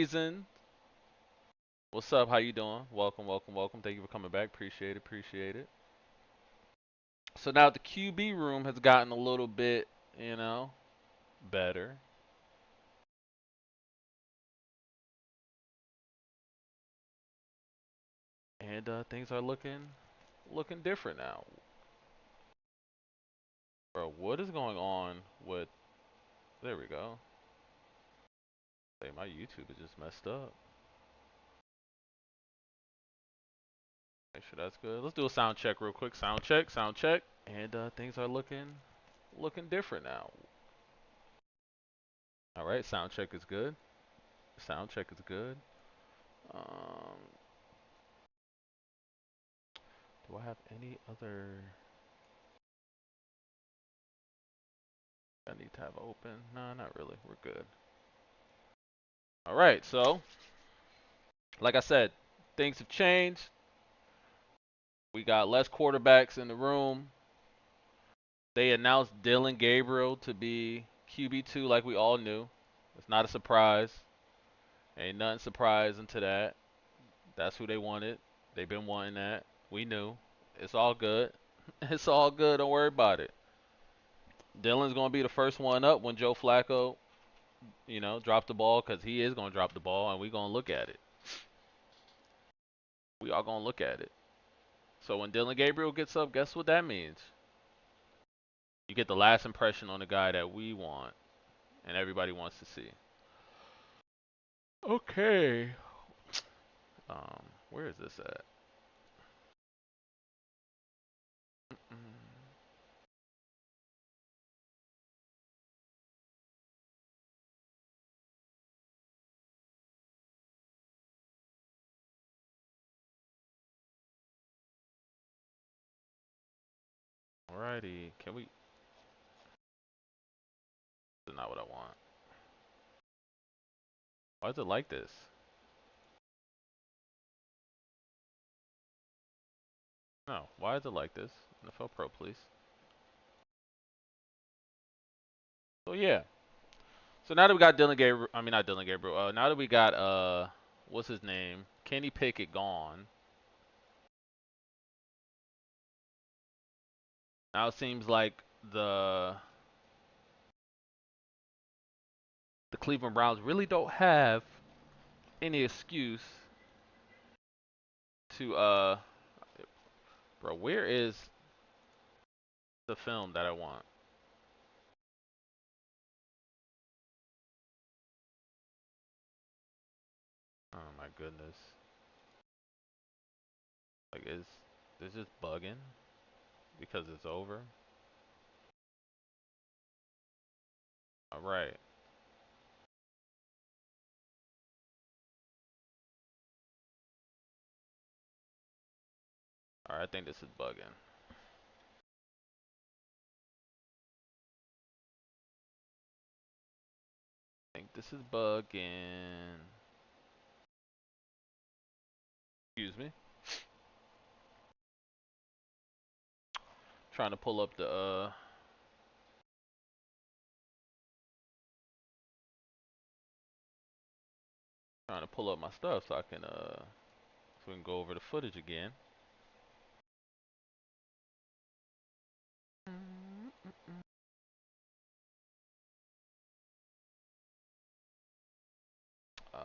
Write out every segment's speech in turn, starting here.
season. What's up? How you doing? Welcome, welcome, welcome. Thank you for coming back. Appreciate it, appreciate it. So now the QB room has gotten a little bit, you know, better. And things are looking different now. Bro, what is going on with there we go. Hey, my YouTube is just messed up. Make sure that's good. Let's do a sound check real quick. Sound check, sound check. And things are looking different now. All right, sound check is good. Sound check is good. Um, do I have any other? I need to have open. No, not really. We're good. All right, so like I said, things have changed. We got less quarterbacks in the room. They announced Dillon Gabriel to be QB2 like we all knew. It's not a surprise. Ain't nothing surprising to that. That's who they wanted. They've been wanting that. We knew. It's all good. It's all good. Don't worry about it. Dillon's going to be the first one up when Joe Flacco, drop the ball because he is going to drop the ball and we're going to look at it. We are going to look at it. So when Dillon Gabriel gets up, guess what that means? You get the last impression on the guy that we want and everybody wants to see. Okay. Where is this at? Mm. Alrighty. Can we? This is not what I want. Why is it like this? No. Why is it like this? NFL Pro, please. So yeah. So now that we got Dillon Gabriel, I mean not Dillon Gabriel. Now that we got what's his name? Kenny Pickett gone. Now it seems like the Cleveland Browns really don't have any excuse to bro, where is the film that I want? Oh my goodness. Like is this just bugging because it's over? All right. All right, I think this is bugging. I think this is bugging. Excuse me. Trying to pull up the trying to pull up my stuff so I can so we can go over the footage again. Um,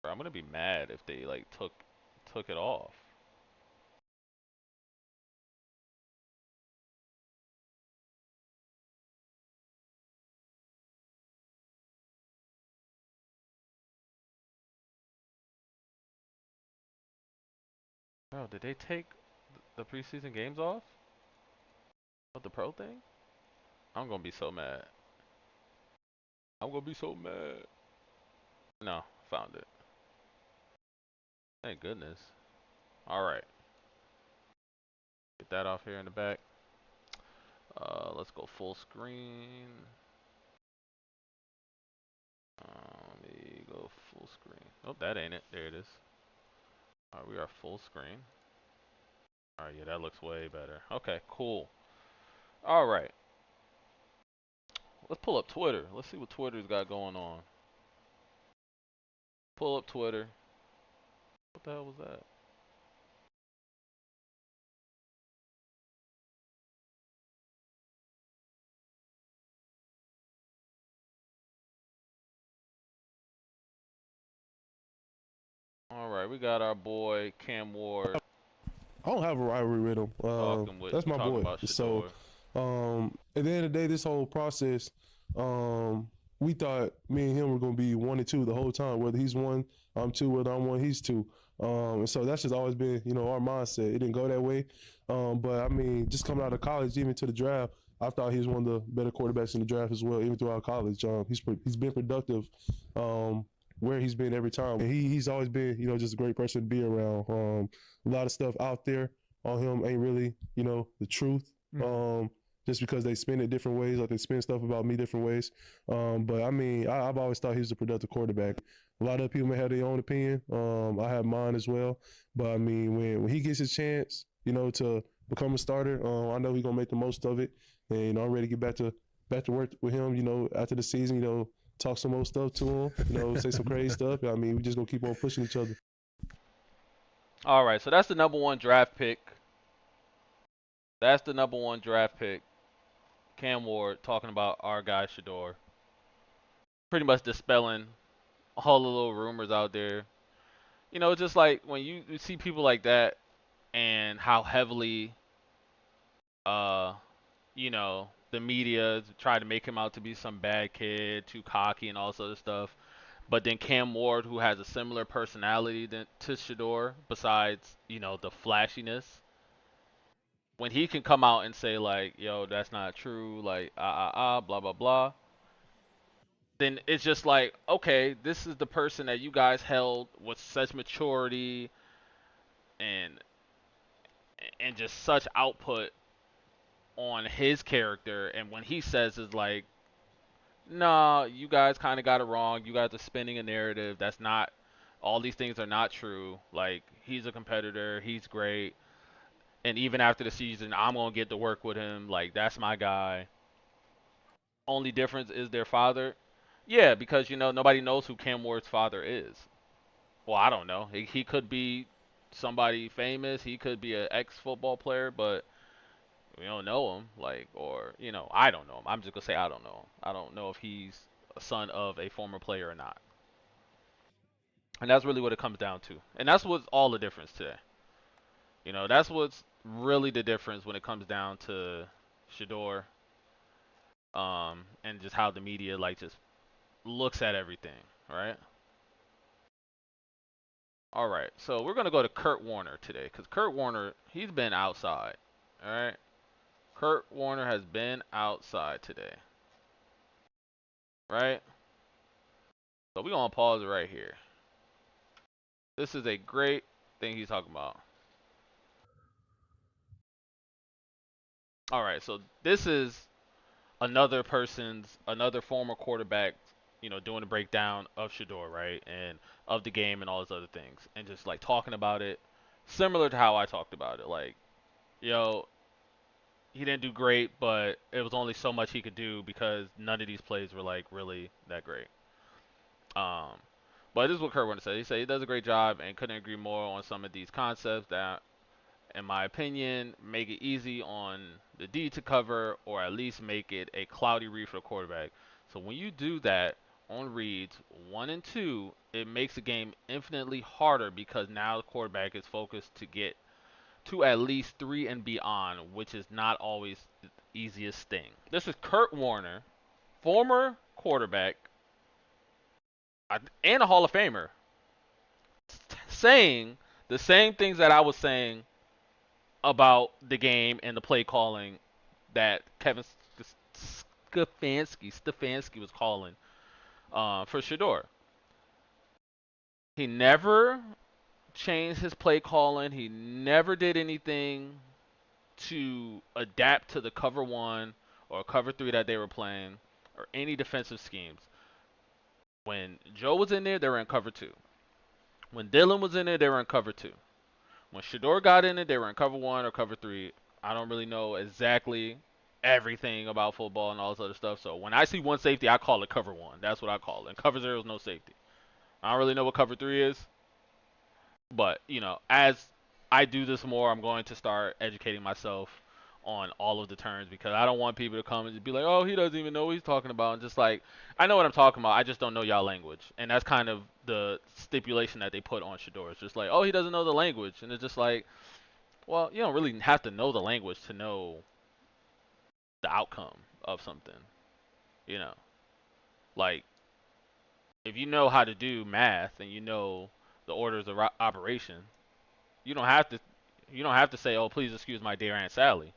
bro, I'm gonna be mad if they like took it off. Bro, did they take the preseason games off of the pro thing? I'm gonna be so mad. I'm gonna be so mad. No, found it. Thank goodness. All right, get that off here in the back. Let's go full screen. Let me go full screen. Oh, that ain't it. There it is. All right, we are full screen. All right, yeah, that looks way better. Okay, cool. All right, let's pull up Twitter. Let's see what Twitter's got going on. Pull up Twitter. What the hell was that? All right, we got our boy Cam Ward I don't have a rivalry with him. That's my talking boy. about So, Shedeur. at the end of the day, this whole process, we thought me and him were gonna be 1 and 2 the whole time. Whether he's one, I'm two. Whether I'm one, he's two. And so that's just always been, our mindset. It didn't go that way. But I mean, just coming out of college, even to the draft, I thought he was one of the better quarterbacks in the draft as well. Even throughout college, he's been productive. Where he's been every time. And he's always been, just a great person to be around. A lot of stuff out there on him ain't really, the truth. Just because they spin it different ways, like they spin stuff about me different ways. But I mean, I've always thought he was a productive quarterback. A lot of people may have their own opinion. I have mine as well. But I mean, when he gets his chance, to become a starter, I know he's gonna make the most of it. And I'm ready to get back to work with him. After the season, talk some more stuff to him. Say some crazy stuff. I mean, we just gonna keep on pushing each other. All right, so that's the number one draft pick. That's the number one draft pick. Cam Ward talking about our guy Shedeur. Pretty much dispelling all the little rumors out there. Just like when you see people like that and how heavily, uh, the media try to make him out to be some bad kid, too cocky, and all this other stuff. But then Cam Ward, who has a similar personality to Shedeur, besides the flashiness, when he can come out and say like, "Yo, that's not true," like blah blah blah, then it's just like, okay, this is the person that you guys held with such maturity and just such output on his character, and when he says is like, "No, you guys kind of got it wrong. You guys are spinning a narrative that's not. All these things are not true. Like he's a competitor. He's great." And even after the season, I'm gonna get to work with him. Like that's my guy. Only difference is their father. Yeah, because nobody knows who Cam Ward's father is. Well, I don't know. He could be somebody famous. He could be an ex-football player, but we don't know him. Like, or I don't know him. I'm just gonna say I don't know him. I don't know if he's a son of a former player or not. And that's really what it comes down to. And that's what's all the difference today. That's what's really the difference when it comes down to Shedeur, and just how the media like just looks at everything, right? All right, so we're gonna go to Kurt Warner today, cause Kurt Warner he's been outside. All right, Kurt Warner has been outside today, right? So we're gonna pause it right here. This is a great thing he's talking about. All right, so this is another former quarterback, doing a breakdown of Shedeur, right, and of the game and all those other things, and just like talking about it, similar to how I talked about it. Like, yo, he didn't do great, but it was only so much he could do because none of these plays were like really that great. Um, but this is what Kurt wanted to say. He said he does a great job and couldn't agree more on some of these concepts that, in my opinion, make it easy on the D to cover or at least make it a cloudy read for the quarterback. So when you do that on reads 1 and 2, it makes the game infinitely harder because now the quarterback is focused to get to at least 3 and beyond, which is not always the easiest thing. This is Kurt Warner, former quarterback and a Hall of Famer, saying the same things that I was saying about the game and the play calling that Kevin Stefanski was calling for Shedeur. He never changed his play calling. He never did anything to adapt to the cover one or cover three that they were playing or any defensive schemes. When Joe was in there, they were in cover two. When Dillon was in it, they were in cover two. When Shedeur got in it, they were in cover one or cover three. I don't really know exactly everything about football and all this other stuff. So when I see one safety, I call it cover one. That's what I call it. And cover zero is no safety. I don't really know what cover three is, but as I do this more, I'm going to start educating myself on all of the terms because I don't want people to come and just be like, "Oh, he doesn't even know what he's talking about." And just like, I know what I'm talking about. I just don't know y'all language, and that's kind of the stipulation that they put on Shedeur. It's just like, "Oh, he doesn't know the language," and it's just like, well, you don't really have to know the language to know the outcome of something. You know, like if you know how to do math and you know the orders of operation, you don't have to say, "Oh, please excuse my dear Aunt Sally,"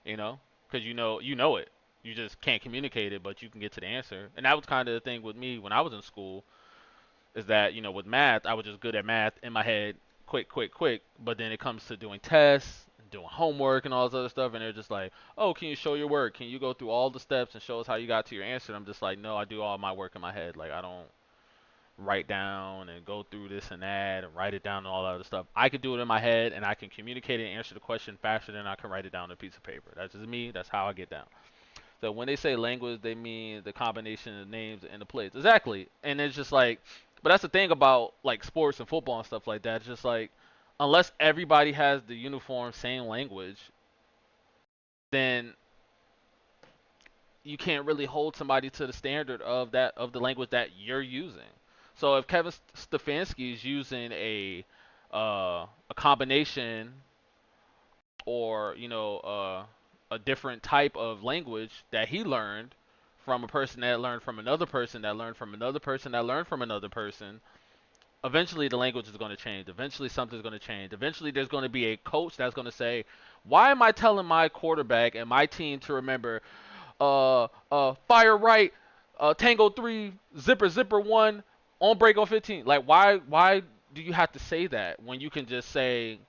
you know, because you know it. You just can't communicate it, but you can get to the answer. And that was kind of the thing with me when I was in school, is that with math, I was just good at math in my head, quick, quick, quick. But then it comes to doing tests, doing homework, and all this other stuff, and they're just like, "Oh, can you show your work? Can you go through all the steps and show us how you got to your answer?" And I'm just like, "No, I do all my work in my head. Like I don't write down and go through this and that and write it down and all that other stuff. I can do it in my head and I can communicate it and answer the question faster than I can write it down on a piece of paper. That's just me. That's how I get down." So when they say language, they mean the combination of names and the plays. Exactly. And it's just like, but that's the thing about like sports and football and stuff like that. It's just like, unless everybody has the uniform same language, then you can't really hold somebody to the standard of the language that you're using. So if Kevin Stefanski is using a combination or a different type of language that he learned from a person that learned from another person that learned from another person that learned from another person, eventually the language is going to change. Eventually something's going to change. Eventually there's going to be a coach that's going to say, "Why am I telling my quarterback and my team to remember fire right, tango 3, zipper 1, on break on 15. Like why do you have to say that when you can just say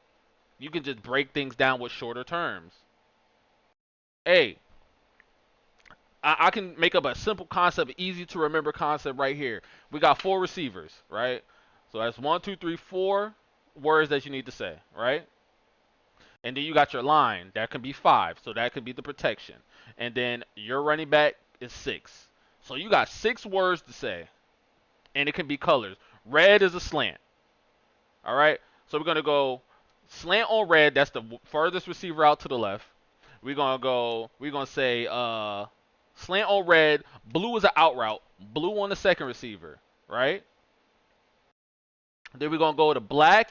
you can just break things down with shorter terms? Hey, I can make up a simple concept, easy to remember concept right here. We got four receivers, right? So that's one, two, three, four words that you need to say, right? And then you got your line. That can be five. So that could be the protection. And then your running back is six. So you got six words to say. And it can be colors. Red is a slant. All right. So we're going to go slant on red. That's the furthest receiver out to the left. We're going to say slant on red. Blue is an out route. Blue on the second receiver. Right. Then we're going to go to black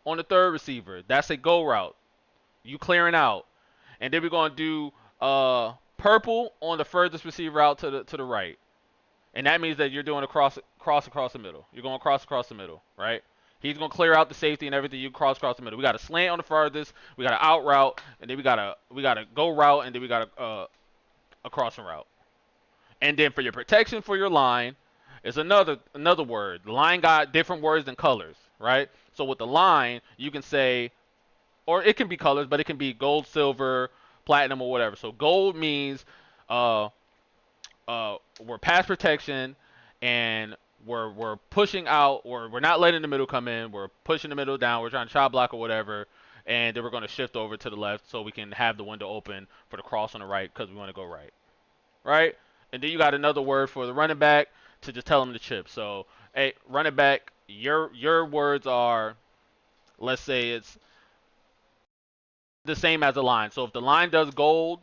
on the third receiver. That's a go route. You clearing out. And then we're gonna do purple on the furthest receiver out to the right, and that means that you're doing a cross across the middle. You're going across the middle, right? He's gonna clear out the safety and everything. You cross across the middle. We got a slant on the farthest. We got an out route, and then we got a go route, and then we got a crossing route. And then for your protection for your line, is another word. The line got different words than colors, right? So with the line, you can say, or it can be colors, but it can be gold, silver, platinum, or whatever. So gold means uh, we're pass protection, and we're pushing out, or we're not letting the middle come in. We're pushing the middle down. We're trying to shot block or whatever, and then we're going to shift over to the left so we can have the window open for the cross on the right because we want to go right, right? And then you got another word for the running back to just tell him to chip. So, hey, running back, your words are, let's say it's the same as the line. So if the line does gold,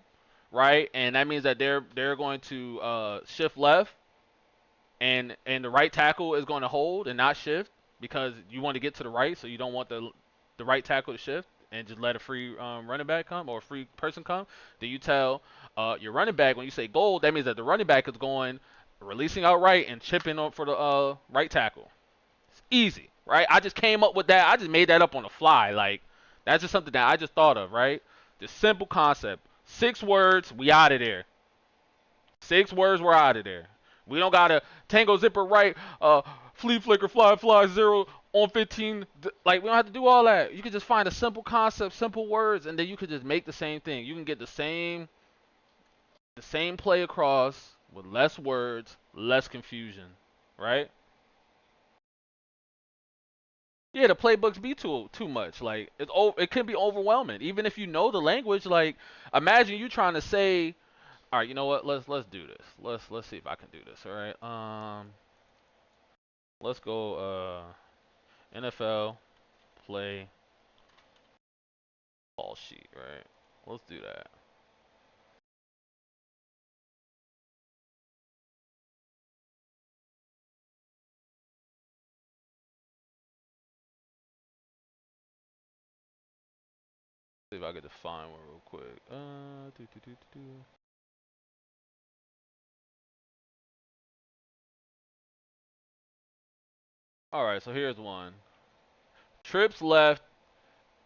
right, and that means that they're going to shift left, and the right tackle is going to hold and not shift because you want to get to the right, so you don't want the right tackle to shift and just let a free running back come or a free person come. Then you tell your running back when you say gold, that means that the running back is going releasing out right and chipping on for the right tackle. It's easy, right? I just came up with that. I just made that up on the fly. Like that's just something that I just thought of, right? Just simple concept. 6 words, we out of there. 6 words, we're out of there. We don't gotta tango zipper right, flea flicker, fly zero on 15. Like we don't have to do all that. You can just find a simple concept, simple words, and then you could just make the same thing. You can get the same play across with less words, less confusion, right? Yeah, the playbooks be too much. Like it can be overwhelming. Even if you know the language, like imagine you trying to say, all right, you know what? Let's do this. Let's see if I can do this. All right. Let's go NFL play ball sheet. Right. Let's do that. See if I can define one real quick. Do. All right. So here's one. Trips left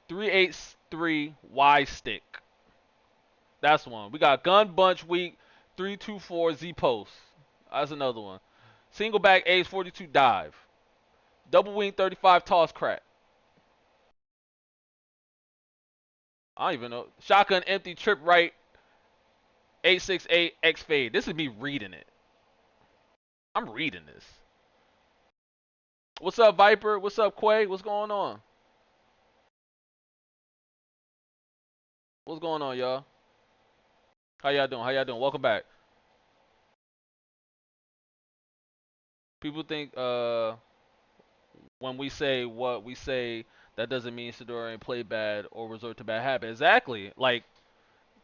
383 Y stick. That's one. We got gun bunch weak 324 Z post. That's another one. Single back A's 42 dive. Double wing 35 toss crack. I don't even know. Shotgun empty trip right 868 X fade. This is me reading it. I'm reading this. What's up, Viper? What's up, Quay? What's going on? What's going on, y'all? How y'all doing? How y'all doing? Welcome back. People think when we say what we say, that doesn't mean Shedeur ain't play bad or resort to bad habit. Exactly. Like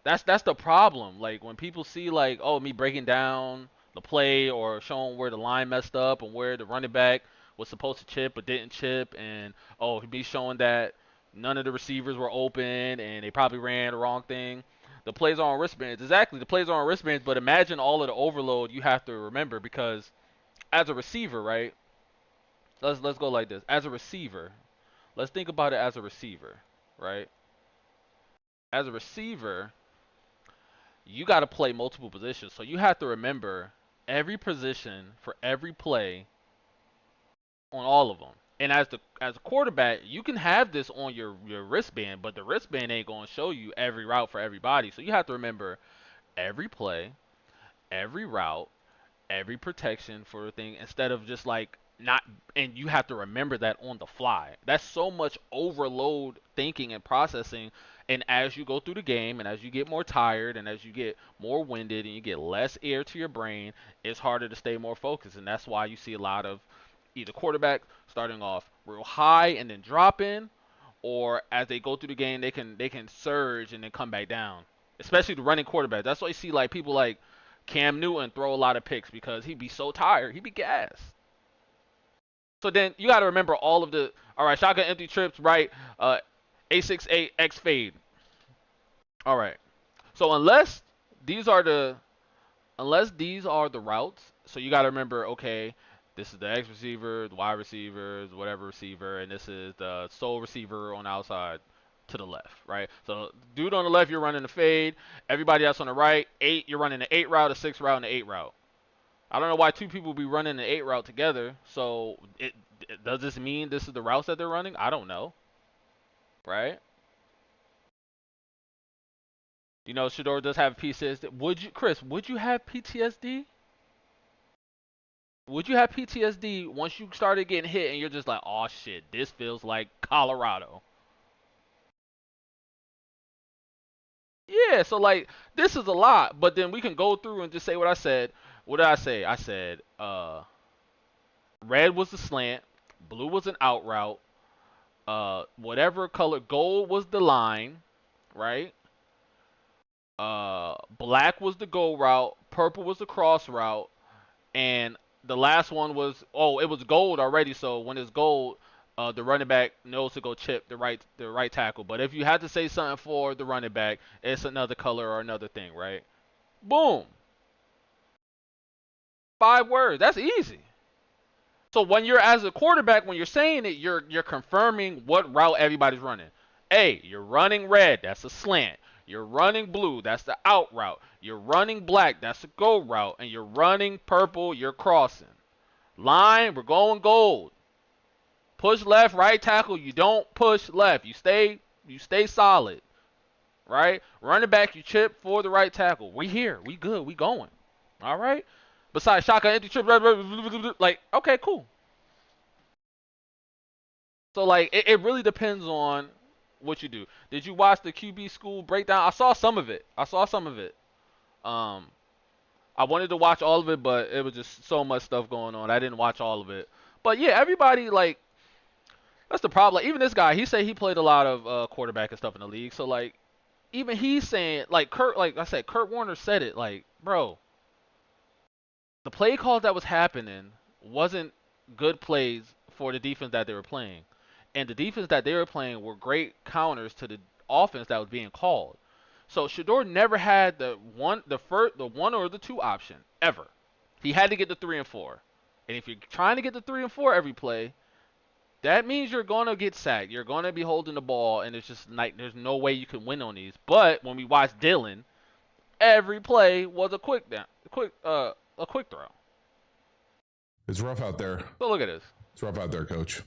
that's the problem. Like when people see like, oh, me breaking down the play or showing where the line messed up and where the running back was supposed to chip but didn't chip, and oh, me showing that none of the receivers were open and they probably ran the wrong thing. The plays are on wristbands. Exactly, the plays are on wristbands. But imagine all of the overload you have to remember because as a receiver, right? Let's go like this. As a receiver, let's think about it as a receiver, right? As a receiver, you got to play multiple positions. So you have to remember every position for every play on all of them. And as a quarterback, you can have this on your wristband, but the wristband ain't going to show you every route for everybody. So you have to remember every play, every route, every protection for a thing instead of just like not, and you have to remember that on the fly. That's so much overload thinking and processing, and as you go through the game and as you get more tired and as you get more winded and you get less air to your brain, it's harder to stay more focused. And that's why you see a lot of either quarterback starting off real high and then drop in, or as they go through the game they can surge and then come back down, especially the running quarterback. That's why you see like people like Cam Newton throw a lot of picks because he'd be so tired. He'd be gassed. So then you got to remember all of the. All right, shotgun empty trips, right? 868 X fade. All right. So these are the unless these are the routes, so you got to remember. Okay, this is the X receiver, the Y receivers, whatever receiver, and this is the sole receiver on the outside to the left, right? So dude on the left, you're running the fade. Everybody else on the right, you're running the 8 route, a 6 route, and the 8 route. I don't know why two people be running the 8 route together. So does this mean this is the routes that they're running? I don't know, right? You know, Shedeur does have PTSD. Chris? Would you have PTSD? Would you have PTSD once you started getting hit and you're just like, oh shit, this feels like Colorado? Yeah. So like, this is a lot, but then we can go through and just say what I said. What did I say? I said, red was the slant, blue was an out route, whatever color, gold was the line, right? Black was the go route, purple was the cross route, and the last one was, oh, it was gold already. So when it's gold, the running back knows to go chip the right tackle. But if you had to say something for the running back, it's another color or another thing, right? Boom, 5 words. That's easy. So when you're as a quarterback, when you're saying it, you're confirming what route everybody's running. Hey, you're running red, that's a slant. You're running blue, that's the out route. You're running black, that's the go route. And you're running purple, you're crossing. Line, we're going gold. Push left, right tackle, you don't push left. You stay solid. Right? Running back, you chip for the right tackle. We here, we good, we going. Alright? Besides shotgun empty trip, like, okay, cool. So like it really depends on what you do. Did you watch the QB school breakdown? I saw some of it. Um, I wanted to watch all of it, but it was just so much stuff going on. I didn't watch all of it. But yeah, everybody like that's the problem. Like, even this guy, he said he played a lot of quarterback and stuff in the league. So like even he's saying like like I said, Kurt Warner said it. Like, bro, the play calls that was happening wasn't good plays for the defense that they were playing. And the defense that they were playing were great counters to the offense that was being called. So Shedeur never had the one or the two option ever. He had to get the 3 and 4. And if you're trying to get the 3 and 4 every play, that means you're gonna get sacked. You're gonna be holding the ball, and it's just like there's no way you can win on these. But when we watch Dillon, every play was a quick throw. It's rough out there. So look at this. It's rough out there, coach.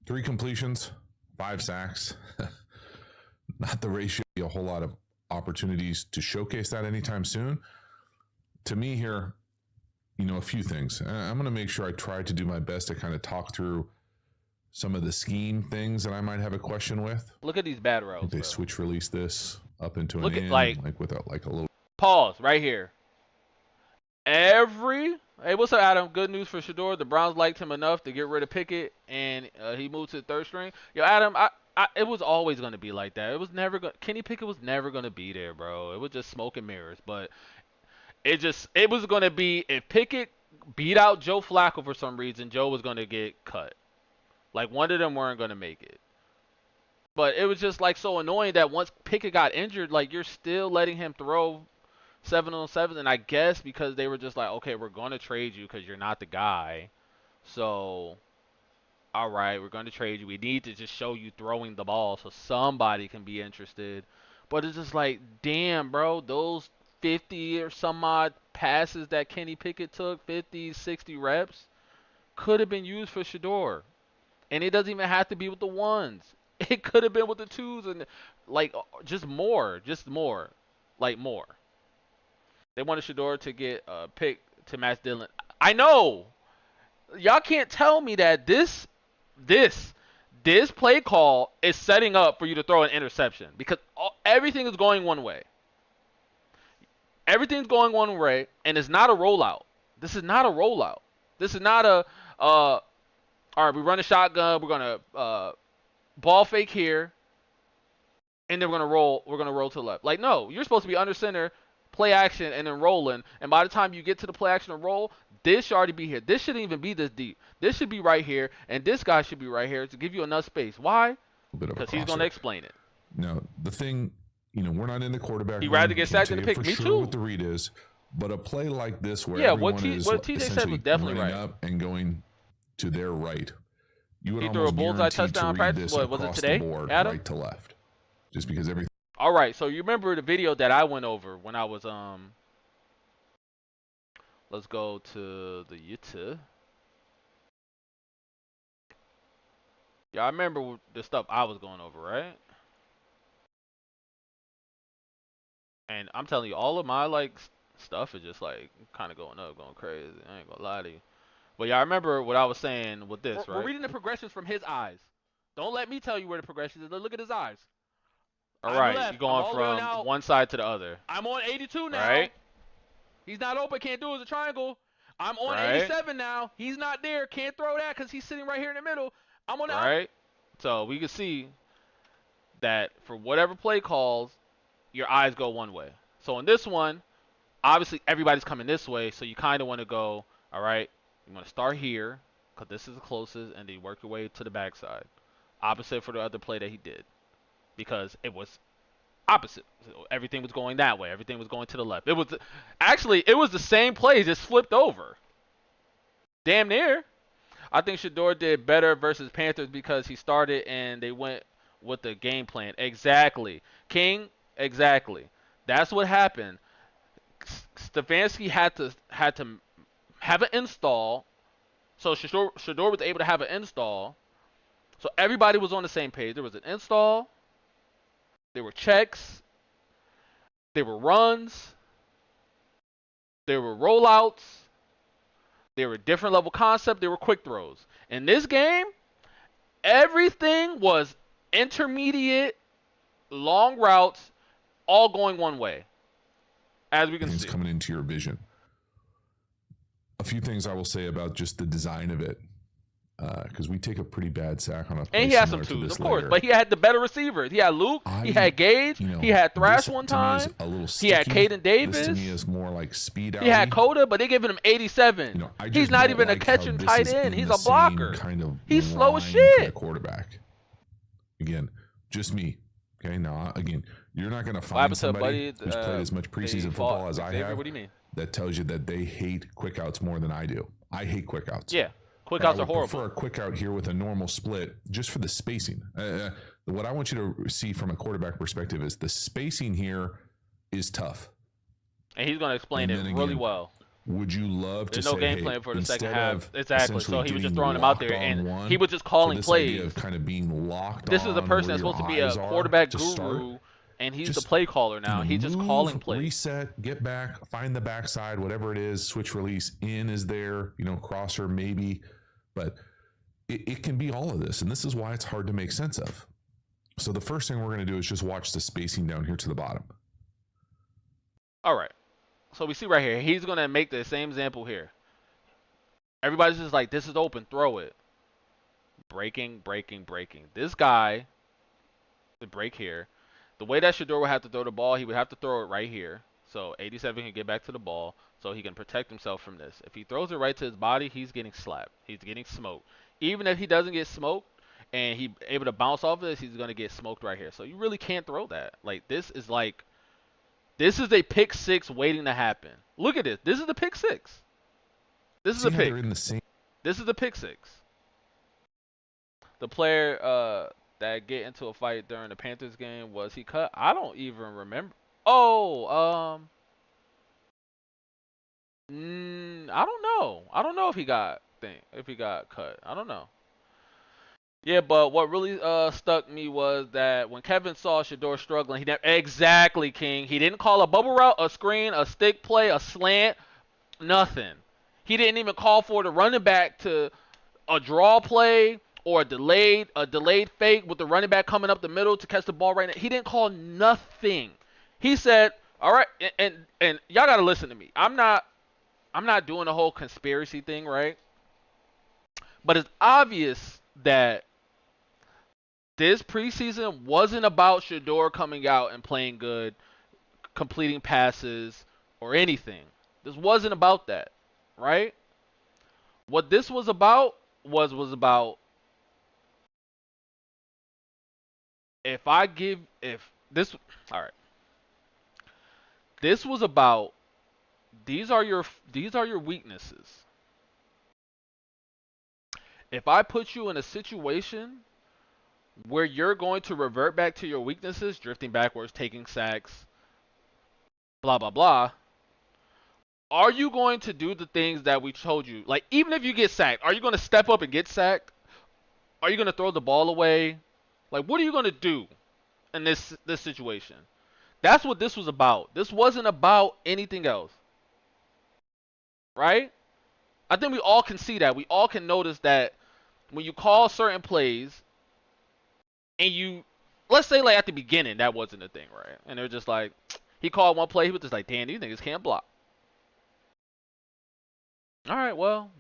3 completions, 5 sacks. Not the ratio. A whole lot of opportunities to showcase that anytime soon. To me here, a few things. I'm going to make sure I try to do my best to kind of talk through some of the scheme things that I might have a question with. Look at these bad routes. They switch release this up into look an at, in, like without like a little pause right here. Hey, what's up, Adam? Good news for Shedeur. The Browns liked him enough to get rid of Pickett, and he moved to the 3rd string. Yo, Adam, it was always going to be like that. It was never Kenny Pickett was never going to be there, bro. It was just smoke and mirrors. But it was going to be, if Pickett beat out Joe Flacco for some reason, Joe was going to get cut. Like, one of them weren't going to make it. But it was just like so annoying that once Pickett got injured, like you're still letting him throw 7-on-7, and I guess because they were just like, okay, we're going to trade you because you're not the guy. So, all right, we're going to trade you. We need to just show you throwing the ball so somebody can be interested. But it's just like, damn, bro, those 50 or some odd passes that Kenny Pickett took, 50, 60 reps, could have been used for Shedeur. And it doesn't even have to be with the ones. It could have been with the twos and, like, just more. Like, more. They wanted Shedeur to get picked to match Dillon. I know. Y'all can't tell me that this play call is setting up for you to throw an interception because everything is going one way. Everything's going one way, and it's not a rollout. This is not a rollout. This is not a all right, we run a shotgun. We're gonna ball fake here, and then we're gonna roll to the left. Like, no, you're supposed to be under center, play action, and then rolling. And by the time you get to the play action and roll, this should already be here. This shouldn't even be this deep. This should be right here, and this guy should be right here to give you enough space. Why? Because he's gonna explain it. Now, the thing, we're not in the quarterback. He'd rather get sacked than to pick. Me sure too. What the read is, but a play like this where what TJ said was definitely running right. up and going to their right, you would he threw a bullseye touchdown in practice. What was it today? Adam? Right to left, just because everything. All right, so you remember the video that I went over when I was let's go to the YouTube. Yeah, I remember the stuff I was going over, right? And I'm telling you, all of my like stuff is just like kind of going up, going crazy. I ain't gonna lie to you. But yeah, I remember what I was saying with this, right? We're reading the progressions from his eyes. Don't let me tell you where the progression is. Look at his eyes. All right, you're going from one side to the other. I'm on 82 now. Right. He's not open. Can't do it as a triangle. I'm on 87 now. He's not there. Can't throw that because he's sitting right here in the middle. I'm on the right. So we can see that for whatever play calls, your eyes go one way. So in this one, obviously everybody's coming this way, so you kind of want to go, all right, you want to start here because this is the closest, and then you work your way to the backside. Opposite for the other play that he did because it was opposite. So everything was going that way. Everything was going to the left. It was the same play, just flipped over. Damn near. I think Shedeur did better versus Panthers because he started and they went with the game plan. Exactly. King, exactly. That's what happened. Stefanski had to have an install. So Shedeur was able to have an install. So everybody was on the same page. There was an install. There were checks. There were runs. There were rollouts. There were different level concept. There were quick throws. In this game, Everything was intermediate, long routes, all going one way, as we can Things see. coming into your vision. A few things I will say about just the design of it, because we take a pretty bad sack on a play And he had some similar to twos, this of course, later. but he had the better receivers. He had Luke, he had Gage, he had Thrash this, one to me, is time, a little he had sticky. Caden Davis, This to me is more like speed he had alley. Coda, but they giving him 87. You know, I just He's not don't even like a catching how this tight is end. in He's the a blocker. same kind of He's slow as line shit. for the quarterback. Again, just me. Okay, now again, you're not going to find somebody who's played as much preseason football as I have. What do you mean? That tells you that they hate quick outs more than I do. I hate quick outs. Yeah, quick But outs I are would horrible. prefer a quick out here with a normal split just for the spacing. What I want you to see from a quarterback perspective is the spacing here is tough. And he's going to explain it then really again, well. Would you love to There's say, no game hey, plan for the second instead half. of Exactly. So essentially he was just getting throwing them out there, locked on and one, he was just calling so this plays. idea of kind of being locked This is the on person where that's your supposed to be a eyes are quarterback to guru, start, and he's the just, play caller now. He's just move, calling plays. Reset, get back, find the backside, whatever it is, switch release, in is there, crosser maybe, but it can be all of this, and this is why it's hard to make sense of. So the first thing we're going to do is just watch the spacing down here to the bottom. All right. So we see right here, he's going to make the same example here. Everybody's just like, this is open, throw it. Breaking. This guy, the break here, the way that Shedeur would have to throw the ball, he would have to throw it right here. So 87 can get back to the ball, so he can protect himself from this. If he throws it right to his body, he's getting slapped. He's getting smoked. Even if he doesn't get smoked and he's able to bounce off of this, he's going to get smoked right here. So you really can't throw that. This is a pick six waiting to happen. Look at this. This is the pick six. This is a pick. This is the pick six. The player that get into a fight during the Panthers game, was he cut? I don't even remember. Oh, I don't know. I don't know if he got cut. I don't know. Yeah, but what really stuck me was that when Kevin saw Shedeur struggling, he never exactly King. He didn't call a bubble route, a screen, a stick play, a slant, nothing. He didn't even call for the running back to a draw play or a delayed fake with the running back coming up the middle to catch the ball right now. He didn't call nothing. He said, "All right," and y'all gotta listen to me. I'm not doing the whole conspiracy thing, right? But it's obvious that this preseason wasn't about Shedeur coming out and playing good, completing passes, or anything. This wasn't about that, right? What this was about was about This was about these are your weaknesses. If I put you in a situation where you're going to revert back to your weaknesses, drifting backwards, taking sacks, blah blah blah, are you going to do the things that we told you? Like, even if you get sacked, are you going to step up and get sacked? Are you going to throw the ball away? Like, what are you going to do in this situation? That's what this was about. This wasn't about anything else. Right? I think we all can see that. We all can notice that when you call certain plays and let's say like at the beginning that wasn't a thing, right? And they're just like, he called one play, he was just like, damn, these niggas can't block. All right, well,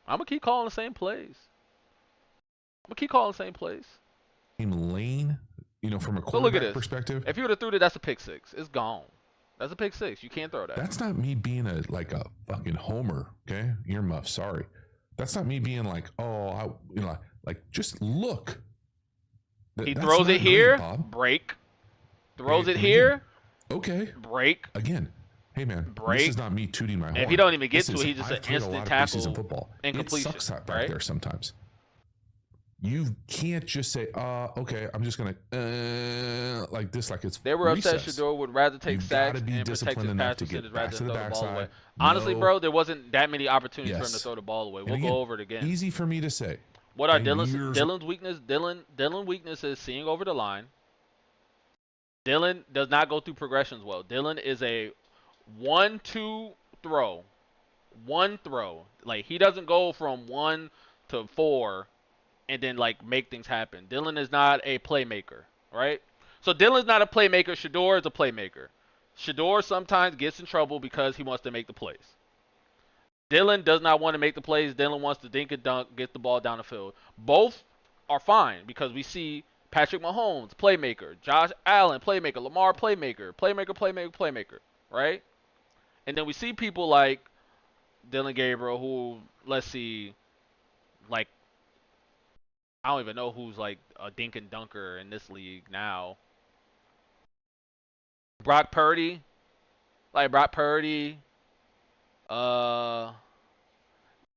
I'm going to keep calling the same plays. Same lane, from a So look at quarterback this. perspective. If you would have threw it, that's a pick six. It's gone. That's a pick six. You can't throw that. That's not me being a fucking homer, okay? Earmuff, sorry. That's not me being like, oh, just look. He throws it here, break. Throws it here, okay. Break. Again, hey man, break. This is not me tooting my horn. If he don't even get to it, he just an instant tackle. Football. Incompletion. It sucks back there sometimes. You can't just say, okay, I'm just gonna like this, like it's. They were recess. upset Shedeur would rather take sacks and protect his pass percentage rather than throw the ball away. No. Honestly, bro, there wasn't that many opportunities for him to throw the ball away. We'll go over it again. Easy for me to say. What are Dillon's weakness? Dillon weakness is seeing over the line. Dillon does not go through progressions well. Dillon is a 1-2 throw. One throw. Like, he doesn't go from 1 to 4 and then like make things happen. Dillon is not a playmaker, right? So Dillon's not a playmaker. Shedeur is a playmaker. Shedeur sometimes gets in trouble because he wants to make the plays. Dillon does not want to make the plays. Dillon wants to dink and dunk, get the ball down the field. Both are fine because we see Patrick Mahomes, playmaker. Josh Allen, playmaker. Lamar, playmaker. Playmaker. Right? And then we see people like Dillon Gabriel who, let's see, like, I don't even know who's like a dink and dunker in this league now. Brock Purdy. Like Brock Purdy. Uh...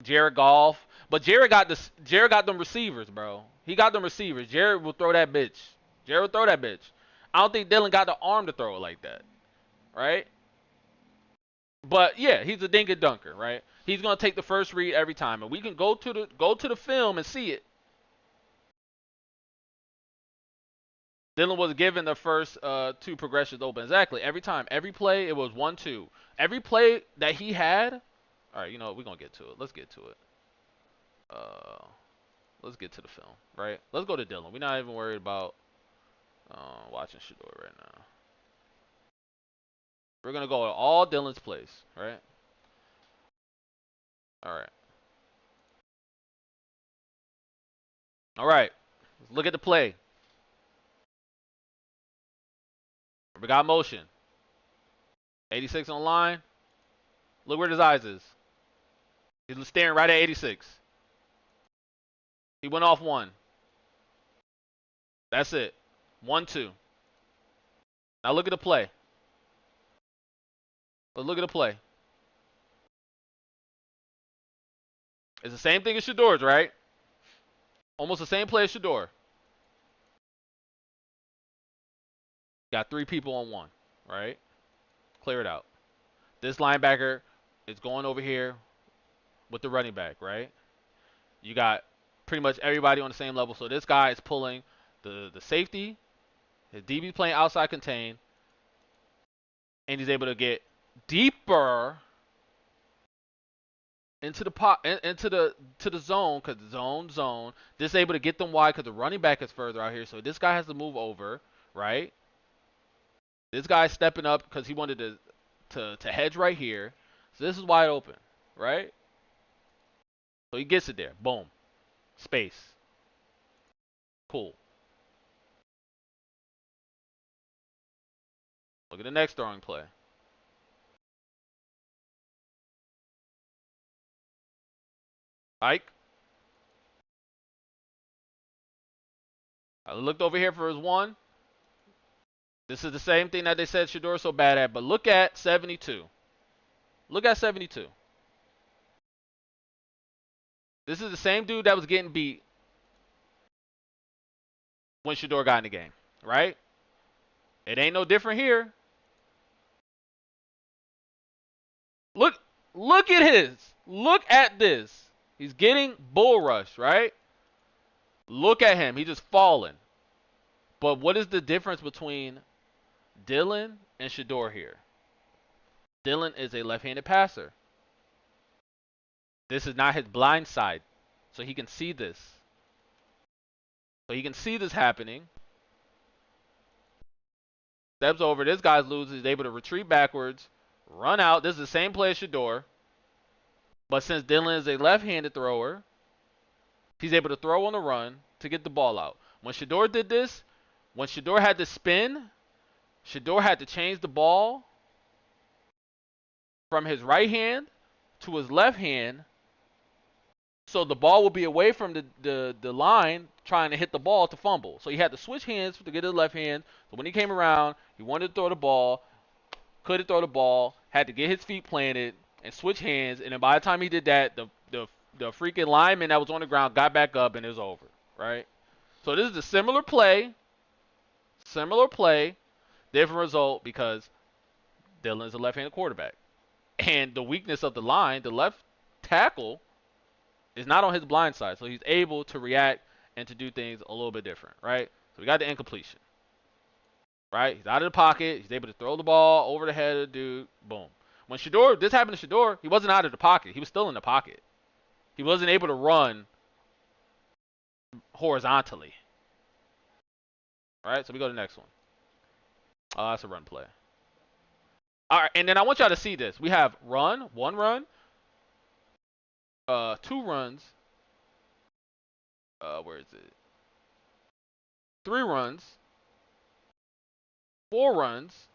Jared Goff. But Jared got them receivers, bro. He got them receivers. Jared will throw that bitch. I don't think Dillon got the arm to throw it like that. Right? But yeah, he's a dink and dunker, right? He's gonna take the first read every time. And we can go to the film and see it. Dillon was given the first two progressions open. Exactly. Every time. Every play, it was 1-2. Every play that he had. Alright, you know what? We're gonna get to it. Let's get to it. Let's get to the film, right? Let's go to Dillon. We're not even worried about watching Shedeur right now. We're gonna go to all Dillon's plays, right? All right. All right. Let's look at the play. We got motion. 86 on the line. Look where his eyes is. He's staring right at 86. He went off one. That's it. 1-2. Now look at the play. Let's look at the play. It's the same thing as Shedeur's, right? Almost the same play as Shedeur. Got three people on one, right? Clear it out. This linebacker is going over here with the running back, right? You got pretty much everybody on the same level. So this guy is pulling the safety. His DB playing outside contain. And he's able to get deeper into the zone, because zone. This is able to get them wide because the running back is further out here. So this guy has to move over, right? This guy's stepping up because he wanted to hedge right here. So this is wide open, right? So he gets it there. Boom. Space. Cool. Look at the next throwing play. Ike. I looked over here for his one. This is the same thing that they said Shedeur's so bad at, but look at 72. Look at 72. This is the same dude that was getting beat when Shedeur got in the game, right? It ain't no different here. Look at his. Look at this. He's getting bull rushed, right? Look at him. He's just falling. But what is the difference between Dillon and Shedeur here? Dillon is a left-handed passer. This is not his blind side. So he can see this. So he can see this happening. Steps over. This guy's loses. He's able to retreat backwards. Run out. This is the same play as Shedeur. But since Dillon is a left-handed thrower, he's able to throw on the run to get the ball out. When Shedeur did this, when Shedeur had to spin, Shedeur had to change the ball from his right hand to his left hand, so the ball would be away from the line trying to hit the ball to fumble. So he had to switch hands to get his left hand. So when he came around, he wanted to throw the ball, couldn't throw the ball, had to get his feet planted and switch hands. And then by the time he did that, the freaking lineman that was on the ground got back up and it was over, right? So this is a similar play, different result because Dillon is a left-handed quarterback. And the weakness of the line, the left tackle, is not on his blind side. So he's able to react and to do things a little bit different, right? So we got the incompletion, right? He's out of the pocket. He's able to throw the ball over the head of the dude. Boom. When Shedeur, this happened to Shedeur, he wasn't out of the pocket. He was still in the pocket. He wasn't able to run horizontally. All right, so we go to the next one. Oh, that's a run play. All right, and then I want y'all to see this. We have run, 1 run, 2 runs. Where is it? 3 runs, 4 runs,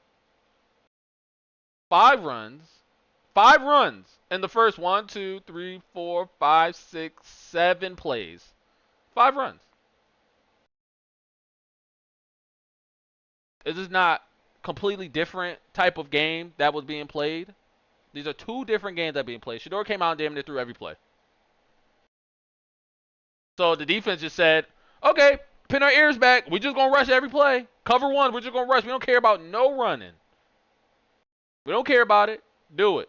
5 runs, 5 runs in the first 1, 2, 3, 4, 5, 6, 7 plays. 5 runs. Is this not completely different type of game that was being played? These are 2 different games that are being played. Shedeur came out and damn near threw every play. So the defense just said, okay, pin our ears back. We're just going to rush every play. Cover 1, we're just going to rush. We don't care about no running. We don't care about it. Do it.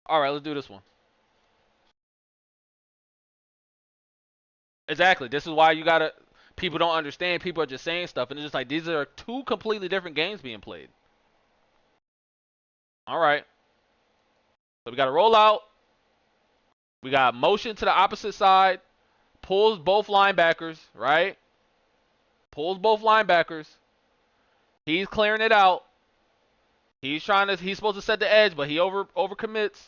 All right, let's do this one. Exactly. This is why you got to, people don't understand. People are just saying stuff. And it's just like, these are 2 completely different games being played. All right. So we got to roll out. We got motion to the opposite side. Pulls both linebackers, right? Pulls both linebackers. He's clearing it out. He's supposed to set the edge, but he overcommits.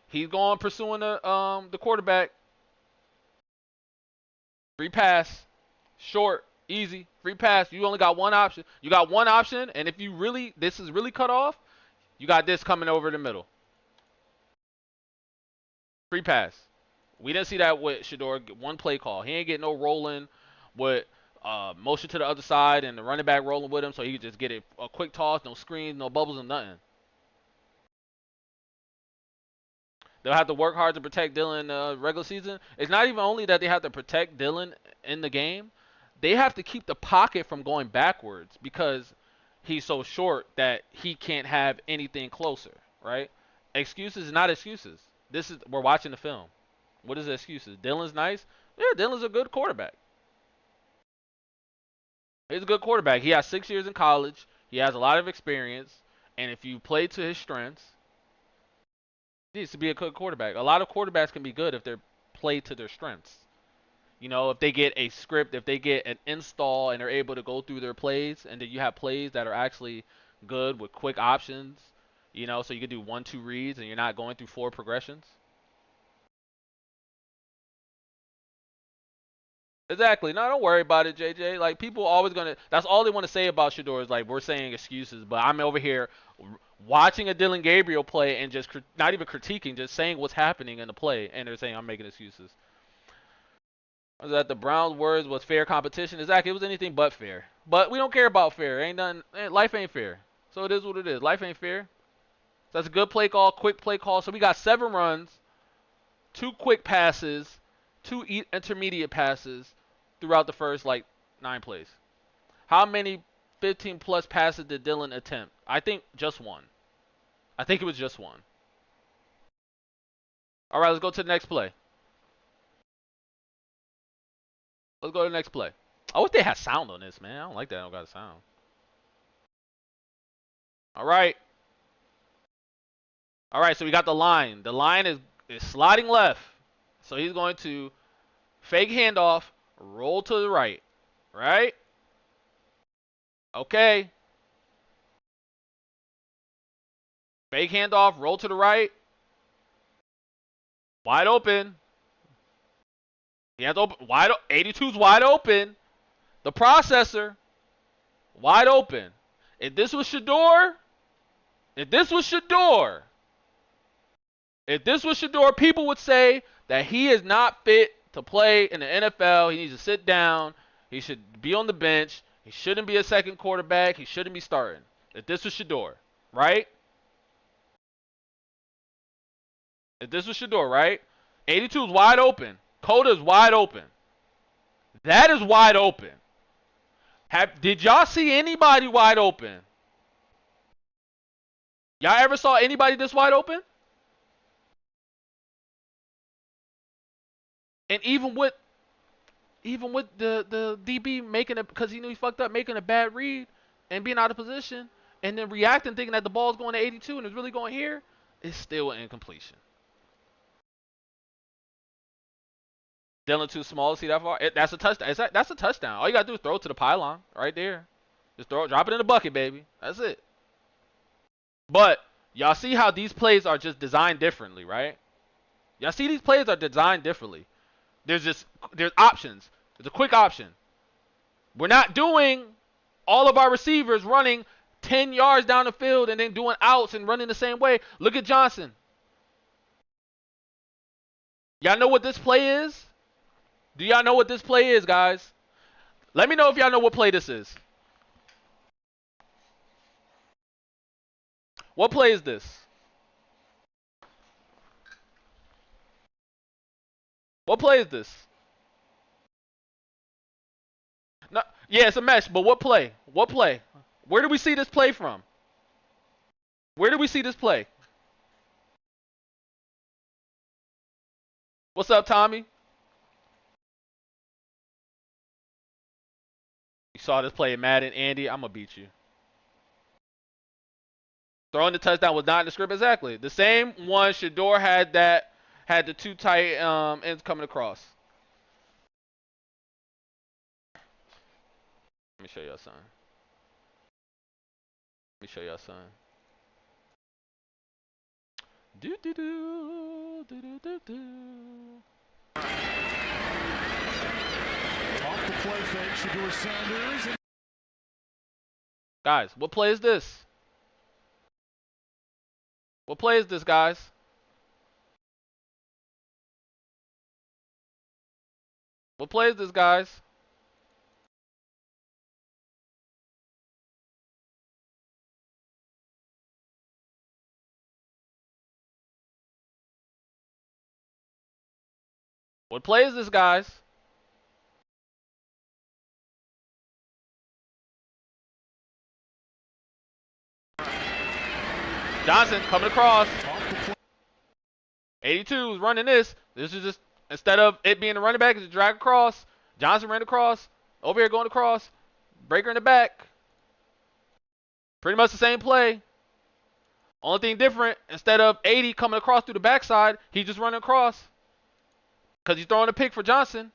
He's going pursuing the quarterback. Free pass. Short, easy, free pass. You only got one option. You got one option, and if this is really cut off, you got this coming over the middle. Free pass. We didn't see that with Shedeur. 1 play call. He ain't getting no rolling with motion to the other side and the running back rolling with him, so he could just get it a quick toss, no screens, no bubbles, and nothing. They'll have to work hard to protect Dillon regular season. It's not even only that they have to protect Dillon in the game. They have to keep the pocket from going backwards because he's so short that he can't have anything closer, right? Excuses is not excuses. We're watching the film. What is the excuses? Dillon's nice? Yeah, Dillon's a good quarterback. He's a good quarterback. He has 6 years in college. He has a lot of experience. And if you play to his strengths, he needs to be a good quarterback. A lot of quarterbacks can be good if they're played to their strengths. You know, if they get a script, if they get an install and they're able to go through their plays, and then you have plays that are actually good with quick options, you know, so you can do 1, 2 reads and you're not going through 4 progressions. Exactly. No, don't worry about it, JJ. Like, people always that's all they want to say about Shedeur is like, we're saying excuses, but I'm over here watching a Dillon Gabriel play and just not even critiquing, just saying what's happening in the play, and they're saying I'm making excuses. Was that the Browns' words was fair competition? Exactly. It was anything but fair. But we don't care about fair. Ain't nothing. Life ain't fair. So it is what it is. Life ain't fair. So that's a good play call, quick play call. So we got 7 runs, 2 quick passes, 2 intermediate passes throughout the first 9 plays. How many 15-plus passes did Dillon attempt? I think just 1. I think it was just 1. All right, let's go to the next play. Let's go to the next play. I wish they had sound on this, man. I don't like that. I don't got a sound. All right. All right, so we got the line. The line is sliding left. So he's going to fake handoff, roll to the right. Right? Okay. Fake handoff, roll to the right. Wide open. He has open. 82's wide open. The processor. Wide open. If this was Shedeur, people would say that he is not fit to play in the NFL. He needs to sit down. He should be on the bench. He shouldn't be a second quarterback. He shouldn't be starting. If this was Shedeur, right? 82 is wide open. Coda is wide open. That is wide open. Did y'all see anybody wide open? Y'all ever saw anybody this wide open? And even with the DB making it, because he knew he fucked up, making a bad read and being out of position, and then reacting thinking that the ball's going to 82 and it's really going here, it's still an incompletion. Dillon too small to see that far. That's a touchdown. That's a touchdown. All you gotta do is throw it to the pylon right there. Just throw it, drop it in the bucket, baby. That's it. But y'all see how these plays are just designed differently, right? Y'all see these plays are designed differently. There's options. There's a quick option. We're not doing all of our receivers running 10 yards down the field and then doing outs and running the same way. Look at Johnson. Y'all know what this play is? Do y'all know what this play is, guys? Let me know if y'all know what play this is. What play is this? What play is this? No, yeah, it's a mesh, but what play? What play? Where do we see this play from? Where do we see this play? What's up, Tommy? You saw this play in Madden, Andy. I'm gonna beat you. Throwing the touchdown was not in the script exactly. The same one Shedeur had the two tight ends coming across. Let me show y'all something. Let me show y'all something. Do do do do do do do. Off the play fake, Shedeur Sanders. Guys, what play is this? What play is this, guys? What play is this, guys? What play is this, guys? Johnson coming across. 82 is running this. This is just, instead of it being a running back, it's a drag across. Johnson ran across. Over here going across. Breaker in the back. Pretty much the same play. Only thing different, instead of 80 coming across through the backside, he's just running across. Because he's throwing a pick for Johnson.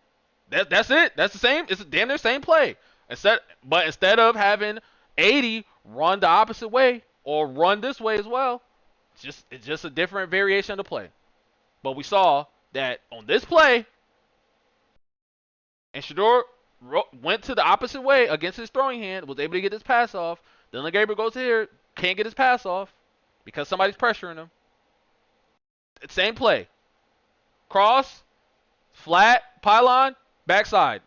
That's it. That's the same. It's a damn near same play. But instead of having 80 run the opposite way or run this way as well, it's just a different variation of the play. But we saw that on this play, and Shedeur went to the opposite way against his throwing hand, was able to get his pass off. Dillon Gabriel goes here, can't get his pass off because somebody's pressuring him. Same play. Cross, flat, pylon, backside,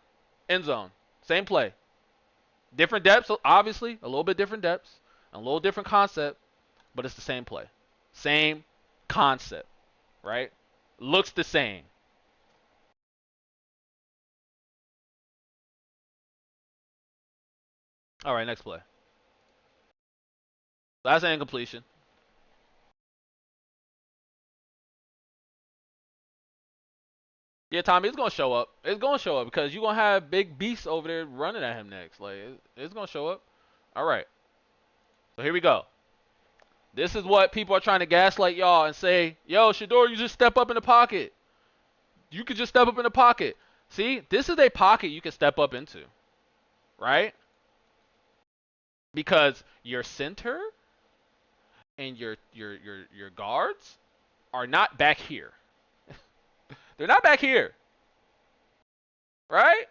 end zone. Same play. Different depths, obviously, a little bit different depths, a little different concept, but it's the same play. Same concept, right? Looks the same. All right, next play. Last incompletion. Yeah, Tommy, it's going to show up. It's going to show up because you're going to have big beasts over there running at him next. Like, it's going to show up. All right. So here we go. This is what people are trying to gaslight y'all and say, yo, Shedeur, you just step up in the pocket. You could just step up in the pocket. See, this is a pocket you can step up into, right? Because your center and your guards are not back here. They're not back here. Right?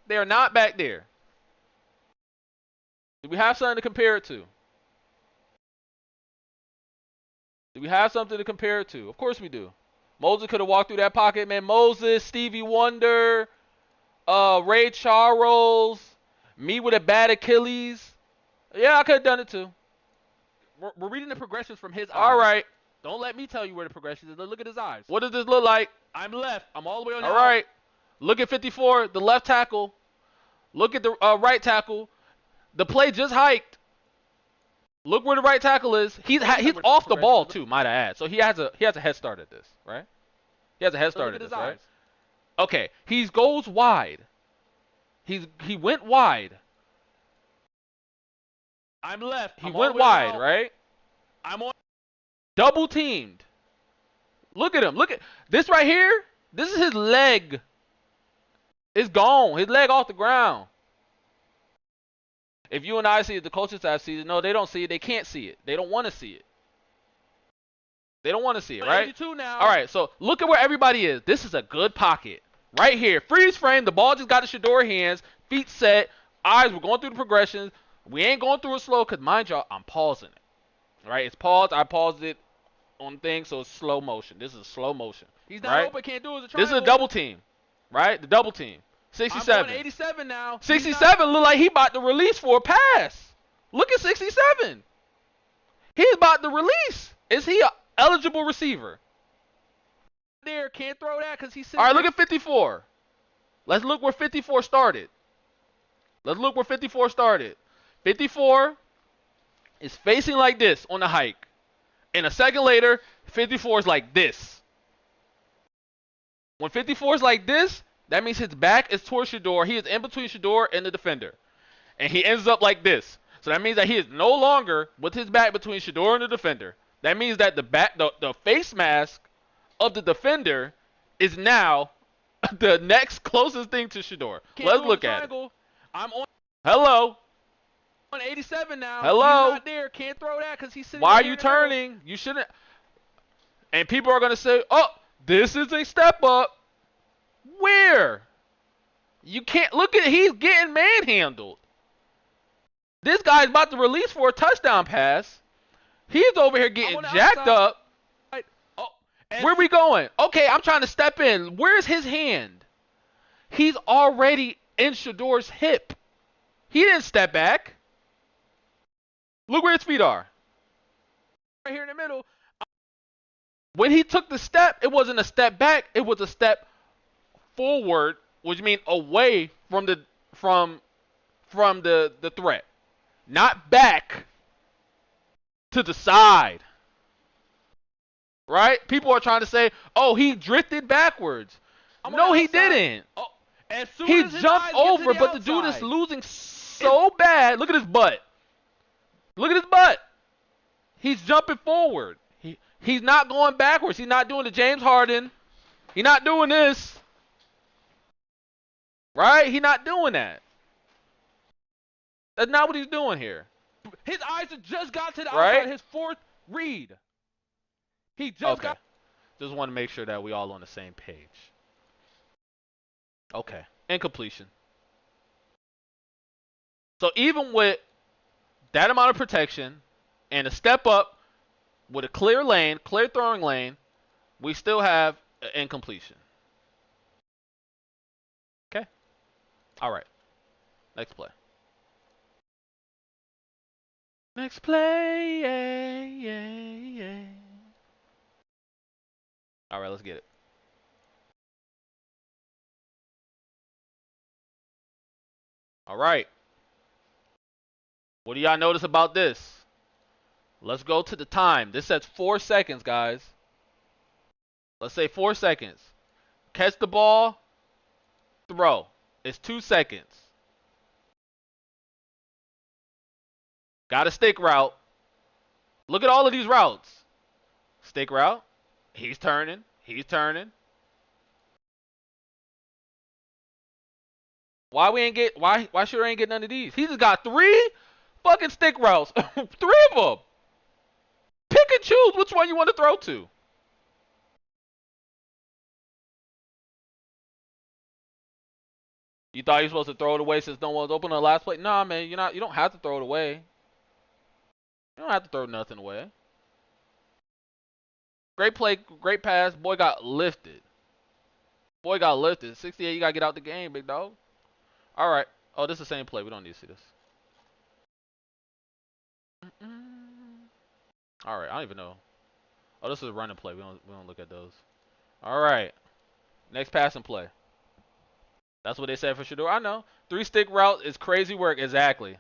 They are not back there. Do we have something to compare it to? Do we have something to compare it to? Of course we do. Moses could have walked through that pocket, man. Moses, Stevie Wonder, Ray Charles, me with a bad Achilles. Yeah, I could have done it too. We're reading the progressions from his eyes. All right. Don't let me tell you where the progression is. Look at his eyes. What does this look like? I'm left. I'm all the way on the All right. Look at 54, the left tackle. Look at the right tackle. The play just hiked. Look where the right tackle is. He's off the ball too, might I add. So he has a head start at this, right? He has a head start at this, right? Okay, he goes wide. He went wide. I'm left. He went wide, right? I'm on. Double teamed. Look at him. Look at this right here. This is his leg It's gone. His leg off the ground. If you and I see it, the coaching staff sees it. No, they don't see it. They can't see it. They don't want to see it. They don't want to see it, right? 82 now. All right, so look at where everybody is. This is a good pocket. Right here. Freeze frame. The ball just got to Shedeur hands. Feet set. Eyes, we're going through the progressions. We ain't going through it slow because, mind y'all, I'm pausing it. All right, it's paused. I paused it on things, so it's slow motion. This is slow motion. He's not right? open. Can't do it. This is a double team, right? The double team. 67. I'm going 87 now. 67 look like he about to release for a pass. Look at 67. He's about to release. Is he an eligible receiver? There, can't throw that because he's sitting. All right, look at 54. Let's look where 54 started. Let's look where 54 started. 54 is facing like this on the hike. And a second later, 54 is like this. When 54 is like this, that means his back is towards Shedeur. He is in between Shedeur and the defender. And he ends up like this. So that means that he is no longer with his back between Shedeur and the defender. That means that the face mask of the defender is now the next closest thing to Shedeur. Let's look at it. I'm on Hello. 87 now. Hello. He's not there. Can't throw that because he's sitting. Why are right you here in the middle. turning? You shouldn't. And people are going to say, oh, this is a step up. Where? You can't look at it. He's getting manhandled. This guy's about to release for a touchdown pass. He's over here getting jacked outside. up. Oh, Where we going? Okay, I'm trying to step in. Where's his hand? He's already in Shedeur's hip. He didn't step back. Look where his feet are. right here in the middle. When he took the step, it wasn't a step back. It was a step forward, which means away from the threat, not back to the side. Right? People are trying to say, "Oh, he drifted backwards." No, he didn't. Oh, as soon He as his jumped eyes get to over, the but the dude is outside. losing so bad. Look at his butt. Look at his butt. He's jumping forward. He's not going backwards. He's not doing the James Harden. He's not doing this. Right? He's not doing that. That's not what he's doing here. His eyes have just got to the Right? outside. His fourth read. He just Okay. got. Just want to make sure that we all on the same page. Okay. Incompletion. So even with that amount of protection and a step up with a clear lane, clear throwing lane, we still have an incompletion. Okay. All right. Next play. Next play. Yeah, yeah, yeah. All right, let's get it. All right. What do y'all notice about this? Let's go to the time. This says 4 seconds, guys. Let's say 4 seconds. Catch the ball, throw. It's 2 seconds. Got a stick route. Look at all of these routes. Stick route. He's turning. He's turning. Why Shedeur ain't get none of these? He just got 3 fucking stick routes. 3 of them. Pick and choose which one you want to throw to. You thought you were supposed to throw it away since no one's open on the last play? Nah, man, you don't have to throw it away. You don't have to throw nothing away. Great play, great pass. Boy got lifted. 68, you got to get out the game, big dog. All right. Oh, this is the same play. We don't need to see this. All right. I don't even know. Oh, this is a running play. We don't look at those. All right. Next passing play. That's what they said for Shedeur. I know. 3 stick route is crazy work. Exactly.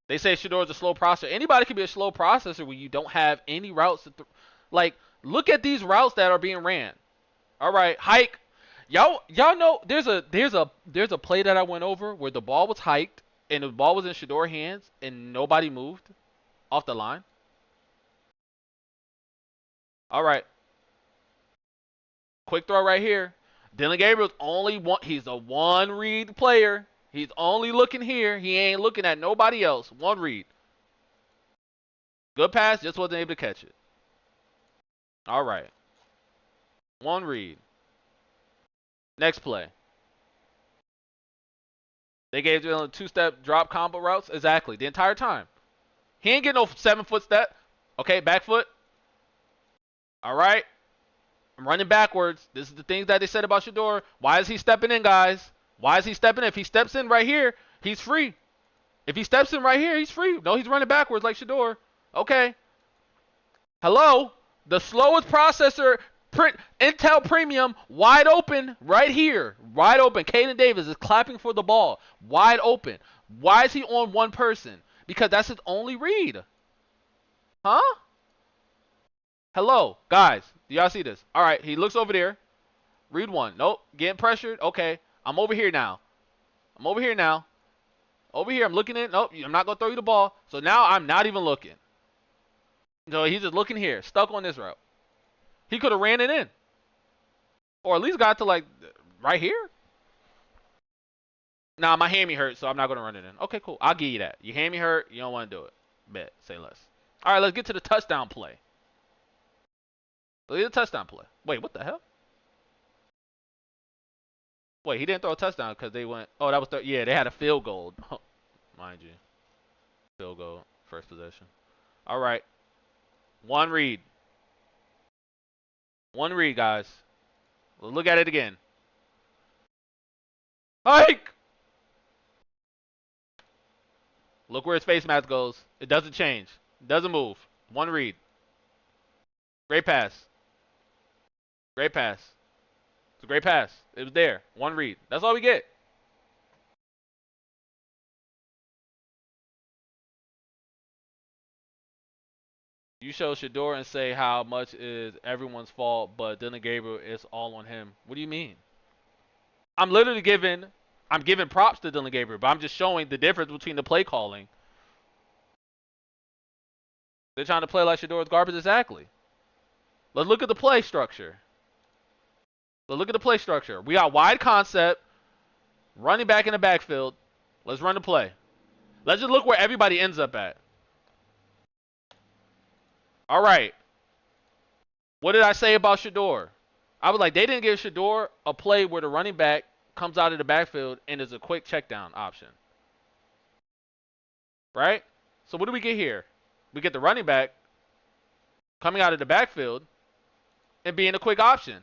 They say Shedeur is a slow processor. Anybody can be a slow processor when you don't have any routes to like, look at these routes that are being ran. All right, hike. Y'all know there's a play that I went over where the ball was hiked and the ball was in Shedeur's hands and nobody moved off the line. All right. Quick throw right here. Dillon Gabriel's only one. He's a one read player. He's only looking here. He ain't looking at nobody else. One read. Good pass. Just wasn't able to catch it. All right. One read. Next play. They gave Dillon 2-step drop combo routes. Exactly. The entire time. He ain't getting no 7-foot step. Okay, back foot. All right. I'm running backwards. This is the things that they said about Shedeur. Why is he stepping in, guys? Why is he stepping in? If he steps in right here, he's free. If he steps in right here, he's free. No, he's running backwards like Shedeur. Okay. Hello? The slowest processor, Intel Premium, wide open right here. Wide open. Caden Davis is clapping for the ball. Wide open. Why is he on one person? Because that's his only read. Huh? Hello, guys. Do y'all see this? All right, he looks over there. Read one. Nope. Getting pressured. Okay. I'm over here now. Over here. I'm looking in. Nope. I'm not going to throw you the ball. So now I'm not even looking. So he's just looking here. Stuck on this route. He could have ran it in. Or at least got to like right here. Nah, my hammy hurt, so I'm not going to run it in. Okay, cool. I'll give you that. Your hammy hurt. You don't want to do it. Bet. Say less. All right, let's get to the touchdown play. Look at the touchdown play. Wait, what the hell? Wait, he didn't throw a touchdown because they went. Oh, that was yeah. They had a field goal, mind you. Field goal, first possession. All right, one read. One read, guys. Let's look at it again. Hike. Look where his face mask goes. It doesn't change. It doesn't move. One read. Great pass. Great pass. It's a great pass. It was there. One read. That's all we get. You show Shedeur and say how much is everyone's fault, but Dillon Gabriel is all on him. What do you mean? I'm giving props to Dillon Gabriel, but I'm just showing the difference between the play calling. They're trying to play like Shedeur's garbage. Exactly. Let's look at the play structure. We got wide concept, running back in the backfield. Let's run the play. Let's just look where everybody ends up at. All right. What did I say about Shedeur? I was like, they didn't give Shedeur a play where the running back comes out of the backfield and is a quick check down option. Right? So what do we get here? We get the running back coming out of the backfield and being a quick option.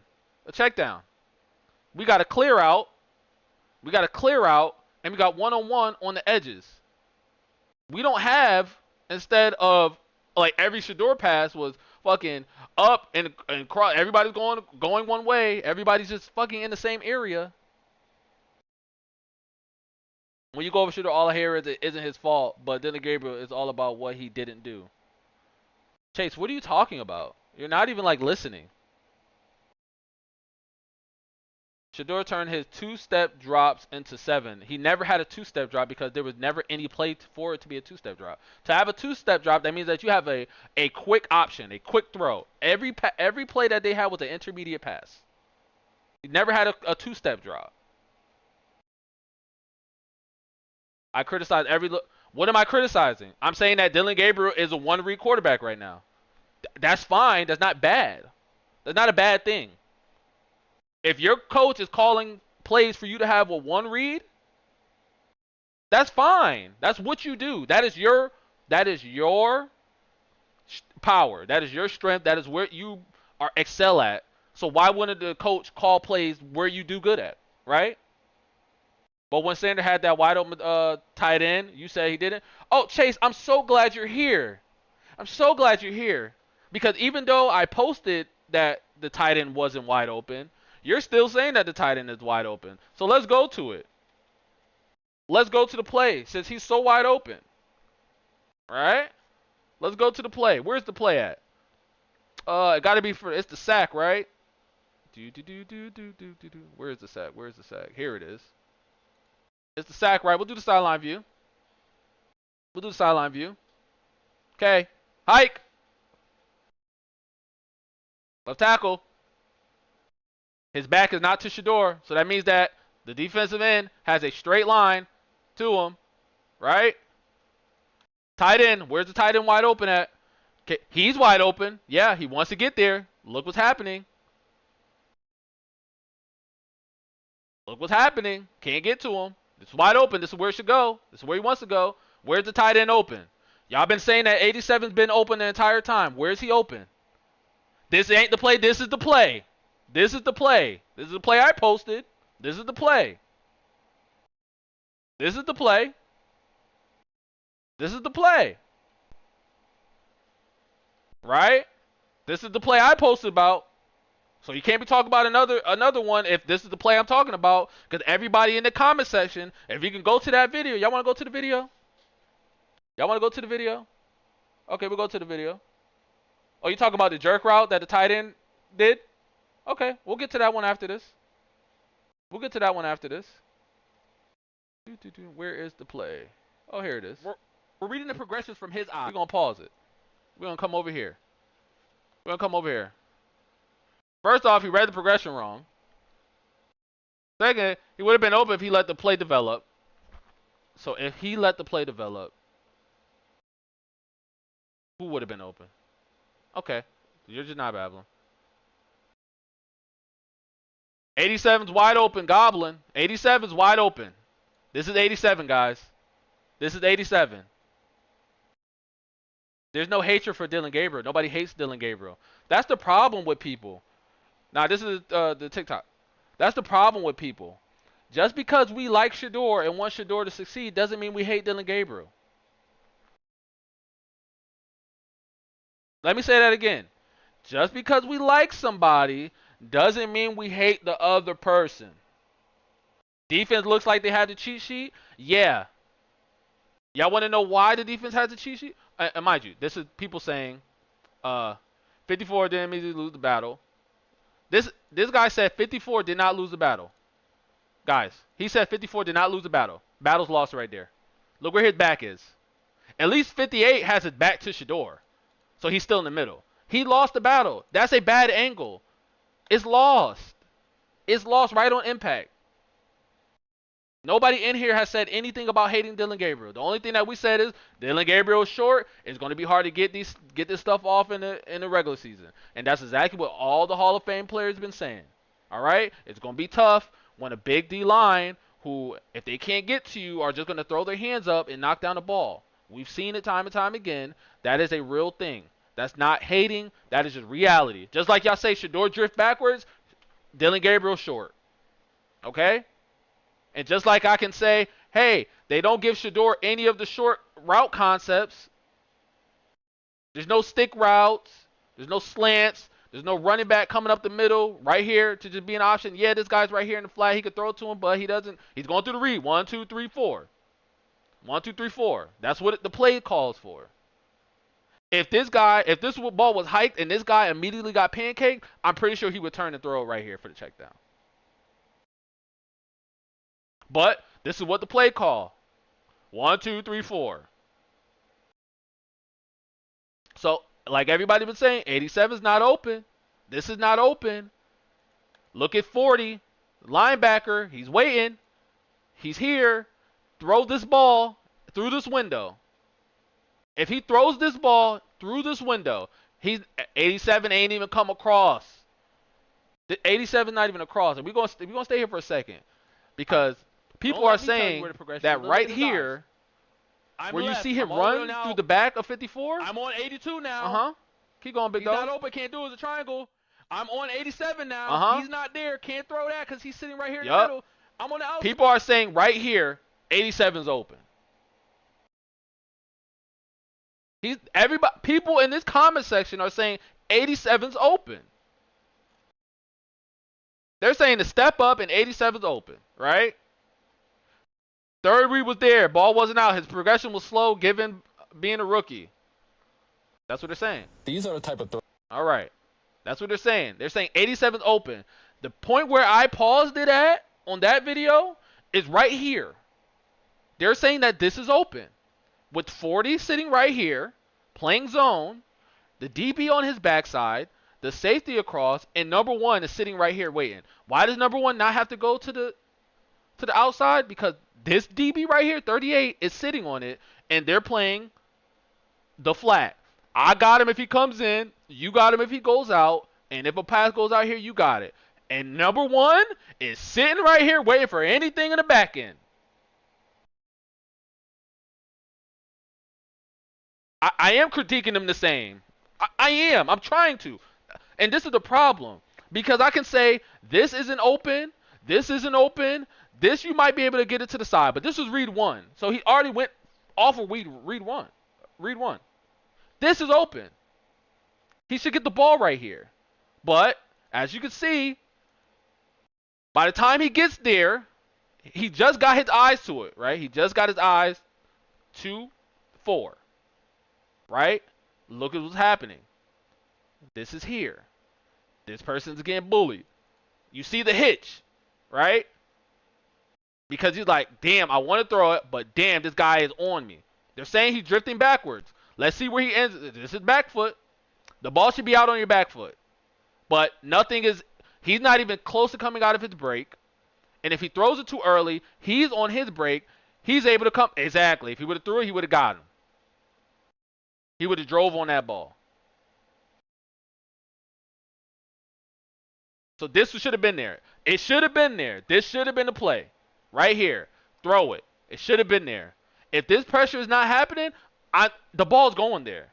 A check down. We got a clear out. And we got one-on-one on the edges. We don't have, instead of, like, every Shedeur pass was fucking up and cross. Everybody's going one way. Everybody's just fucking in the same area. When you go over Shedeur, all I hear is it isn't his fault, but Dillon Gabriel is all about what he didn't do. Chase, what are you talking about? You're not even, like, listening. Shedeur turned his 2-step drops into 7. He never had a 2-step drop because there was never any play for it to be a 2-step drop. To have a 2-step drop, that means that you have a quick option, a quick throw. Every play that they had was an intermediate pass. He never had a 2-step drop. I criticize every look. What am I criticizing? I'm saying that Dillon Gabriel is a one-read quarterback right now. That's fine. That's not bad. That's not a bad thing. If your coach is calling plays for you to have a one read, that's fine. That's what you do. That is your power. That is your strength. That is where you are excel at. So why wouldn't the coach call plays where you do good at, right? But when Sander had that wide open tight end, you said he didn't. Oh, Chase, I'm so glad you're here. Because even though I posted that the tight end wasn't wide open, you're still saying that the tight end is wide open. So let's go to it. Let's go to the play since he's so wide open. All right? Let's go to the play. Where's the play at? It got to be it's the sack, right? Where's the sack? Here it is. It's the sack, right? We'll do the sideline view. Okay. Hike. Left tackle. His back is not to Shedeur, so that means that the defensive end has a straight line to him, right? Tight end, where's the tight end wide open at? Okay, he's wide open. Yeah, he wants to get there. Look what's happening. Look what's happening. Can't get to him. It's wide open. This is where it should go. This is where he wants to go. Where's the tight end open? Y'all been saying that 87's been open the entire time. Where's he open? This ain't the play. This is the play. This is the play. This is the play I posted. This is the play. This is the play. This is the play. Right? This is the play I posted about. So you can't be talking about another one if this is the play I'm talking about. Because everybody in the comment section, if you can go to that video. Y'all want to go to the video? Y'all want to go to the video? Okay, we'll go to the video. Oh, you talking about the jerk route that the tight end did? Okay, we'll get to that one after this. We'll get to that one after this. Where is the play? Oh, here it is. We're reading the progressions from his eye. We're going to pause it. We're going to come over here. We're going to come over here. First off, he read the progression wrong. Second, he would have been open if he let the play develop. So if he let the play develop, who would have been open? Okay, you're just not babbling. 87's wide open, Goblin. 87's wide open. This is 87, guys. This is 87. There's no hatred for Dillon Gabriel. Nobody hates Dillon Gabriel. That's the problem with people. Now, this is the TikTok. That's the problem with people. Just because we like Shedeur and want Shedeur to succeed doesn't mean we hate Dillon Gabriel. Let me say that again. Just because we like somebody doesn't mean we hate the other person. Defense looks like they had the cheat sheet? Yeah. Y'all want to know why the defense has the cheat sheet? And mind you, this is people saying 54 didn't immediately lose the battle. This guy said 54 did not lose the battle. Guys, he said 54 did not lose the battle. Battle's lost right there. Look where his back is. At least 58 has his back to Shedeur. So he's still in the middle. He lost the battle. That's a bad angle. It's lost. It's lost right on impact. Nobody in here has said anything about hating Dillon Gabriel. The only thing that we said is Dillon Gabriel is short. It's going to be hard to get this stuff off in the regular season. And that's exactly what all the Hall of Fame players have been saying. All right? It's going to be tough when a big D-line who, if they can't get to you, are just going to throw their hands up and knock down the ball. We've seen it time and time again. That is a real thing. That's not hating. That is just reality. Just like y'all say Shedeur drift backwards, Dillon Gabriel short. Okay? And just like I can say, hey, they don't give Shedeur any of the short route concepts. There's no stick routes. There's no slants. There's no running back coming up the middle right here to just be an option. Yeah, this guy's right here in the flat. He could throw to him, but he doesn't. He's going through the read. 1, 2, 3, 4. 1, 2, 3, 4. That's what the play calls for. If this ball was hiked and this guy immediately got pancaked, I'm pretty sure he would turn and throw it right here for the check down. But this is what the play call. 1, 2, 3, 4. So, like everybody been saying, 87 is not open. This is not open. Look at 40. Linebacker, he's waiting. He's here. Throw this ball through this window. If he throws this ball through this window, 87 ain't even come across. The 87 not even across. And we're gonna stay here for a second because people are saying that right here, where you see him run through the back of 54. I'm on 82 now. Keep going, big dog. He's dog. not open. Can't do it as a triangle. I'm on 87 now. He's not there. Can't throw that because he's sitting right here in the middle. I'm on the outside. People are saying right here, 87's open. People in this comment section are saying 87's open. They're saying to step up and 87's open, right? Third read was there. Ball wasn't out. His progression was slow given being a rookie. That's what they're saying. These are the type of All right. That's what they're saying. They're saying 87's open. The point where I paused it at on that video is right here. They're saying that this is open. With 40 sitting right here, playing zone, the DB on his backside, the safety across, and number one is sitting right here waiting. Why does number one not have to go to the outside? Because this DB right here, 38, is sitting on it, and they're playing the flat. I got him if he comes in. You got him if he goes out. And if a pass goes out here, you got it. And number one is sitting right here waiting for anything in the back end. I am critiquing him the same. I am. I'm trying to. And this is the problem. Because I can say, this isn't open. This isn't open. This you might be able to get it to the side. But this was read one. So he already went off of read one. Read one. This is open. He should get the ball right here. But, as you can see, by the time he gets there, he just got his eyes to it, right? He just got his eyes to 4. Right? Look at what's happening. This is here. This person's getting bullied. You see the hitch, right? Because he's like, damn, I want to throw it, but damn, this guy is on me. They're saying he's drifting backwards. Let's see where he ends. This is back foot. The ball should be out on your back foot. But nothing is, he's not even close to coming out of his break. And if he throws it too early, he's on his break. He's able to come. Exactly. If he would have threw it, he would have got him. He would have drove on that ball. So this should have been there. It should have been there. This should have been the play. Right here. Throw it. It should have been there. If this pressure is not happening, the ball's going there.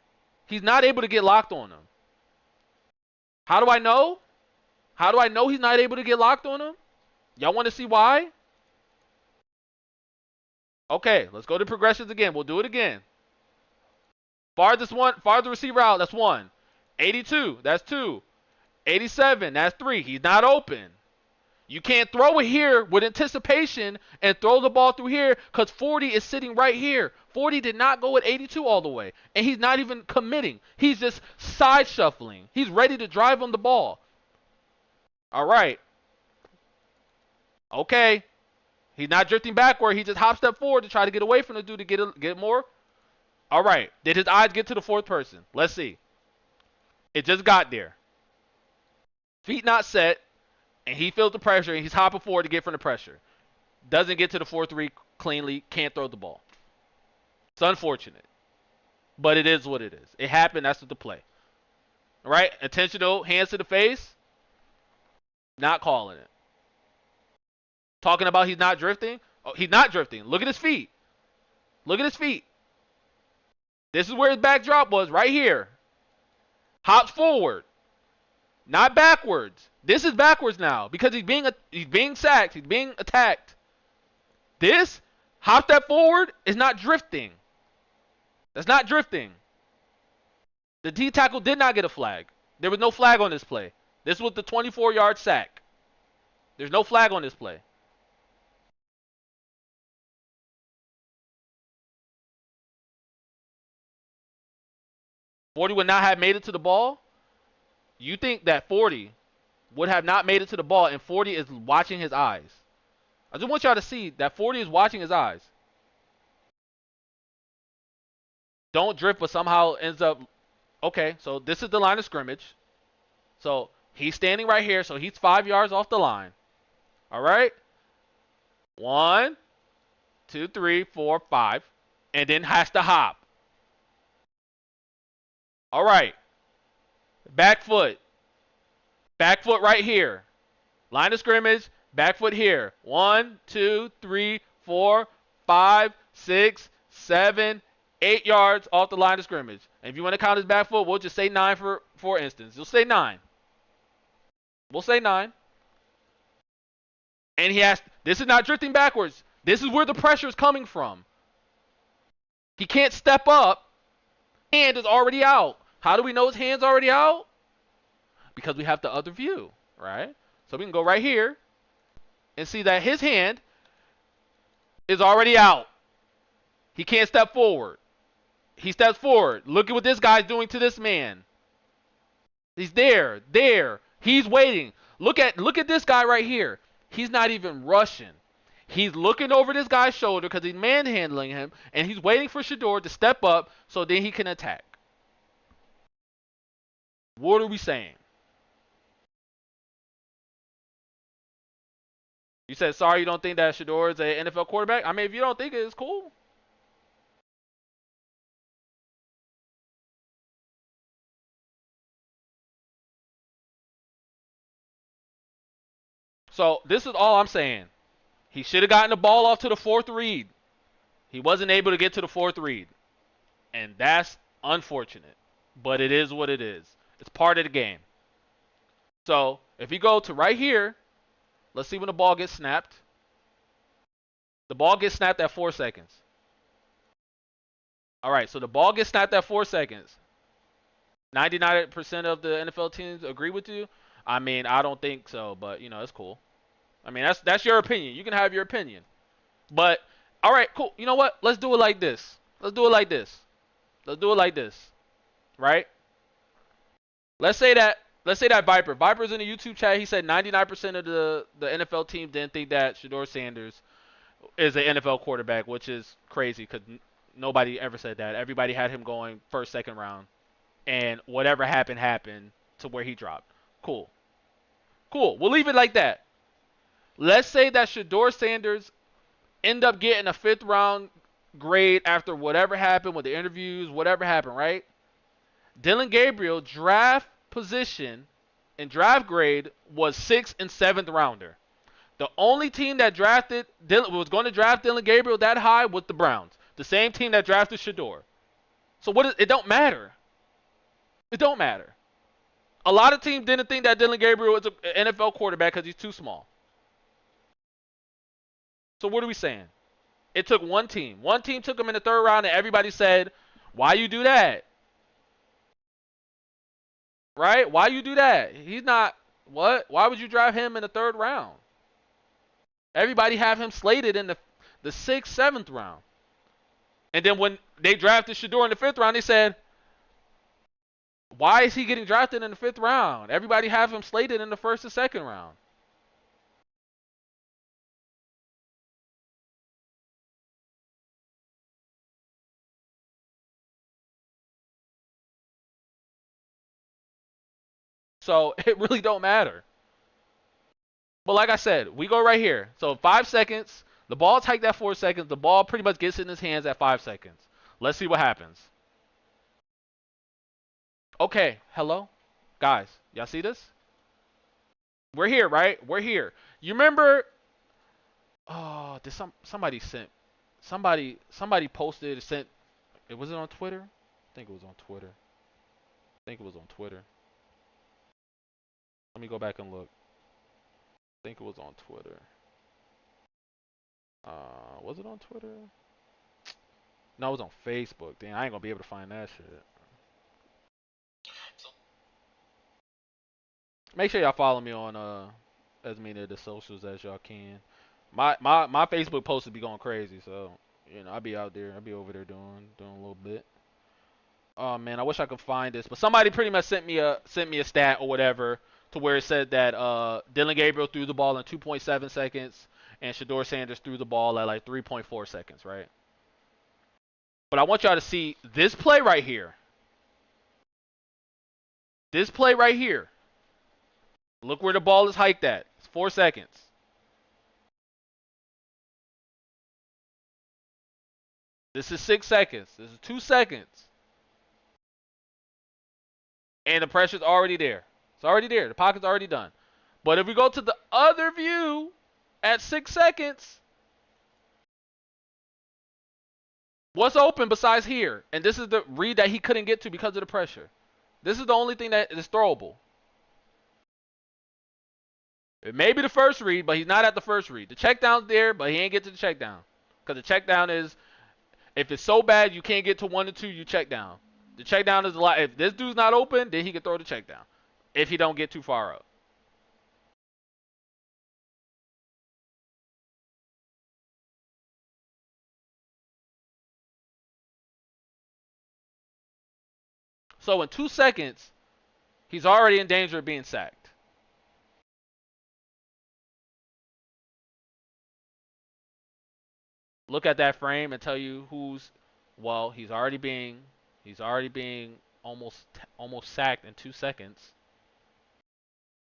He's not able to get locked on him. How do I know? How do I know he's not able to get locked on him? Y'all want to see why? Okay, let's go to progressions again. We'll do it again. Farthest receiver out, that's 1. 82, that's 2. 87, that's 3. He's not open. You can't throw it here with anticipation and throw the ball through here because 40 is sitting right here. 40 did not go with 82 all the way. And he's not even committing. He's just side shuffling. He's ready to drive on the ball. All right. Okay. He's not drifting backward. He just hop step forward to try to get away from the dude to get more. All right. Did his eyes get to the 4th person? Let's see. It just got there. Feet not set. And he feels the pressure, and he's hopping forward to get from the pressure. Doesn't get to the 4-3 cleanly. Can't throw the ball. It's unfortunate. But it is what it is. It happened. That's what the play. All right? Intentional hands to the face. Not calling it. Talking about he's not drifting. Oh, he's not drifting. Look at his feet. Look at his feet. This is where his backdrop was, right here. Hops forward. Not backwards. This is backwards now because he's being sacked. He's being attacked. This hop step forward is not drifting. That's not drifting. The D tackle did not get a flag. There was no flag on this play. This was the 24-yard sack. There's no flag on this play. Forty would not have made it to the ball. You think that 40 would have not made it to the ball, and 40 is watching his eyes. I just want y'all to see that 40 is watching his eyes. Don't drift, but somehow ends up... Okay, so this is the line of scrimmage. So he's standing right here, so he's 5 yards off the line. All right? 1, 2, 3, 4, 5. And then has to hop. All right. Back foot. Back foot right here. Line of scrimmage. Back foot here. 1, 2, 3, 4, 5, 6, 7, 8 yards off the line of scrimmage. And if you want to count his back foot, we'll just say 9 for instance. You'll say 9. We'll say 9. And this is not drifting backwards. This is where the pressure is coming from. He can't step up. Hand is already out. How do we know his hand's already out? Because we have the other view, right? So we can go right here and see that his hand is already out. He can't step forward. He steps forward. Look at what this guy's doing to this man. He's there. He's waiting. Look at this guy right here. He's not even rushing. He's looking over this guy's shoulder because he's manhandling him, and he's waiting for Shedeur to step up so then he can attack. What are we saying? You said sorry you don't think that Shedeur is an NFL quarterback? I mean, if you don't think it, it's cool. So this is all I'm saying. He should have gotten the ball off to the fourth read. He wasn't able to get to the fourth read. And that's unfortunate. But it is what it is. It's part of the game. So if you go to right here, let's see when the ball gets snapped. The ball gets snapped at 4 seconds. All right, so the ball gets snapped at 4 seconds. 99% of the NFL teams agree with you. I mean, I don't think so, but you know, it's cool. I mean, that's your opinion. You can have your opinion. But all right, cool. You know what? Let's do it like this. Let's do it like this. Let's do it like this. Right? Let's say that Viper's in the YouTube chat. He said 99% of the NFL team didn't think that Shedeur Sanders is an NFL quarterback, which is crazy because nobody ever said that. Everybody had him going first, second round, and whatever happened to where he dropped. Cool. We'll leave it like that. Let's say that Shedeur Sanders end up getting a 5th round grade after whatever happened with the interviews, whatever happened, right? Dillon Gabriel draft position and draft grade was 6th and 7th rounder. The only team that was going to draft Dillon Gabriel that high was the Browns. The same team that drafted Shedeur. So it don't matter. It don't matter. A lot of teams didn't think that Dillon Gabriel was an NFL quarterback because he's too small. So what are we saying? It took one team. One team took him in the 3rd round, and everybody said, why you do that? Right? Why you do that? He's not, what? Why would you draft him in the 3rd round? Everybody have him slated in the 6th, 7th round. And then when they drafted Shedeur in the 5th round, they said, why is he getting drafted in the 5th round? Everybody have him slated in the 1st and 2nd round. So it really don't matter. But like I said, we go right here. So 5 seconds. The ball's hiked at 4 seconds. The ball pretty much gets in his hands at 5 seconds. Let's see what happens. Okay, hello? Guys, y'all see this? We're here, right? We're here. You remember... Oh, did somebody posted, sent... Was it on Twitter? I think it was on Twitter. Let me go back and look. I think it was on Twitter. Was it on Twitter? No, it was on Facebook. Damn, I ain't gonna be able to find that shit. Make sure y'all follow me on as many of the socials as y'all can. My Facebook posts be going crazy, so you know I'll be out there. I'll be over there doing a little bit. Oh man, I wish I could find this, but somebody pretty much sent me a stat or whatever to where it said that Dillon Gabriel threw the ball in 2.7 seconds and Shedeur Sanders threw the ball at like 3.4 seconds, right? But I want y'all to see this play right here. This play right here. Look where the ball is hiked at. It's 4 seconds. This is 6 seconds. This is 2 seconds. And the pressure's already there. It's already there. The pocket's already done. But if we go to the other view at 6 seconds, what's open besides here? And this is the read that he couldn't get to because of the pressure. This is the only thing that is throwable. It may be the first read, but he's not at the first read. The check down's there, but he ain't get to the check down. Because the check down is, if it's so bad you can't get to 1 and 2, you check down. The check down is a lot. If this dude's not open, then he can throw the check down. If he don't get too far up. So in 2 seconds, he's already in danger of being sacked. Look at that frame and tell you who's, well, he's already being almost sacked in 2 seconds.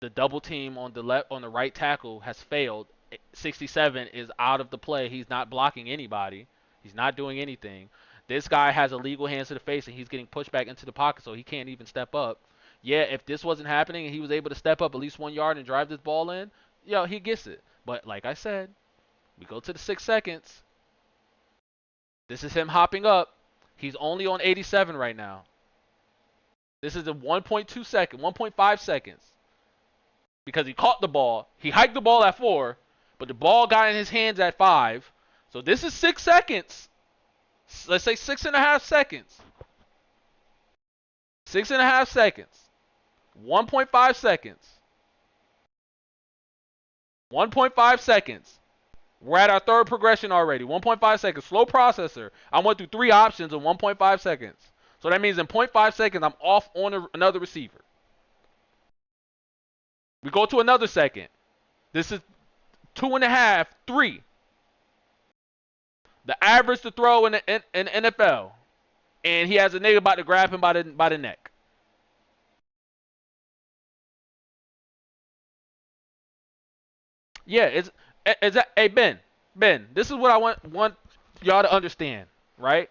The double team on the right tackle has failed, 67 is out of the play. He's not blocking anybody. He's not doing anything. This guy has illegal hands to the face, and he's getting pushed back into the pocket, so he can't even step up. Yeah, if this wasn't happening and he was able to step up at least 1 yard and drive this ball in, he gets it. But like I said, we go to the 6 seconds. This is him hopping up. He's only on 87 right now. This is a 1.2 second, 1.5 seconds. Because he caught the ball. He hiked the ball at 4, but the ball got in his hands at 5. So this is 6 seconds. Let's say 6.5 seconds. 6.5 seconds. 1.5 seconds. 1.5 seconds. We're at our third progression already. 1.5 seconds. Slow processor. I went through 3 options in 1.5 seconds. So that means in 0.5 seconds, I'm off on another receiver. We go to another second. This is 2.5, 3. The average to throw in the NFL. And he has a nigga about to grab him by the neck. Yeah, hey Ben, this is what I want y'all to understand, right?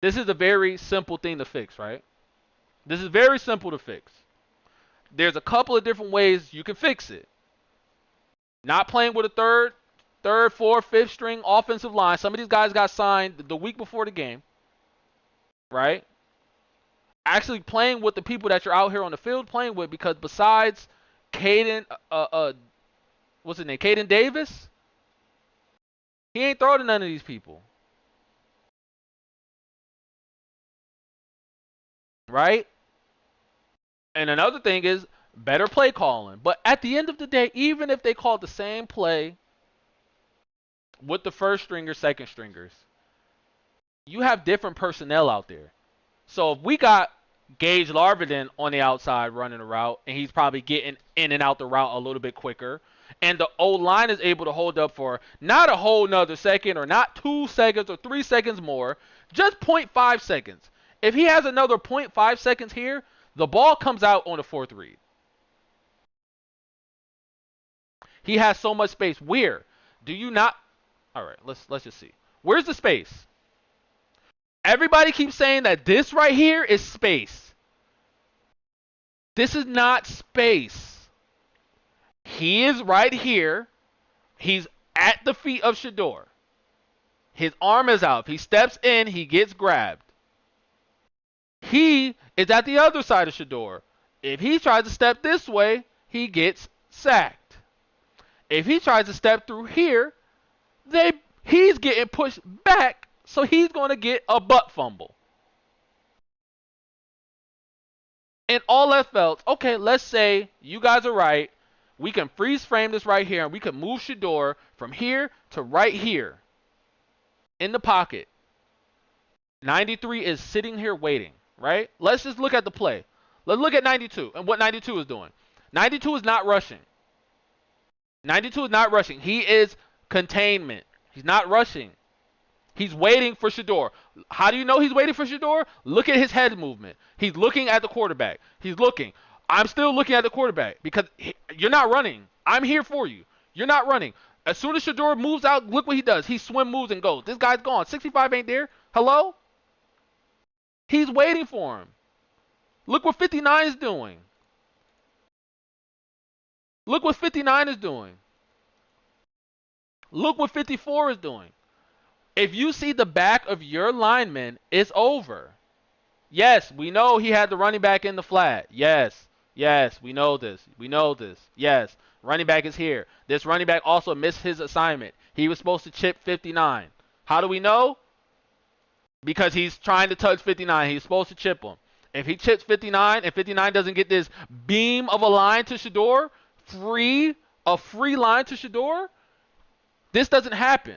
This is a very simple thing to fix, right? This is very simple to fix. There's a couple of different ways you can fix it. Not playing with a third, fourth, fifth string offensive line. Some of these guys got signed the week before the game, right? Actually playing with the people that you're out here on the field playing with, because besides Caden, what's his name? Caden Davis? He ain't throwing to none of these people. Right? And another thing is better play calling. But at the end of the day, even if they called the same play with the first stringers, second stringers, you have different personnel out there. So if we got Gage Larvin on the outside running a route, and he's probably getting in and out the route a little bit quicker, and the O-line is able to hold up for not a whole nother second, or not 2 seconds or 3 seconds more, just 0.5 seconds. If he has another 0.5 seconds here, the ball comes out on the 4th read. He has so much space. Where? Do you not? All right, let's just see. Where's the space? Everybody keeps saying that this right here is space. This is not space. He is right here. He's at the feet of Shedeur. His arm is out. If he steps in, he gets grabbed. He is at the other side of Shedeur. If he tries to step this way, he gets sacked. If he tries to step through here, he's getting pushed back, so he's going to get a butt fumble. And all else felt, okay, let's say you guys are right. We can freeze frame this right here, and we can move Shedeur from here to right here in the pocket. 93 is sitting here waiting, right? Let's just look at the play. Let's look at 92 and what 92 is doing. 92 is not rushing. 92 is not rushing. He is containment. He's not rushing. He's waiting for Shedeur. How do you know he's waiting for Shedeur? Look at his head movement. He's looking at the quarterback. He's looking. I'm still looking at the quarterback because you're not running. I'm here for you. You're not running. As soon as Shedeur moves out, look what he does. He swim moves and goes. This guy's gone. 65 ain't there. Hello? He's waiting for him. Look what 59 is doing. Look what 59 is doing. Look what 54 is doing. If you see the back of your lineman, it's over. Yes, we know he had the running back in the flat. Yes, we know this. Yes, running back is here. This running back also missed his assignment. He was supposed to chip 59. How do we know? Because he's trying to touch 59. He's supposed to chip him. If he chips 59 and 59 doesn't get this beam of a line to Shedeur, a free line to Shedeur, this doesn't happen.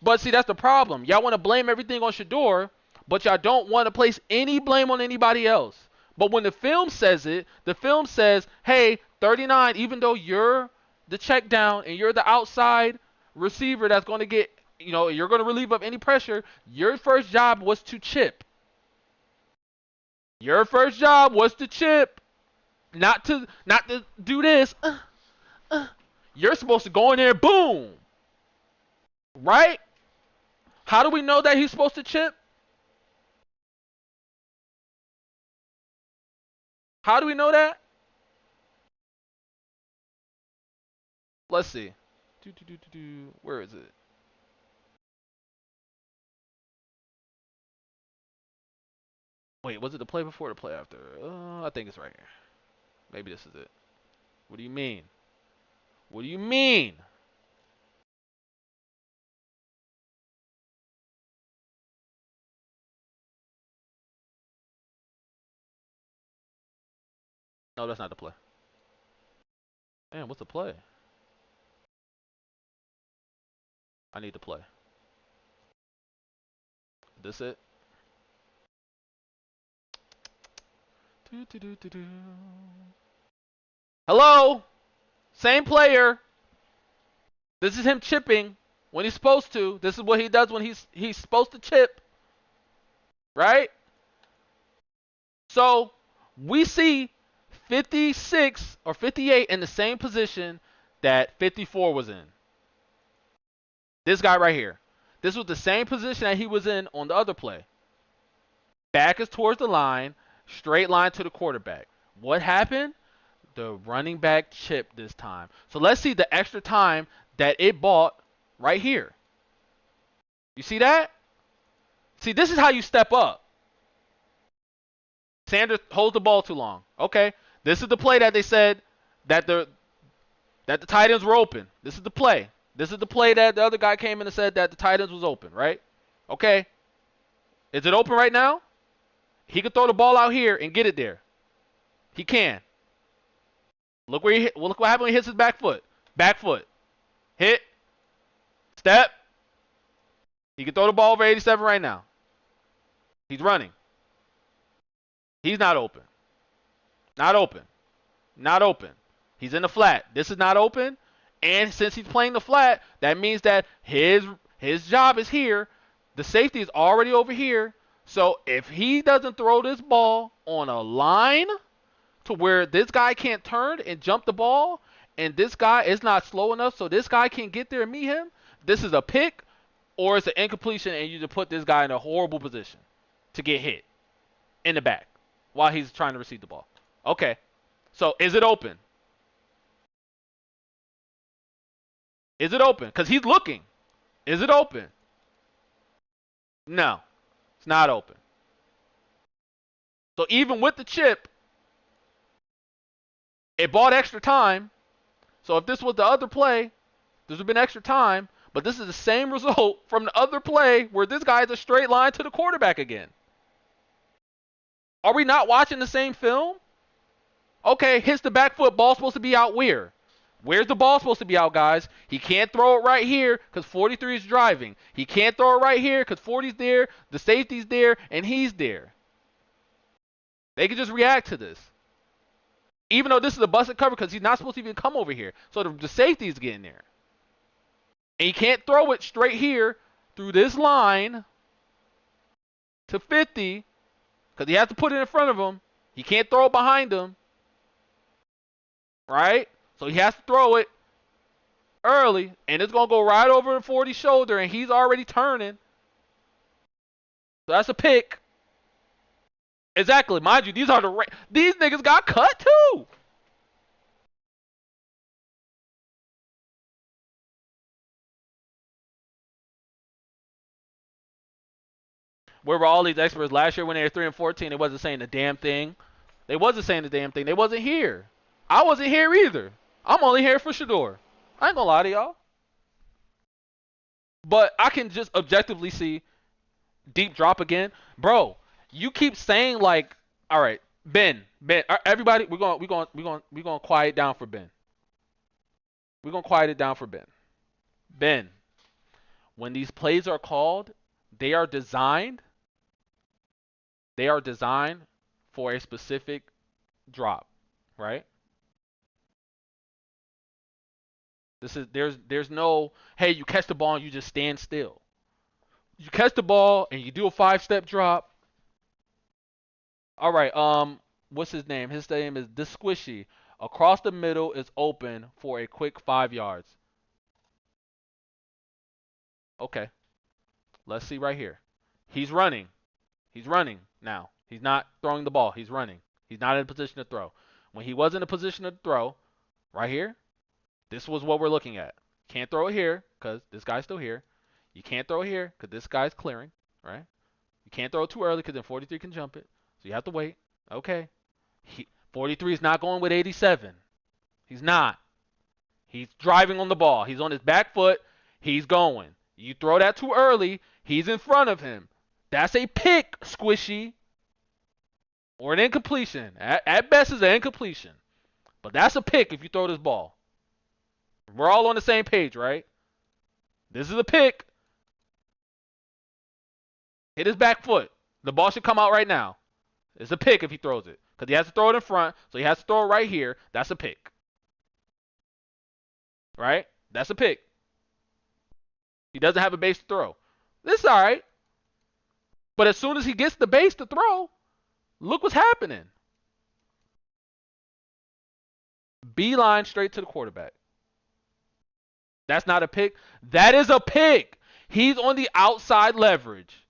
But see, that's the problem. Y'all want to blame everything on Shedeur, but y'all don't want to place any blame on anybody else. But when the film says it, the film says, hey, 39, even though you're the check down and you're the outside receiver that's going to get, you're going to relieve of any pressure, your first job was to chip. Your first job was to chip. Not to do this. You're supposed to go in there, boom. Right? How do we know that he's supposed to chip? How do we know that? Let's see. Where is it? Wait, was it the play before or the play after? I think it's right here. Maybe this is it. What do you mean? What do you mean? No, that's not the play. Damn, what's the play? I need the play. This it? Hello? Same player. This is him chipping when he's supposed to. This is what he does when he's supposed to chip. Right? So, we see 56 or 58 in the same position that 54 was in. This guy right here. This was the same position that he was in on the other play. Back is towards the line, straight line to the quarterback. What happened? The running back chipped this time. So let's see the extra time that it bought right here. You see that? See, this is how you step up. Sanders holds the ball too long. Okay. This is the play that they said that the tight ends were open. This is the play. This is the play that the other guy came in and said that the tight ends was open, right? Okay. Is it open right now? He could throw the ball out here and get it there. He can. Look where he hit. Well, look what happened when he hits his back foot. Back foot. Hit. Step. He can throw the ball over 87 right now. He's running. He's not open. Not open. Not open. He's in the flat. This is not open. And since he's playing the flat, that means that his job is here. The safety is already over here. So if he doesn't throw this ball on a line to where this guy can't turn and jump the ball, and this guy is not slow enough so this guy can get there and meet him, this is a pick or it's an incompletion, and you just put this guy in a horrible position to get hit in the back while he's trying to receive the ball. Okay. So is it open? Is it open? Because he's looking. Is it open? No. It's not open. So even with the chip, it bought extra time. So if this was the other play, this would have been extra time. But this is the same result from the other play where this guy is a straight line to the quarterback again. Are we not watching the same film? Okay, hits the back foot. Ball's supposed to be out where? Where's the ball supposed to be out, guys? He can't throw it right here because 43 is driving. He can't throw it right here because 40's there, the safety's there, and he's there. They can just react to this. Even though this is a busted cover because he's not supposed to even come over here. So the safety's getting there. And he can't throw it straight here through this line to 50 because he has to put it in front of him. He can't throw it behind him. Right? So he has to throw it early, and it's going to go right over the 40 shoulder, and he's already turning. So that's a pick. Exactly. Mind you, these niggas got cut too. Where were all these experts last year when they were 3-14? They wasn't saying the damn thing. They wasn't saying the damn thing. They wasn't here. I wasn't here either. I'm only here for Shedeur. I ain't gonna lie to y'all. But I can just objectively see deep drop again. Bro, you keep saying like, all right, Ben, everybody, we're going to quiet down for Ben. We're going to quiet it down for Ben. Ben, when these plays are called, they are designed for a specific drop, right? There's no, hey, you catch the ball and you just stand still. You catch the ball and you do a 5-step drop. All right, what's his name? His name is The Squishy. Across the middle is open for a quick 5 yards. Okay. Let's see right here. He's running. He's running now. He's not throwing the ball. He's running. He's not in a position to throw. When he was in a position to throw, right here, this was what we're looking at. Can't throw it here because this guy's still here. You can't throw it here because this guy's clearing, right? You can't throw it too early because then 43 can jump it. So you have to wait. Okay. 43 is not going with 87. He's not. He's driving on the ball. He's on his back foot. He's going. You throw that too early, he's in front of him. That's a pick, Squishy. Or an incompletion. At best, it's an incompletion. But that's a pick if you throw this ball. We're all on the same page, right? This is a pick. Hit his back foot. The ball should come out right now. It's a pick if he throws it. Because he has to throw it in front, so he has to throw it right here. That's a pick. Right? That's a pick. He doesn't have a base to throw. This is all right. But as soon as he gets the base to throw, look what's happening. Beeline straight to the quarterback. That's not a pick. That is a pick. He's on the outside leverage.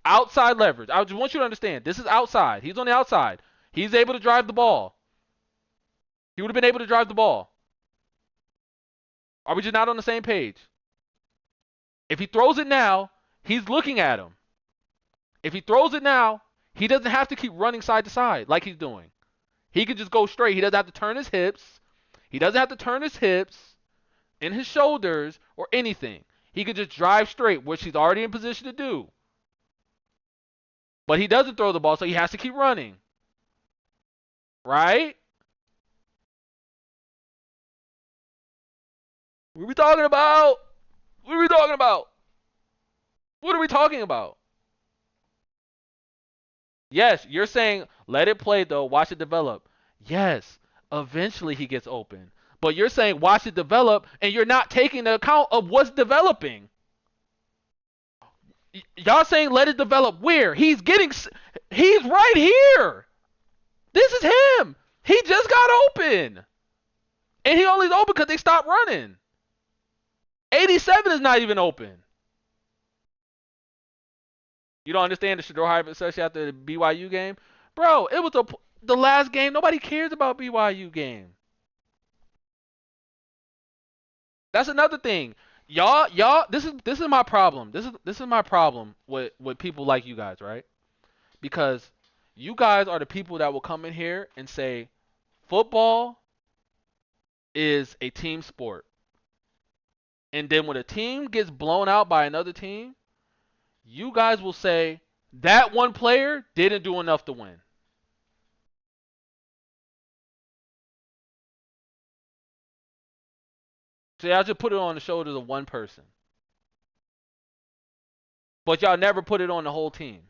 Outside leverage. I just want you to understand. This is outside. He's on the outside. He's able to drive the ball. He would have been able to drive the ball. Are we just not on the same page? If he throws it now, he's looking at him. If he throws it now, he doesn't have to keep running side to side like he's doing. He can just go straight. He doesn't have to turn his hips. He doesn't have to turn his hips and his shoulders or anything. He can just drive straight, which he's already in position to do. But he doesn't throw the ball, so he has to keep running. Right? What are we talking about? What are we talking about? What are we talking about? Yes, you're saying let it play though, watch it develop. Yes, eventually he gets open. But you're saying watch it develop and you're not taking the account of what's developing. Y'all saying let it develop where? He's right here. This is him. He just got open. And he only's open because they stopped running. 87 is not even open. You don't understand the Shedeur hype, especially after the BYU game? Bro, it was the last game. Nobody cares about BYU game. That's another thing. Y'all, this is my problem. This is my problem with people like you guys, right? Because you guys are the people that will come in here and say football is a team sport. And then when a team gets blown out by another team, you guys will say that one player didn't do enough to win. So y'all just put it on the shoulders of one person. But y'all never put it on the whole team.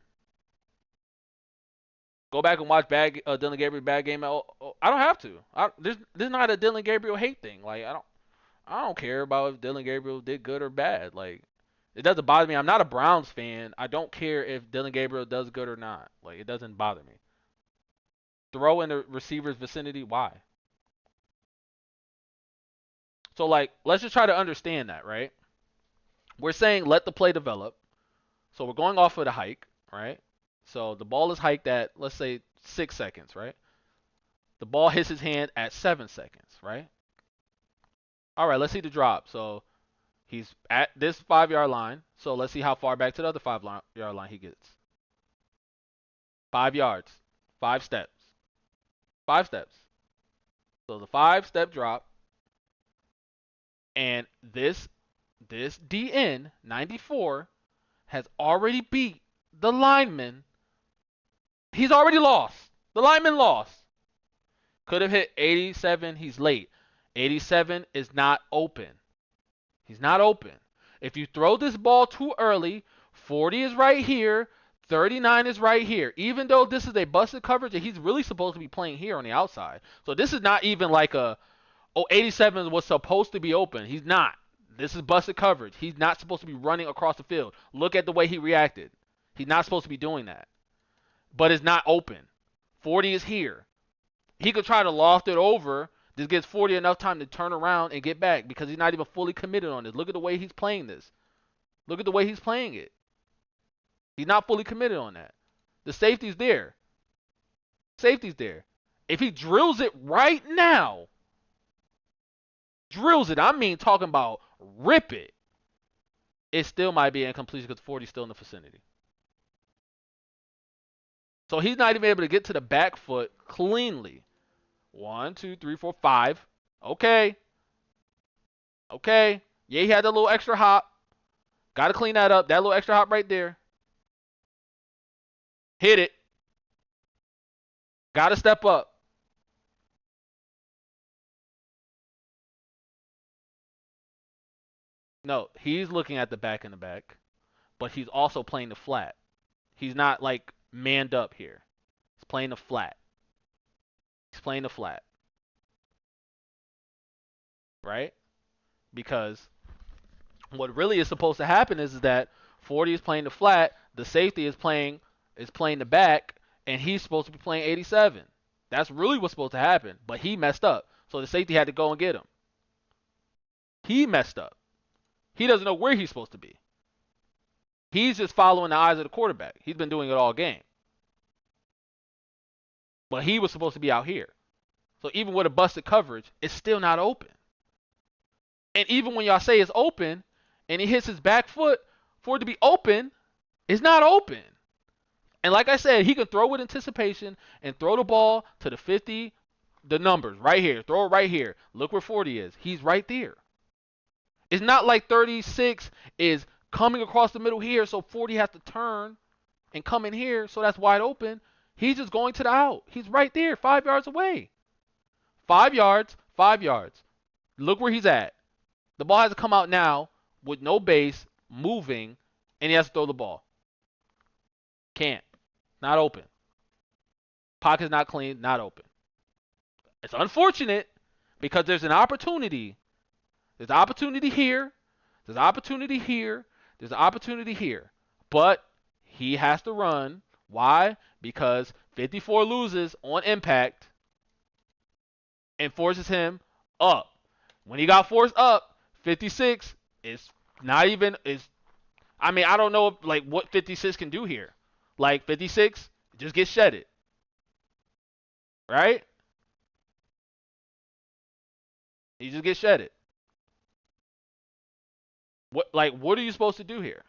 Go back and watch Dillon Gabriel bad game. I don't have to. There's not a Dillon Gabriel hate thing. Like I don't care about if Dillon Gabriel did good or bad. Like it doesn't bother me. I'm not a Browns fan. I don't care if Dillon Gabriel does good or not. Like it doesn't bother me. Throw in the receiver's vicinity. Why? So like let's just try to understand that, right? We're saying let the play develop. So we're going off of the hike, right? So the ball is hiked at, let's say, 6 seconds, right? The ball hits his hand at 7 seconds, right? All right, let's see the drop. So he's at this 5-yard line. So let's see how far back to the other 5-yard line he gets. 5 yards. 5 steps. 5 steps. So the 5-step drop. And this DN 94 has already beat the lineman. He's already lost. The lineman lost. Could have hit 87. He's late. 87 is not open. He's not open. If you throw this ball too early, 40 is right here. 39 is right here. Even though this is a busted coverage, and he's really supposed to be playing here on the outside. So this is not even like 87 was supposed to be open. He's not. This is busted coverage. He's not supposed to be running across the field. Look at the way he reacted. He's not supposed to be doing that. But it's not open. 40 is here. He could try to loft it over. This gives 40 enough time to turn around and get back because he's not even fully committed on this. Look at the way he's playing this. Look at the way he's playing it. He's not fully committed on that. The safety's there. Safety's there. If he drills it right now, I mean talking about rip it, it still might be incomplete because 40's still in the vicinity. So he's not even able to get to the back foot cleanly. 1, 2, 3, 4, 5. Okay. Okay. Yeah, he had that little extra hop. Got to clean that up. That little extra hop right there. Hit it. Got to step up. No, he's looking at the back in the back, but he's also playing the flat. He's not like manned up here. He's playing the flat. He's playing the flat. Right? Because what really is supposed to happen is that 40 is playing the flat, the safety is playing the back, and he's supposed to be playing 87. That's really what's supposed to happen, but he messed up. So the safety had to go and get him. He messed up. He doesn't know where he's supposed to be. He's just following the eyes of the quarterback. He's been doing it all game. But he was supposed to be out here. So even with a busted coverage, it's still not open. And even when y'all say it's open, and he hits his back foot, for it to be open, it's not open. And like I said, he can throw with anticipation and throw the ball to the 50, the numbers right here. Throw it right here. Look where 40 is. He's right there. It's not like 36 is coming across the middle here, so 40 has to turn and come in here, so that's wide open. He's just going to the out. He's right there, 5 yards away. 5 yards, 5 yards. Look where he's at. The ball has to come out now with no base, moving, and he has to throw the ball. Can't. Not open. Pocket's not clean, not open. It's unfortunate because there's an opportunity. There's opportunity here. There's opportunity here. There's opportunity here. But he has to run. Why? Because 54 loses on impact and forces him up. When he got forced up, 56 is not even I mean, I don't know like what 56 can do here. Like 56 just gets shedded. Right? He just gets shedded. What are you supposed to do here?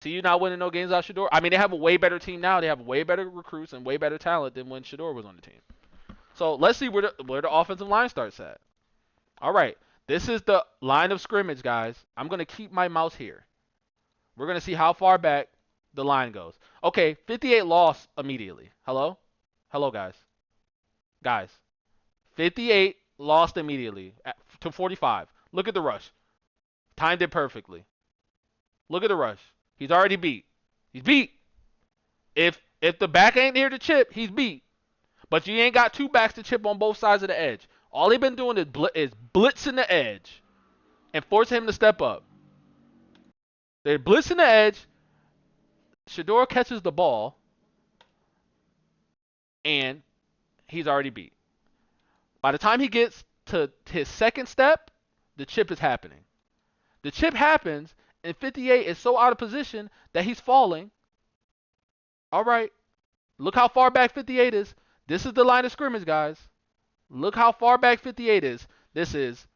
See you not winning no games out Shedeur? I mean, they have a way better team now. They have way better recruits and way better talent than when Shedeur was on the team. So let's see where the offensive line starts at. All right. This is the line of scrimmage, guys. I'm going to keep my mouse here. We're going to see how far back the line goes. Okay, 58 lost immediately. Hello? Hello, guys. Guys. 58 lost immediately to 45. Look at the rush. Timed it perfectly. Look at the rush. He's already beat. He's beat. If the back ain't here to chip, he's beat. But you ain't got two backs to chip on both sides of the edge. All they've been doing is blitzing the edge and forcing him to step up. They're blitzing the edge. Shedeur catches the ball, and he's already beat. By the time he gets to his second step, the chip is happening. The chip happens, and 58 is so out of position that he's falling. All right. Look how far back 58 is. This is the line of scrimmage, guys. Look how far back 58 is. This is,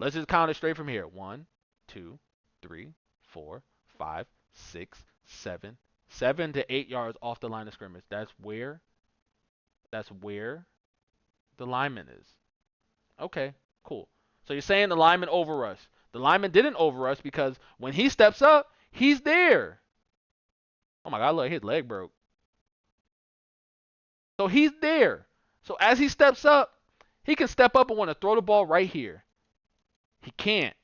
let's just count it straight from here. 1, 2, 3, 4, 5, 6, 7. 7 to 8 yards off the line of scrimmage. That's where the lineman is. Okay, cool. So you're saying the lineman overrushed. The lineman didn't overrush because when he steps up, he's there. Oh my God, look, his leg broke. So he's there. So as he steps up, he can step up and want to throw the ball right here. He can't.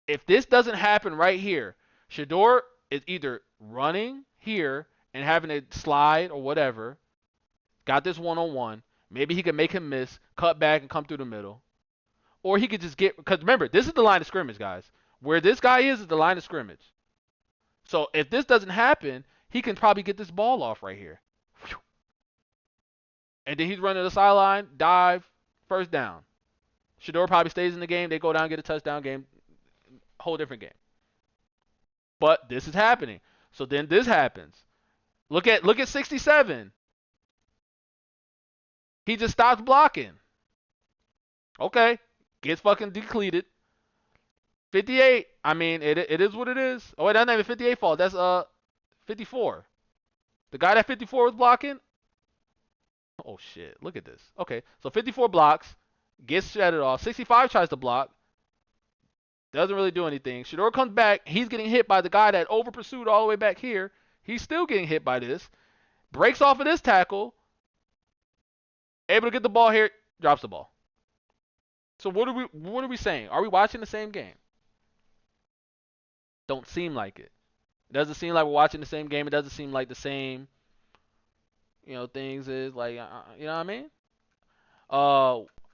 If this doesn't happen right here, Shedeur is either running here and having it slide or whatever. Got this one-on-one. Maybe he can make him miss, cut back, and come through the middle. Or he could just get, because remember, this is the line of scrimmage, guys. Where this guy is the line of scrimmage. So if this doesn't happen, he can probably get this ball off right here. And then he's running the sideline, dive, first down. Shedeur probably stays in the game. They go down, get a touchdown game. Whole different game. But this is happening. So then this happens. Look at 67. He just stops blocking. Okay. Gets fucking depleted. 58. I mean, it is what it is. Oh wait, that's not even 58 fault. That's 54. The guy that 54 was blocking. Oh shit. Look at this. Okay. So 54 blocks. Gets shredded off. 65 tries to block. Doesn't really do anything. Shedeur comes back. He's getting hit by the guy that over pursued all the way back here. He's still getting hit by this. Breaks off of this tackle. Able to get the ball here. Drops the ball. So what are we saying? Are we watching the same game? Don't seem like it. It doesn't seem like we're watching the same game. It doesn't seem like the same, things is like, you know what I mean?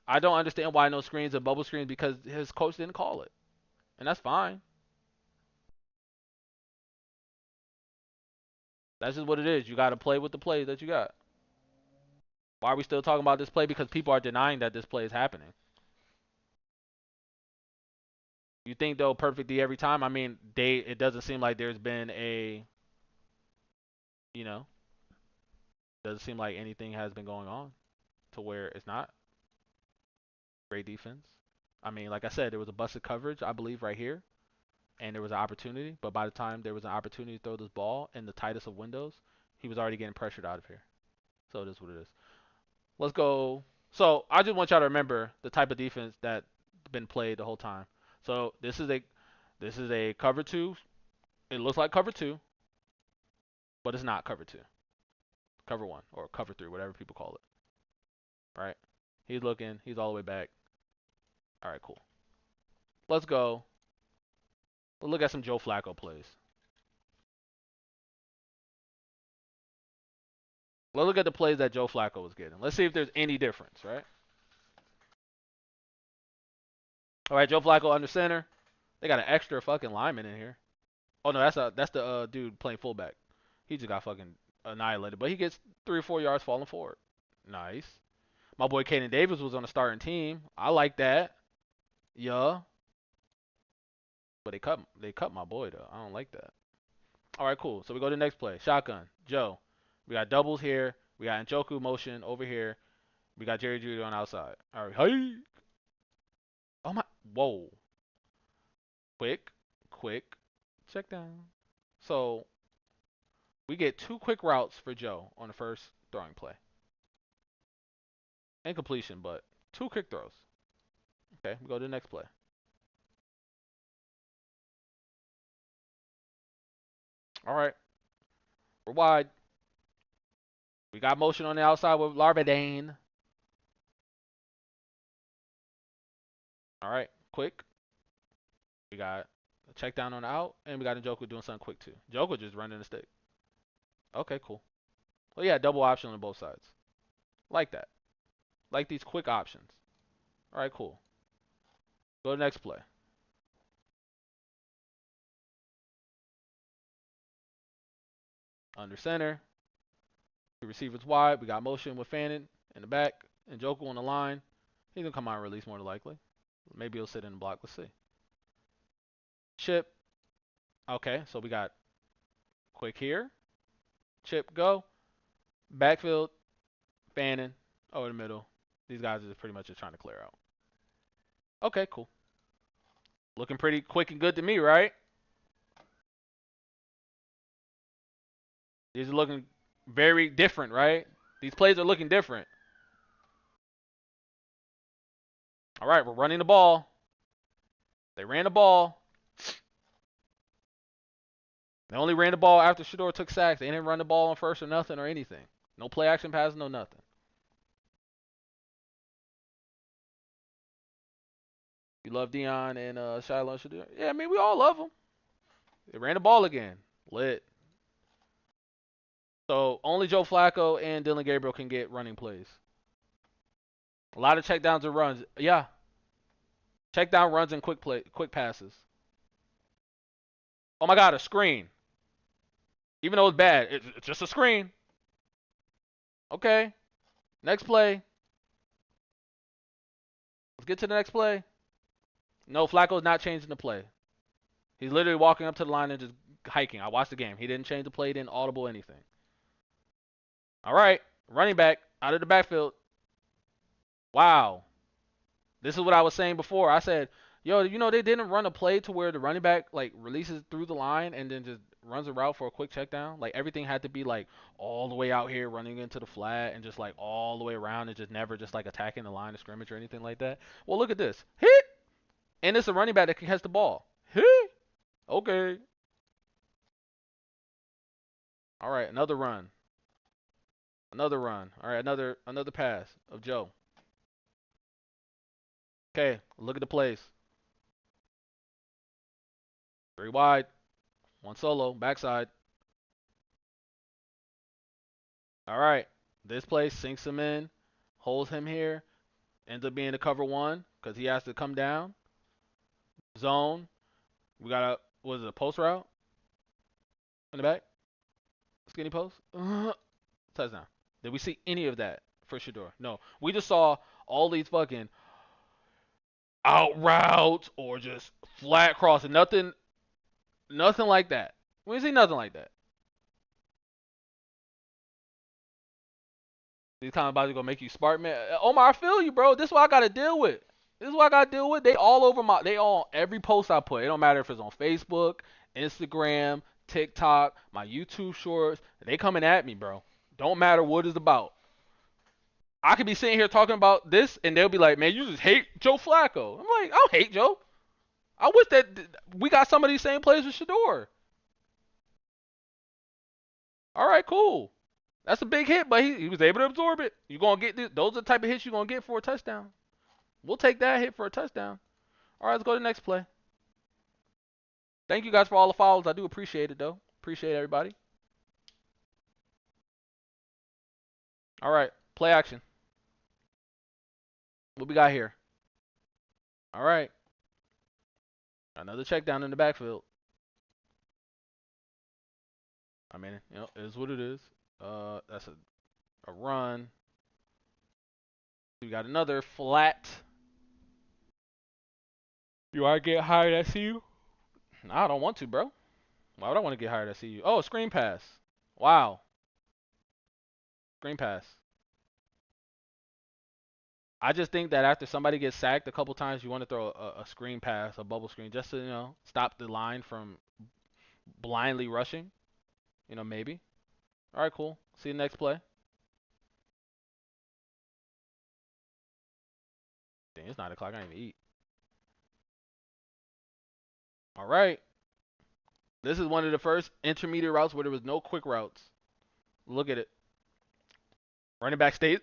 I don't understand why no screens and bubble screens because his coach didn't call it. And that's fine. That's just what it is. You got to play with the plays that you got. Why are we still talking about this play? Because people are denying that this play is happening. You think they'll perfect D every time? I mean, it doesn't seem like there's been doesn't seem like anything has been going on to where it's not. Great defense. I mean, like I said, there was a busted coverage, I believe, right here. And there was an opportunity. But by the time there was an opportunity to throw this ball in the tightest of windows, he was already getting pressured out of here. So it is what it is. Let's go. So I just want y'all to remember the type of defense that's been played the whole time. So this is a cover 2. It looks like cover 2, but it's not cover 2. Cover 1 or cover 3, whatever people call it. All right. He's looking. He's all the way back. All right, cool. Let's go. Let's look at some Joe Flacco plays. Let's look at the plays that Joe Flacco was getting. Let's see if there's any difference, right? All right, Joe Flacco under center. They got an extra fucking lineman in here. Oh no, that's the dude playing fullback. He just got fucking annihilated, but he gets 3 or 4 yards falling forward. Nice. My boy Caden Davis was on the starting team. I like that. Yeah. But they cut my boy though. I don't like that. All right, cool. So we go to the next play. Shotgun. Joe. We got doubles here. We got Njoku motion over here. We got Jerry Jeudy on outside. All right. Hey. Oh my. Whoa. Quick. Check down. So we get 2 quick routes for Joe on the first throwing play. Incompletion, but 2 quick throws. Okay, we go to the next play. All right. We're wide. We got motion on the outside with Larbadane. All right, quick. We got a check down on the out, and we got Njoku doing something quick too. Njoku just running the stick. Okay, cool. Well, yeah, double option on both sides. Like that. Like these quick options. All right, cool. Go to the next play. Under center. The receiver's wide. We got motion with Fannin in the back. And Njoku on the line. He's going to come out and release more than likely. Maybe he'll sit in the block. Let's see. Chip. Okay, so we got quick here. Chip, go. Backfield. Fannin. Over the middle. These guys are pretty much just trying to clear out. Okay, cool. Looking pretty quick and good to me, right? These are looking very different, right? These plays are looking different. All right, we're running the ball. They ran the ball. They only ran the ball after Shedeur took sacks. They didn't run the ball on first or nothing or anything. No play action passes, no nothing. You love Dion and Shiloh Shedeur? Yeah, I mean, we all love them. They ran the ball again. Lit. So only Joe Flacco and Dillon Gabriel can get running plays. A lot of checkdowns and runs. Yeah. Checkdown runs and quick passes. Oh my God, a screen. Even though it's bad, it's just a screen. Okay. Next play. Let's get to the next play. No, Flacco's not changing the play. He's literally walking up to the line and just hiking. I watched the game. He didn't change the play, didn't audible anything. All right. Running back out of the backfield. Wow. This is what I was saying before. I said, yo, you know, they didn't run a play to where the running back like releases through the line and then just runs a route for a quick check down. Like everything had to be like all the way out here running into the flat and just like all the way around and just never just like attacking the line of scrimmage or anything like that. Well, look at this. Hit. And it's a running back that can catch the ball. Hit. Okay. All right, another run. Another run. All right, another pass of Joe. Okay, look at the plays. 3 wide, 1 solo, backside. All right, this play sinks him in, holds him here, ends up being a cover 1 because he has to come down. Zone. We got a, what is it, a post route? In the back? Skinny post? Touchdown. Did we see any of that for Shedeur? No. We just saw all these fucking out routes or just flat crossing. Nothing like that. We didn't see nothing like that. These kind of about to go make you smart, man. Omar, I feel you, bro. This is what I gotta deal with. They all over every post I put. It don't matter if it's on Facebook, Instagram, TikTok, my YouTube shorts. They coming at me, bro. Don't matter what it's about. I could be sitting here talking about this, and they'll be like, man, you just hate Joe Flacco. I'm like, I don't hate Joe. I wish that we got some of these same plays with Shedeur. All right, cool. That's a big hit, but he was able to absorb it. You're going to get those are the type of hits you're going to get for a touchdown. We'll take that hit for a touchdown. All right, let's go to the next play. Thank you guys for all the follows. I do appreciate it, though. Appreciate everybody. All right, play action. What we got here? All right. Another check down in the backfield. I mean, you know, it is what it is. That's a run. We got another flat. You want to get hired at CU? Nah, I don't want to, bro. Why would I want to get hired at CU? Oh, screen pass. Wow. Screen pass. I just think that after somebody gets sacked a couple times, you want to throw a screen pass, a bubble screen, just to, you know, stop the line from blindly rushing. You know, maybe. All right, cool. See you next play. Dang, it's 9 o'clock. I didn't even eat. All right. This is one of the first intermediate routes where there was no quick routes. Look at it. Running back stays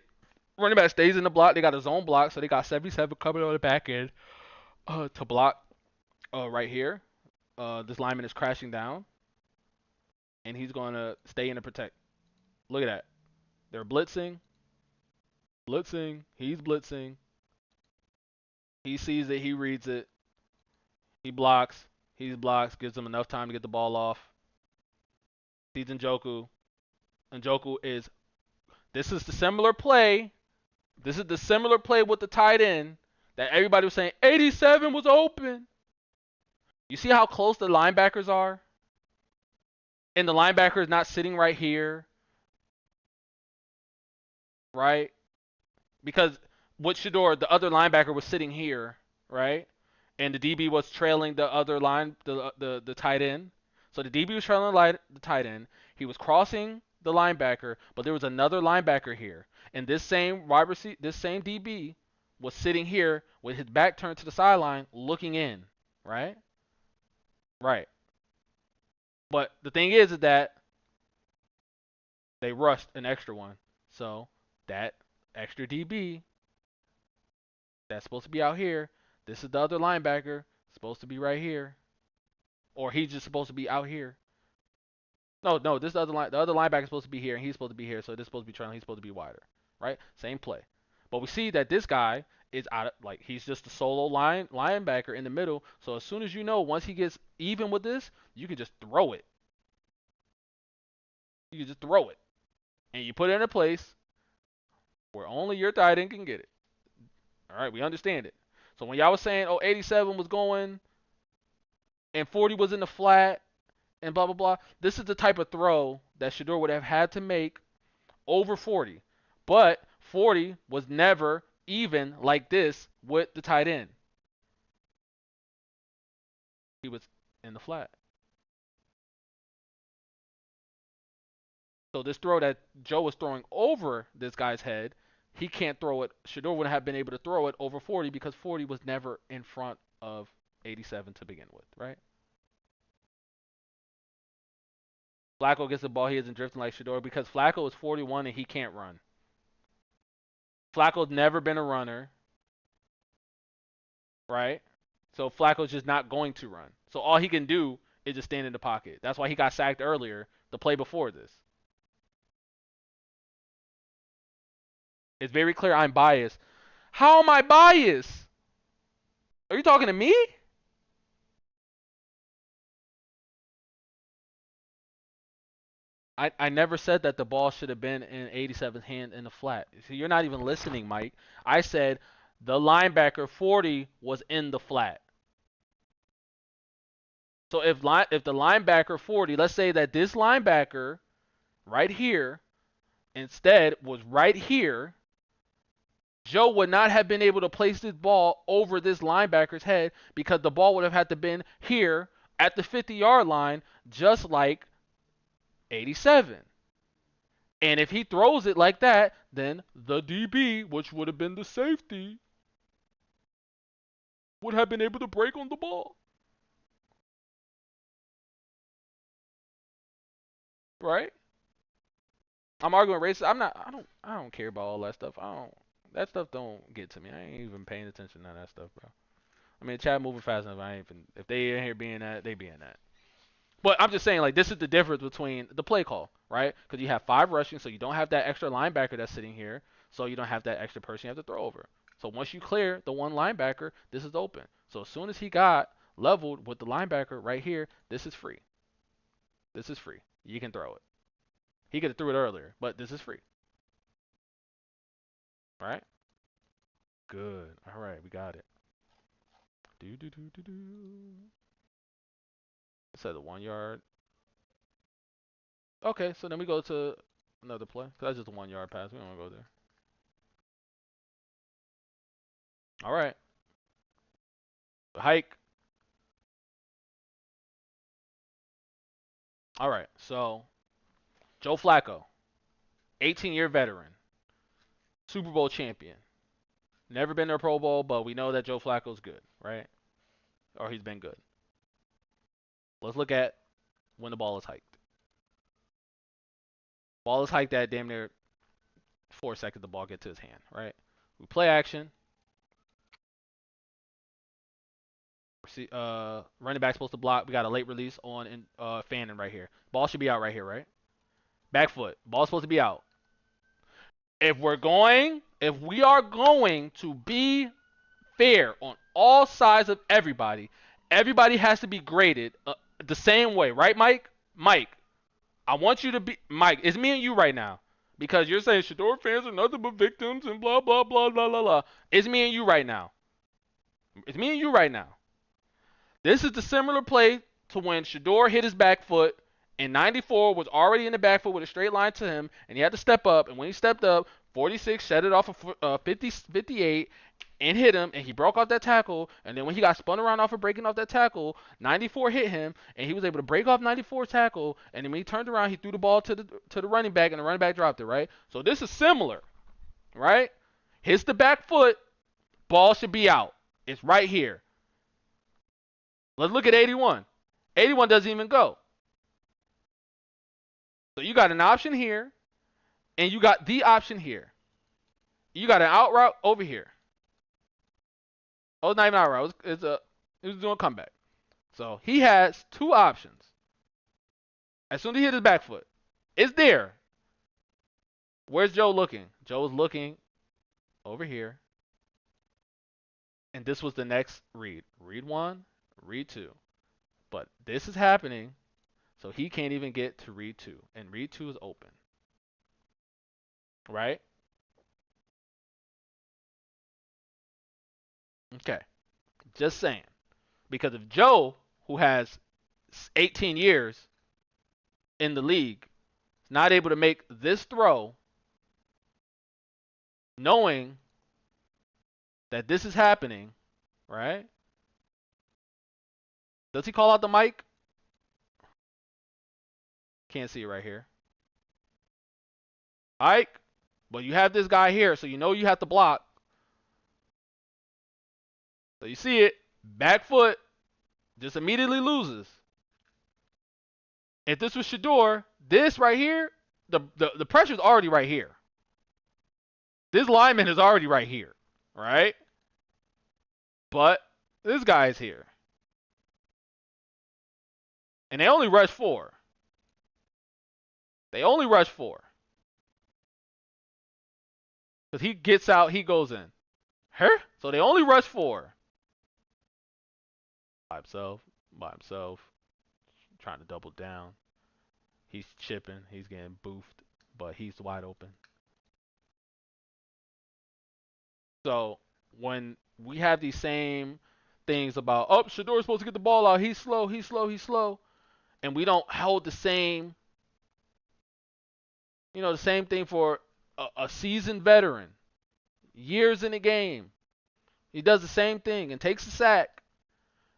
in the block. They got a zone block, so they got 77 coming on the back end to block right here. This lineman is crashing down, and he's going to stay in and protect. Look at that. They're blitzing. He's blitzing. He sees it. He reads it. He blocks. He blocks. Gives him enough time to get the ball off. Sees Njoku. Njoku is. This is the similar play. This is the similar play with the tight end that everybody was saying 87 was open. You see how close the linebackers are? And the linebacker is not sitting right here. Right? Because with Shedeur, the other linebacker was sitting here, right? And the DB was trailing the other line, the tight end. So the DB was trailing the tight end. He was crossing the linebacker, but there was another linebacker here. And this same this same DB was sitting here with his back turned to the sideline, looking in, right? Right. But the thing is that they rushed an extra one. So that extra DB that's supposed to be out here, this is the other linebacker, supposed to be right here. Or he's just supposed to be out here. No, this is the other linebacker is supposed to be here, and he's supposed to be here, so this is supposed to be trailing, he's supposed to be wider. Right? Same play. But we see that this guy is out of, like, he's just a solo linebacker in the middle. So as soon as you know, once he gets even with this, you can just throw it. You just throw it. And you put it in a place where only your tight end can get it. All right, we understand it. So when y'all was saying, oh, 87 was going and 40 was in the flat and blah, blah, blah, this is the type of throw that Shedeur would have had to make over 40. But 40 was never even like this with the tight end. He was in the flat. So this throw that Joe was throwing over this guy's head, he can't throw it. Shedeur wouldn't have been able to throw it over 40 because 40 was never in front of 87 to begin with, right? Flacco gets the ball, he isn't drifting like Shedeur because Flacco is 41 and he can't run. Flacco's never been a runner, right? So Flacco's just not going to run. So all he can do is just stand in the pocket. That's why he got sacked earlier, the play before this. It's very clear I'm biased. How am I biased? Are you talking to me? I never said that the ball should have been in 87's hand in the flat. So you're not even listening, Mike. I said the linebacker 40 was in the flat. So if the linebacker 40, let's say that this linebacker right here instead was right here, Joe would not have been able to place this ball over this linebacker's head because the ball would have had to been here at the 50-yard line just like 87. And if he throws it like that, then the DB, which would have been the safety, would have been able to break on the ball. Right? I'm arguing racist. I don't care about all that stuff. That stuff don't get to me. I ain't even paying attention to that stuff, bro. I mean, chat moving fast enough. If they in here being that, they being that. But I'm just saying, like, this is the difference between the play call, right? Because you have 5 rushing, so you don't have that extra linebacker that's sitting here, so you don't have that extra person you have to throw over. So once you clear the one linebacker, this is open. So as soon as he got leveled with the linebacker right here, this is free. This is free. You can throw it. He could have threw it earlier, but this is free. All right? Good. All right, we got it. So the 1 yard. Okay, so then we go to another play. Cause that's just a 1 yard pass. We don't want to go there. All right. Hike. All right. So Joe Flacco, 18-year veteran, Super Bowl champion. Never been to a Pro Bowl, but we know that Joe Flacco's good, right? Or he's been good. Let's look at when the ball is hiked. Ball is hiked at damn near 4 seconds. The ball gets to his hand, right? We play action. Running back supposed to block. We got a late release on Fannin right here. Ball should be out right here, right? Back foot. Ball's supposed to be out. If we are going to be fair on all sides of everybody has to be graded the same way, right, Mike? Mike, I want you to be Mike. It's me and you right now because you're saying Shedeur fans are nothing but victims and blah blah blah blah blah blah. It's me and you right now. It's me and you right now. This is the similar play to when Shedeur hit his back foot and 94 was already in the back foot with a straight line to him, and he had to step up. And when he stepped up, 46 shut it off of 58 and hit him, and he broke off that tackle. And then when he got spun around off of breaking off that tackle, 94 hit him, and he was able to break off 94's tackle. And then when he turned around, he threw the ball to the running back, and the running back dropped it, right? So this is similar, right? Hits the back foot, ball should be out. It's right here. Let's look at 81. 81 doesn't even go. So you got an option here, and you got the option here. You got an out route over here. Oh, it's not even out route. It was doing a comeback. So he has 2 options. As soon as he hit his back foot, it's there. Where's Joe looking? Joe is looking over here. And this was the next read. Read 1, read 2. But this is happening. So he can't even get to read 2. And read 2 is open. Right? Okay. Just saying. Because if Joe, who has 18 years in the league, is not able to make this throw, knowing that this is happening, right? Does he call out the mic? Can't see it right here. Ike, well, you have this guy here, so you know you have to block. So you see it, back foot, just immediately loses. If this was Shedeur, this right here, the pressure is already right here. This lineman is already right here, right? But this guy is here. And they only rush 4. They only rush 4. Because he gets out, he goes in. Huh? So they only rush 4. By himself, trying to double down. He's chipping, he's getting boofed, but he's wide open. So when we have these same things about, oh, Shedeur's supposed to get the ball out, he's slow, and we don't hold the same, the same thing for a seasoned veteran, years in the game. He does the same thing and takes a sack.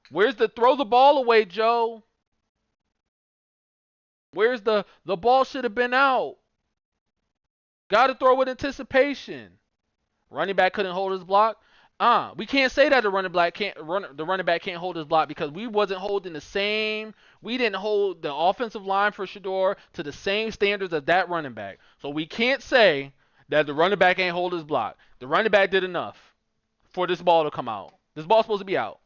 Where's the throw the ball away, Joe? Where's the ball should have been out? Got to throw with anticipation. Running back couldn't hold his block. We can't say that the running back can't hold his block because we wasn't holding the same. We didn't hold the offensive line for Shedeur to the same standards as that running back. So we can't say that the running back ain't hold his block. The running back did enough for this ball to come out. This ball's supposed to be out.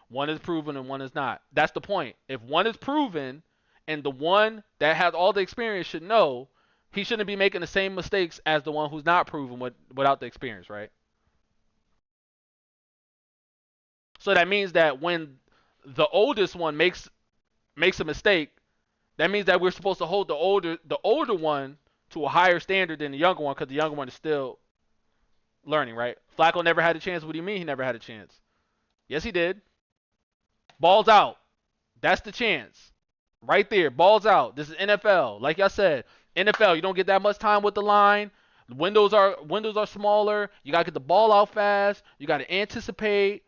One is proven and one is not. That's the point. If one is proven and the one that has all the experience should know, he shouldn't be making the same mistakes as the one who's not proven without the experience, right? So that means that when the oldest one makes a mistake, that means that we're supposed to hold the older one to a higher standard than the younger one because the younger one is still learning, right? Flacco never had a chance. What do you mean he never had a chance? Yes, he did. Ball's out. That's the chance. Right there. Ball's out. This is NFL. Like I said, NFL, you don't get that much time with the line. The windows are smaller. You gotta get the ball out fast. You gotta anticipate.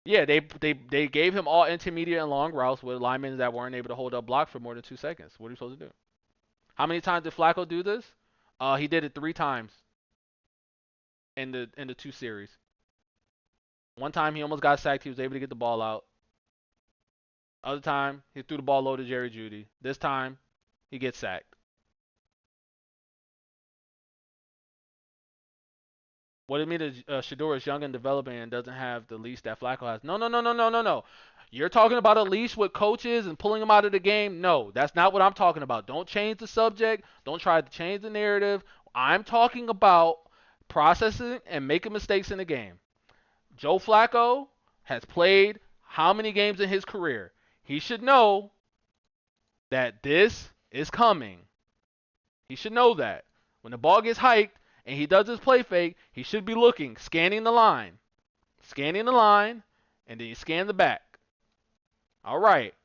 Yeah, they gave him all intermediate and long routes with linemen that weren't able to hold up block for more than 2 seconds. What are you supposed to do? How many times did Flacco do this? He did it 3 times in the 2 series. One time he almost got sacked. He was able to get the ball out. Other time he threw the ball low to Jerry Jeudy. This time he gets sacked. What do you mean that Shedeur is young and developing and doesn't have the leash that Flacco has? No. You're talking about a leash with coaches and pulling them out of the game? No, that's not what I'm talking about. Don't change the subject. Don't try to change the narrative. I'm talking about processing and making mistakes in the game. Joe Flacco has played how many games in his career? He should know that this is coming. He should know that. When the ball gets hiked and he does his play fake, he should be looking, scanning the line, and then you scan the back. All right.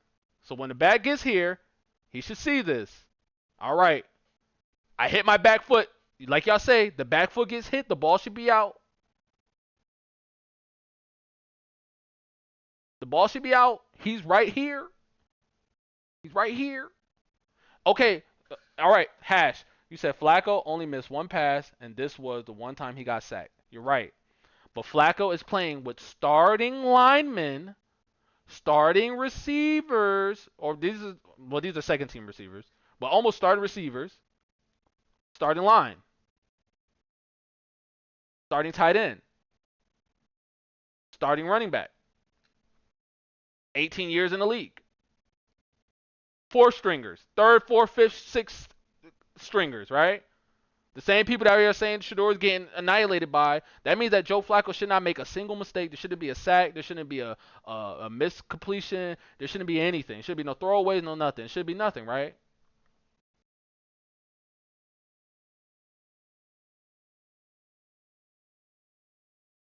So when the back gets here, he should see this. All right. I hit my back foot. Like y'all say, the back foot gets hit, the ball should be out. The ball should be out. He's right here. Okay. All right. Hash. You said Flacco only missed 1 pass, and this was the one time he got sacked. You're right. But Flacco is playing with starting linemen, starting receivers, or these are second team receivers, but almost starting receivers, starting line, starting tight end, starting running back. 18 years in the league. 4 stringers. 3rd, 4th, 5th, 6th stringers, right? The same people that are saying Shedeur is getting annihilated by, that means that Joe Flacco should not make a single mistake. There shouldn't be a sack. There shouldn't be a missed completion. There shouldn't be anything. There should be no throwaways, no nothing. It should be nothing, right?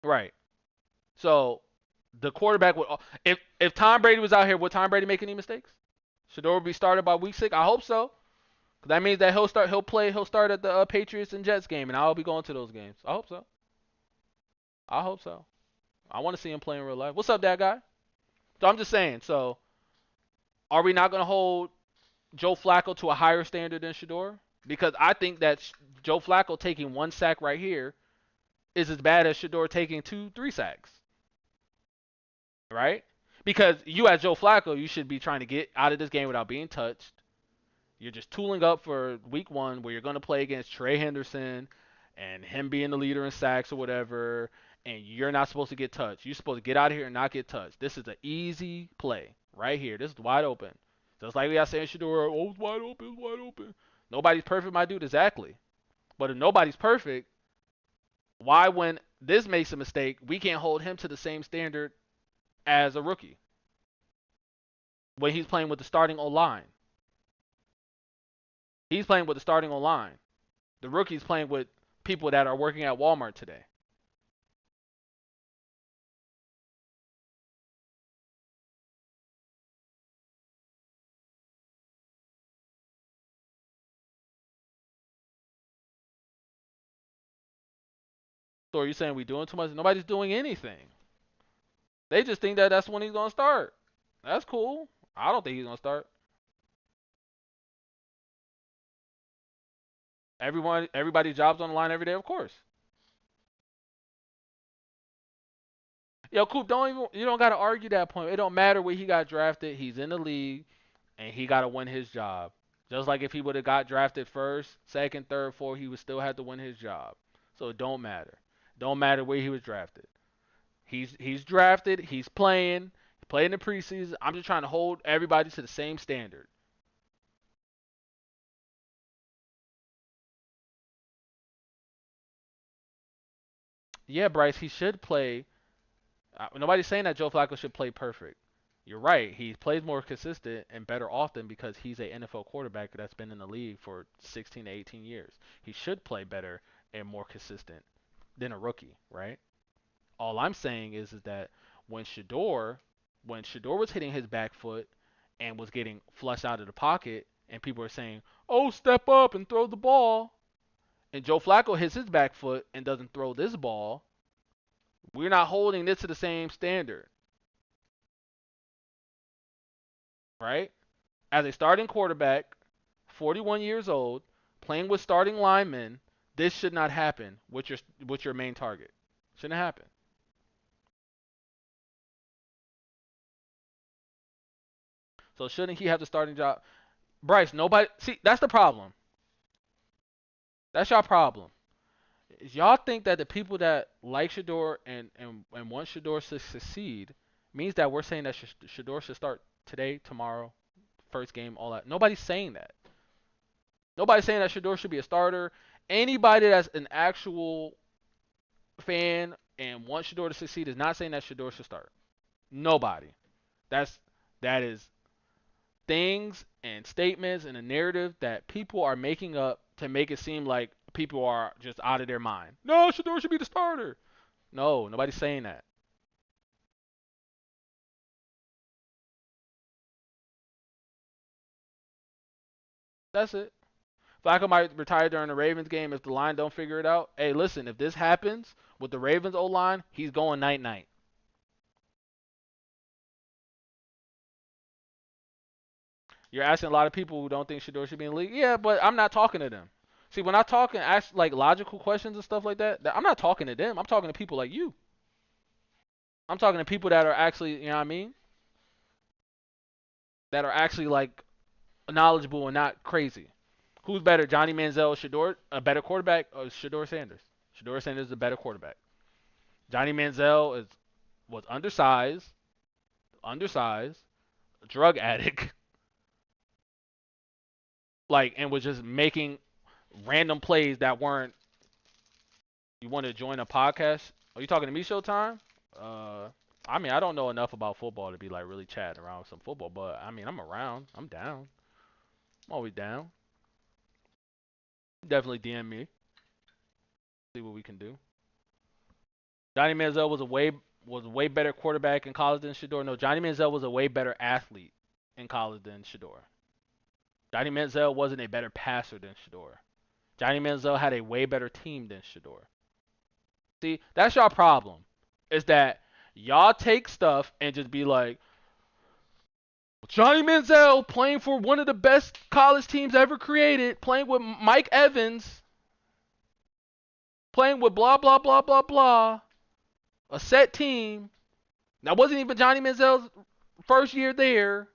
Right. So the quarterback would, if Tom Brady was out here, would Tom Brady make any mistakes? Shedeur would be started by week 6. I hope so. 'Cause that means that he'll start at the Patriots and Jets game, and I'll be going to those games. I hope so. I hope so. I want to see him play in real life. What's up, that guy? So I'm just saying. So are we not going to hold Joe Flacco to a higher standard than Shedeur? Because I think that Joe Flacco taking 1 sack right here is as bad as Shedeur taking 2-3 sacks, right? Because you as Joe Flacco, you should be trying to get out of this game without being touched. You're just tooling up for week 1 where you're going to play against Trey Henderson and him being the leader in sacks or whatever, and you're not supposed to get touched. You're supposed to get out of here and not get touched. This is an easy play right here. This is wide open. Just like we got saying Shedeur, oh, it's wide open, it's wide open. Nobody's perfect, my dude, exactly. But if nobody's perfect, why when this makes a mistake, we can't hold him to the same standard as a rookie when he's playing with the starting O-line? He's playing with the starting O-line. The rookie's playing with people that are working at Walmart today. So are you saying we doing too much? Nobody's doing anything. They just think that that's when he's going to start. That's cool. I don't think he's going to start. Everybody's job's on the line every day, of course. Yo, Coop, you don't gotta argue that point. It don't matter where he got drafted. He's in the league, and he gotta win his job. Just like if he would have got drafted first, second, third, fourth, he would still have to win his job. So it don't matter. Don't matter where he was drafted. He's drafted. He's playing. He played in the preseason. I'm just trying to hold everybody to the same standard. Yeah, Bryce, he should play. Nobody's saying that Joe Flacco should play perfect. You're right. He plays more consistent and better often because he's a NFL quarterback that's been in the league for 16 to 18 years. He should play better and more consistent than a rookie, right? All I'm saying is that when Shedeur, when Shedeur was hitting his back foot and was getting flushed out of the pocket, and people are saying, "Oh, step up and throw the ball," and Joe Flacco hits his back foot and doesn't throw this ball, we're not holding this to the same standard, right? As a starting quarterback, 41 years old, playing with starting linemen, this should not happen with your main target. Shouldn't happen. So shouldn't he have the starting job? Bryce, nobody. See, that's the problem. That's your problem. Is y'all think that the people that like Shedeur and want Shedeur to succeed means that we're saying that Shedeur should start today, tomorrow, first game, all that. Nobody's saying that. Nobody's saying that Shedeur should be a starter. Anybody that's an actual fan and wants Shedeur to succeed is not saying that Shedeur should start. Nobody. That is things and statements and a narrative that people are making up to make it seem like people are just out of their mind. No, Shedeur should be the starter. No, nobody's saying that. That's it. Flacco might retire during the Ravens game if the line don't figure it out. Hey, listen, if this happens with the Ravens O-line, he's going night-night. You're asking a lot of people who don't think Shedeur should be in the league. Yeah, but I'm not talking to them. See, when I talk and ask like logical questions and stuff like that, I'm not talking to them. I'm talking to people like you. I'm talking to people that are actually, you know what I mean? That are actually like knowledgeable and not crazy. Who's better, Johnny Manziel, Shedeur, a better quarterback, or Shedeur Sanders? Shedeur Sanders is a better quarterback. Johnny Manziel was undersized, a drug addict, like, and was just making random plays that weren't. You want to join a podcast? Are you talking to me, Showtime? I mean, I don't know enough about football to be like really chatting around with some football, but I mean, I'm around. I'm down. I'm always down. Definitely DM me. See what we can do. Johnny Manziel was a way better quarterback in college than Shedeur. No, Johnny Manziel was a way better athlete in college than Shedeur. Johnny Manziel wasn't a better passer than Shedeur. Johnny Manziel had a way better team than Shedeur. See, that's your problem. Is that y'all take stuff and just be like, Johnny Manziel playing for one of the best college teams ever created, playing with Mike Evans, playing with blah, blah, blah, blah, blah, a set team. That wasn't even Johnny Manziel's first year there.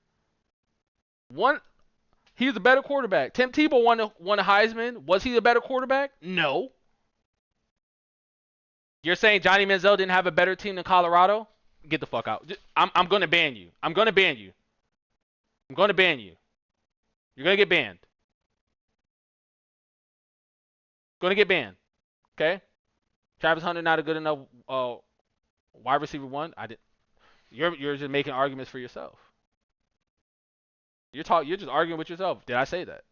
He was a better quarterback. Tim Tebow won a Heisman. Was he a better quarterback? No. You're saying Johnny Manziel didn't have a better team than Colorado? Get the fuck out. I'm going to ban you. I'm going to ban you. I'm going to ban you. You're going to get banned. Going to get banned. Okay? Travis Hunter not a good enough wide receiver one. You're just making arguments for yourself. You're just arguing with yourself. Did I say that?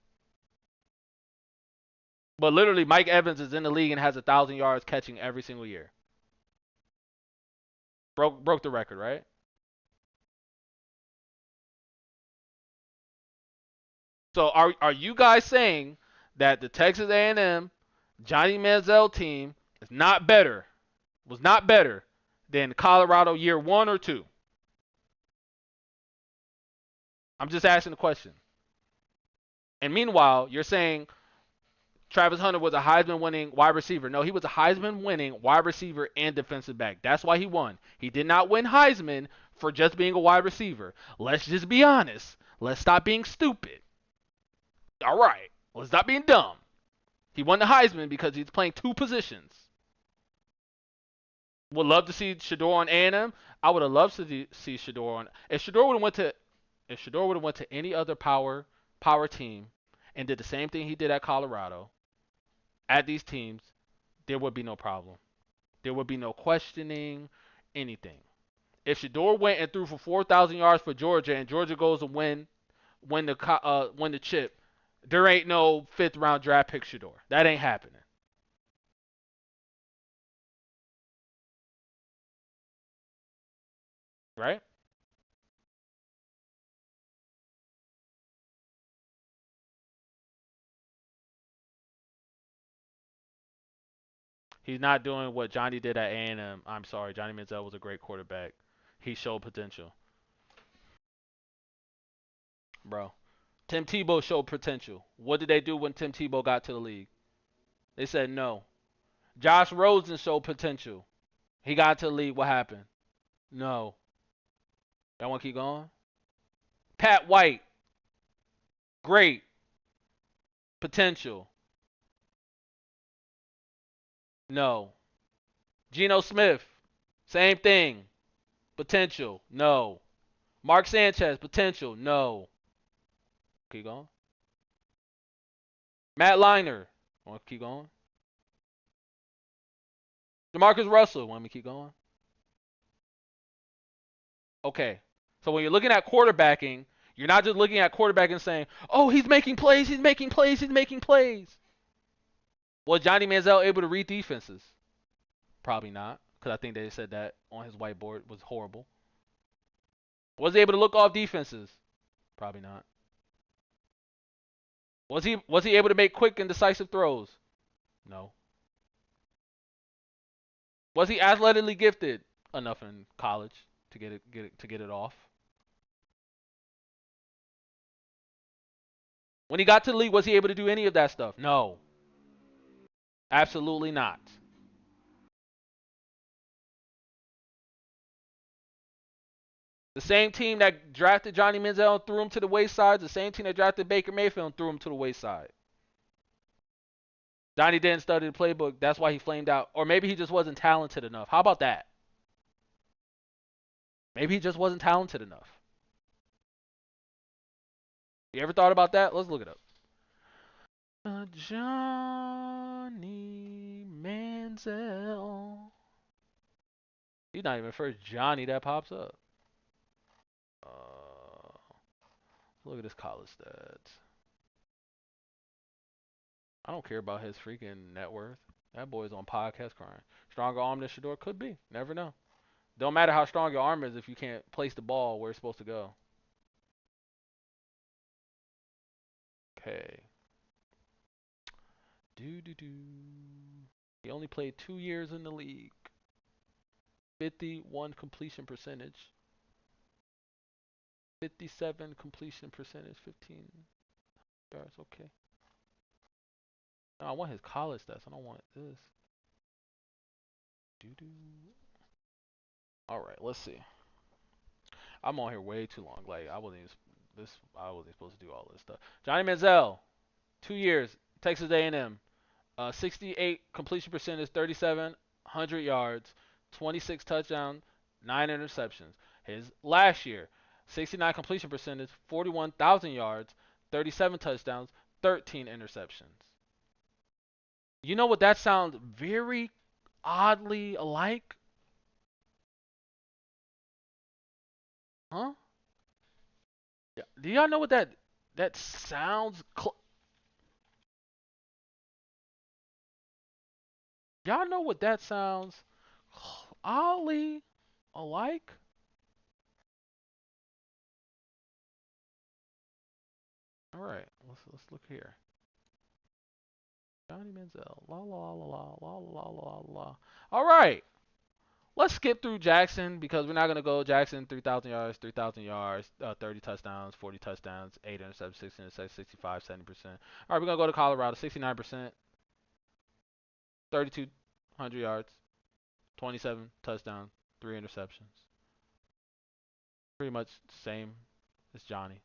But literally, Mike Evans is in the league and has 1,000 yards catching every single year. Broke the record, right? So are you guys saying that the Texas A&M Johnny Manziel team was not better than Colorado year 1 or 2? I'm just asking the question. And meanwhile, you're saying Travis Hunter was a Heisman-winning wide receiver. No, he was a Heisman-winning wide receiver and defensive back. That's why he won. He did not win Heisman for just being a wide receiver. Let's just be honest. Let's stop being stupid. All right. Let's stop being dumb. He won the Heisman because he's playing 2 positions. Would love to see Shedeur on A&M. I would have loved to see Shedeur on. If Shedeur would have went to any other power team and did the same thing he did at Colorado, at these teams, there would be no problem. There would be no questioning anything. If Shedeur went and threw for 4,000 yards for Georgia and Georgia goes to win the chip, there ain't no 5th round draft pick Shedeur. That ain't happening. Right? He's not doing what Johnny did at A&M. I'm sorry, Johnny Manziel was a great quarterback. He showed potential. Bro. Tim Tebow showed potential. What did they do when Tim Tebow got to the league? They said no. Josh Rosen showed potential. He got to the league. What happened? No. Y'all want to keep going? Pat White. Great. Potential. No. Geno Smith. Same thing. Potential. No. Mark Sanchez. Potential. No. Keep going. Matt Leinart. Want to keep going? DeMarcus Russell. Want me to keep going? Okay. So when you're looking at quarterbacking, you're not just looking at quarterbacking and saying, oh, he's making plays, he's making plays, he's making plays. Was Johnny Manziel able to read defenses? Probably not, because I think they said that on his whiteboard was horrible. Was he able to look off defenses? Probably not. Was he able to make quick and decisive throws? No. Was he athletically gifted enough in college to get it off? When he got to the league, was he able to do any of that stuff? No. Absolutely not. The same team that drafted Johnny Manziel and threw him to the wayside, the same team that drafted Baker Mayfield and threw him to the wayside. Johnny didn't study the playbook. That's why he flamed out. Or maybe he just wasn't talented enough. How about that? Maybe he just wasn't talented enough. You ever thought about that? Let's look it up. Johnny Manziel. He's not even the first Johnny that pops up. Look at his college stats. I don't care about his freaking net worth. That boy's on podcast crying. Stronger arm than Shedeur? Could be. Never know. Don't matter how strong your arm is if you can't place the ball where it's supposed to go. Okay. Do. He only played 2 years in the league. 51 completion percentage. 57 completion percentage. 15 yards. Okay. No, I want his college stats. I don't want this. Do. All right. Let's see. I'm on here way too long. Like I wasn't supposed to do all this stuff. Johnny Manziel, 2 years, Texas A&M, 68 completion percentage, 3,700 yards, 26 touchdowns, 9 interceptions. His last year, 69 completion percentage, 41,000 yards, 37 touchdowns, 13 interceptions. You know what that sounds very oddly alike? Huh? Yeah. Do y'all know what that sounds? Y'all know what that sounds oddly alike? All right, let's look here. Johnny Manziel. La la la la la la la la. All right. Let's skip through Jackson because we're not gonna go Jackson 3,000 yards, 30 touchdowns, 40 touchdowns, 8 interceptions, 6 interceptions, 65, 70%. All right, we're gonna go to Colorado, 69%, 3,200 yards, 27 touchdowns, 3 interceptions. Pretty much the same as Johnny,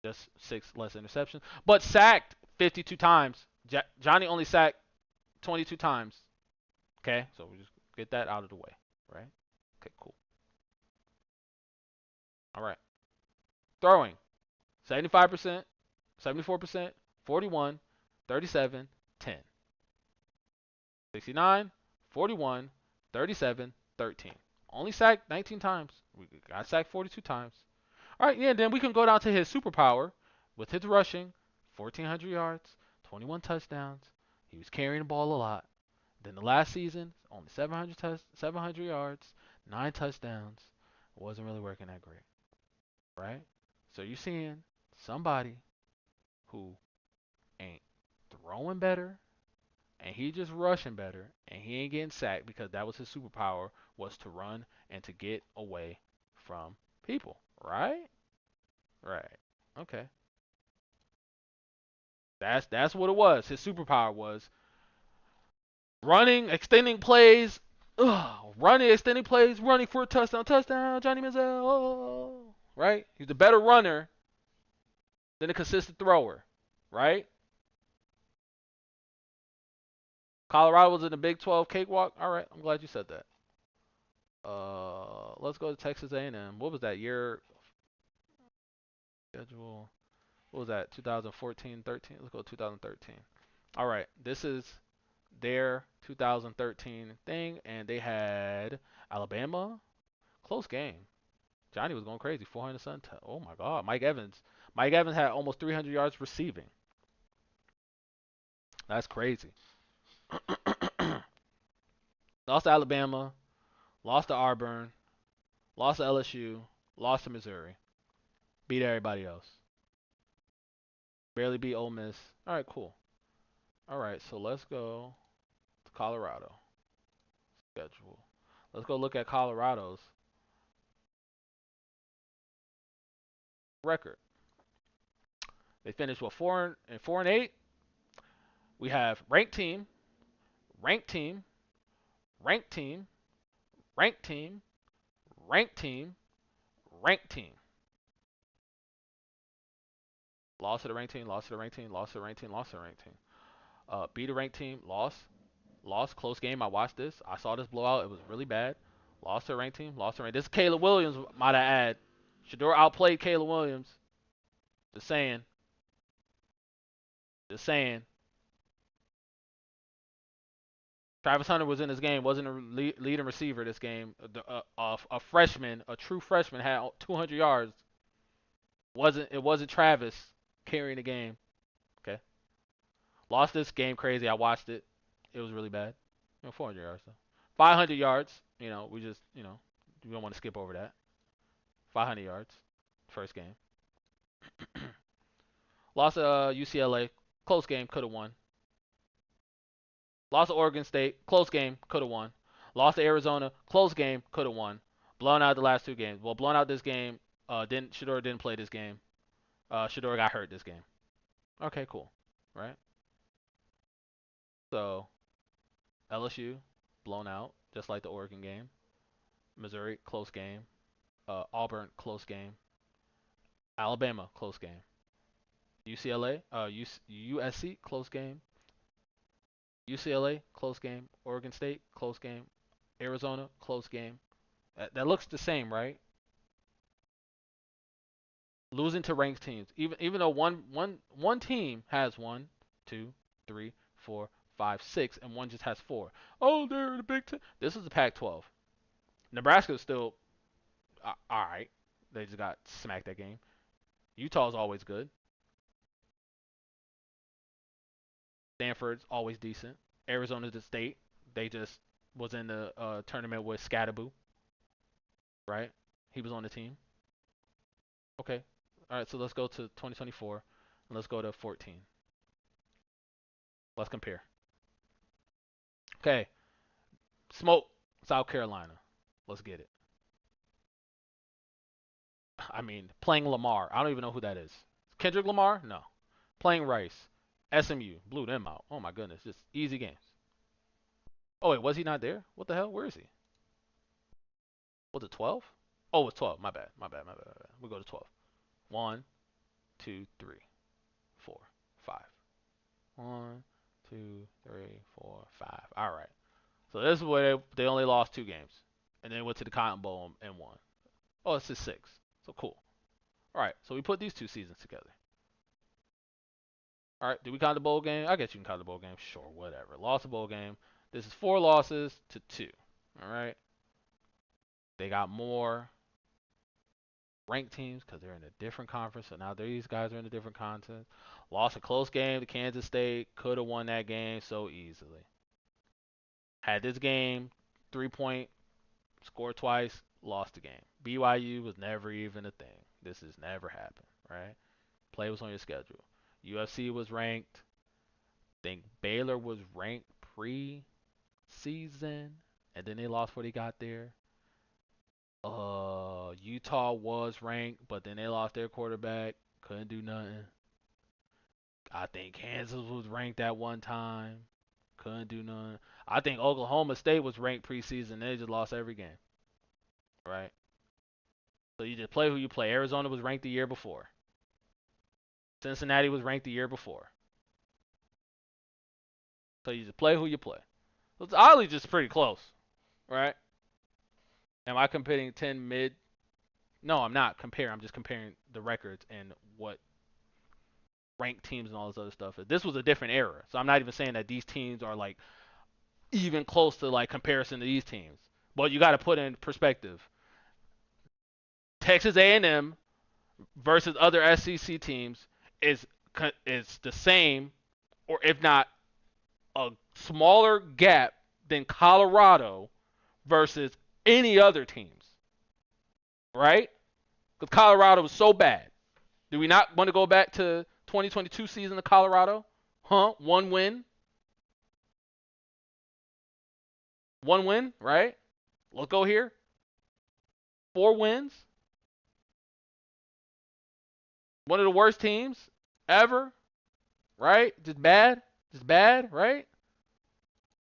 just 6 less interceptions, but sacked 52 times. Johnny only sacked 22 times. Okay, so we just get that out of the way, right? Okay, cool. All right. Throwing 75%, 74%, 41, 37, 10. 69, 41, 37, 13. Only sacked 19 times. We got sacked 42 times. All right, yeah, then we can go down to his superpower with his rushing, 1,400 yards, 21 touchdowns. He was carrying the ball a lot. Then the last season, only 700 yards, 9 touchdowns. It wasn't really working that great, right? So you're seeing somebody who ain't throwing better, and he just rushing better, and he ain't getting sacked because that was his superpower, was to run and to get away from people, right? Right. Okay. That's what it was. His superpower was running, extending plays, running for a touchdown, Johnny Manziel, right? He's a better runner than a consistent thrower, right? Colorado was in the Big 12 cakewalk. All right, I'm glad you said that. Let's go to Texas A&M. What was that year schedule? What was that? 2014, 13. Let's go 2013. All right, this is their 2013 thing, and they had Alabama. Close game. Johnny was going crazy. 400 something. Oh my God. Mike Evans. Mike Evans had almost 300 yards receiving. That's crazy. Lost to Alabama. Lost to Auburn. Lost to LSU. Lost to Missouri. Beat everybody else. Barely beat Ole Miss. All right, cool. All right, so let's go to Colorado schedule. Let's go look at Colorado's record. They finished with 4-8. We have ranked team, ranked team, ranked team, ranked team, ranked team, ranked team. Lost to the ranked team, lost to the ranked team, lost to the ranked team, lost to the ranked team. Beat a ranked team, lost, close game. I watched this. I saw this blowout. It was really bad. Lost to a ranked team, lost to a ranked. This is Caleb Williams, might I add. Shedeur outplayed Caleb Williams. Just saying. Just saying. Travis Hunter was in this game, wasn't a leading receiver this game. A freshman, a true freshman, had 200 yards. It wasn't Travis carrying the game. Okay. Lost this game crazy. I watched it. It was really bad. 400 yards though. 500 yards. We just we don't want to skip over that. 500 yards. First game. Lost UCLA. Close game. Could have won. Lost to Oregon State. Close game. Could have won. Lost to Arizona. Close game. Could have won. Blown out the last two games. Well, blown out this game. Shedeur didn't play this game. Shedeur got hurt this game. Okay, cool. Right? So, LSU, blown out, just like the Oregon game. Missouri, close game. Auburn, close game. Alabama, close game. UCLA, USC, close game. UCLA, close game. Oregon State, close game. Arizona, close game. That looks the same, right? Losing to ranked teams, even though one team has 1, 2, 3, 4, 5, 6, and one just has 4. Oh, they're in the Big Ten. This is the Pac-12. Nebraska is still all right. They just got smacked that game. Utah's always good. Stanford's always decent. Arizona's the state. They just was in the tournament with Scatterboo, right? He was on the team. Okay. All right, so let's go to 2024 and let's go to 14. Let's compare. Okay. Smoke South Carolina. Let's get it. I mean, playing Lamar. I don't even know who that is. Kendrick Lamar? No. Playing Rice. SMU. Blew them out. Oh my goodness. Just easy games. Oh wait, was he not there? What the hell? Where is he? Was it 12? Oh, it's 12. My bad. My bad. My bad. My bad. We go to 12. 1, 2, 3, 4, 5. 1, 2, 3, 4, 5. All right. So this is where they only lost 2 games, and then went to the Cotton Bowl and won. Oh, it's just 6. So cool. All right. So we put these 2 seasons together. All right. Do we count the bowl game? I guess you can count the bowl game. Sure. Whatever. Lost a bowl game. This is 4 losses to 2. All right. They got more ranked teams because they're in a different conference. So now these guys are in a different conference. Lost a close game to Kansas State. Could have won that game so easily. Had this game, 3-point, scored twice, lost the game. BYU was never even a thing. This has never happened, right? Play was on your schedule. UFC was ranked. I think Baylor was ranked pre-season, and then they lost before they got there. Utah was ranked, but then they lost their quarterback. Couldn't do nothing. I think Kansas was ranked at one time. Couldn't do nothing. I think Oklahoma State was ranked preseason. They just lost every game. Right? So you just play who you play. Arizona was ranked the year before. Cincinnati was ranked the year before. So you just play who you play. So it's oddly just pretty close. Right? Am I comparing 10 mid? No, I'm not comparing. I'm just comparing the records and what ranked teams and all this other stuff. This was a different era. So I'm not even saying that these teams are like even close to like comparison to these teams. But you got to put in perspective. Texas A&M versus other SEC teams is the same, or if not a smaller gap than Colorado versus any other teams, right? Because Colorado was so bad. Do we not want to go back to 2022 season of Colorado? Huh? 1 win. 1 win, right? Let's go here. 4 wins. One of the worst teams ever, right? Just bad, right?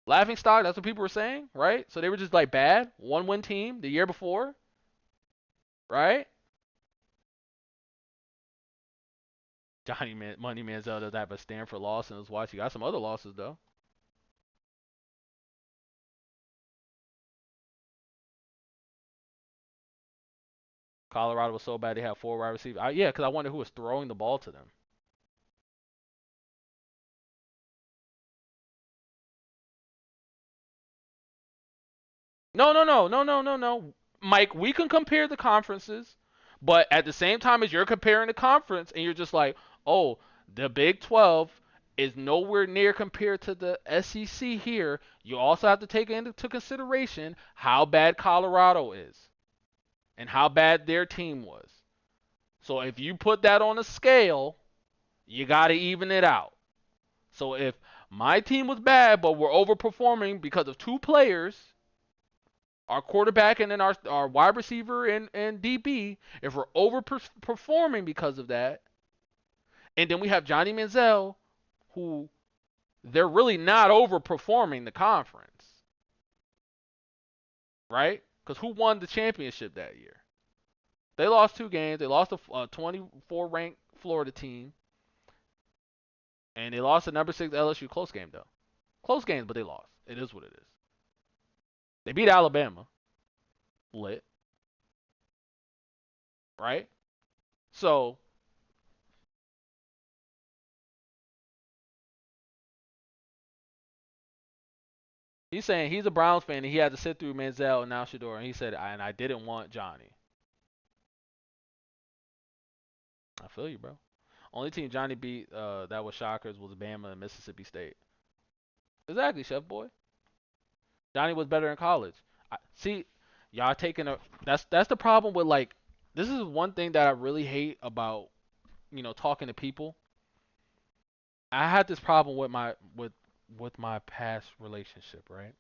Laughing stock, that's what people were saying, right? So they were just like bad, 1-win team the year before, right? Money Manziel does have a Stanford loss in his watch. He got some other losses though. Colorado was so bad they had 4 wide receivers. Yeah, because I wonder who was throwing the ball to them. No. Mike, we can compare the conferences, but at the same time as you're comparing the conference and you're just like, oh, the Big 12 is nowhere near compared to the SEC here, you also have to take into consideration how bad Colorado is and how bad their team was. So if you put that on a scale, you got to even it out. So if my team was bad, but we're overperforming because of two players, our quarterback and then our wide receiver and DB, if we're overperforming because of that, and then we have Johnny Manziel, who they're really not overperforming the conference, right? Because who won the championship that year? They lost 2 games. They lost a 24 ranked Florida team, and they lost a number 6 LSU close game though. Close games, but they lost. It is what it is. They beat Alabama, lit, right? So he's saying he's a Browns fan and he had to sit through Manziel and now Shedeur, and he said, and I didn't want Johnny. I feel you, bro. Only team Johnny beat that was shockers was Bama and Mississippi State. Exactly, Chef Boy. Johnny was better in college. See, y'all taking a that's the problem with like this is one thing that I really hate about talking to people. I had this problem with my past relationship, right?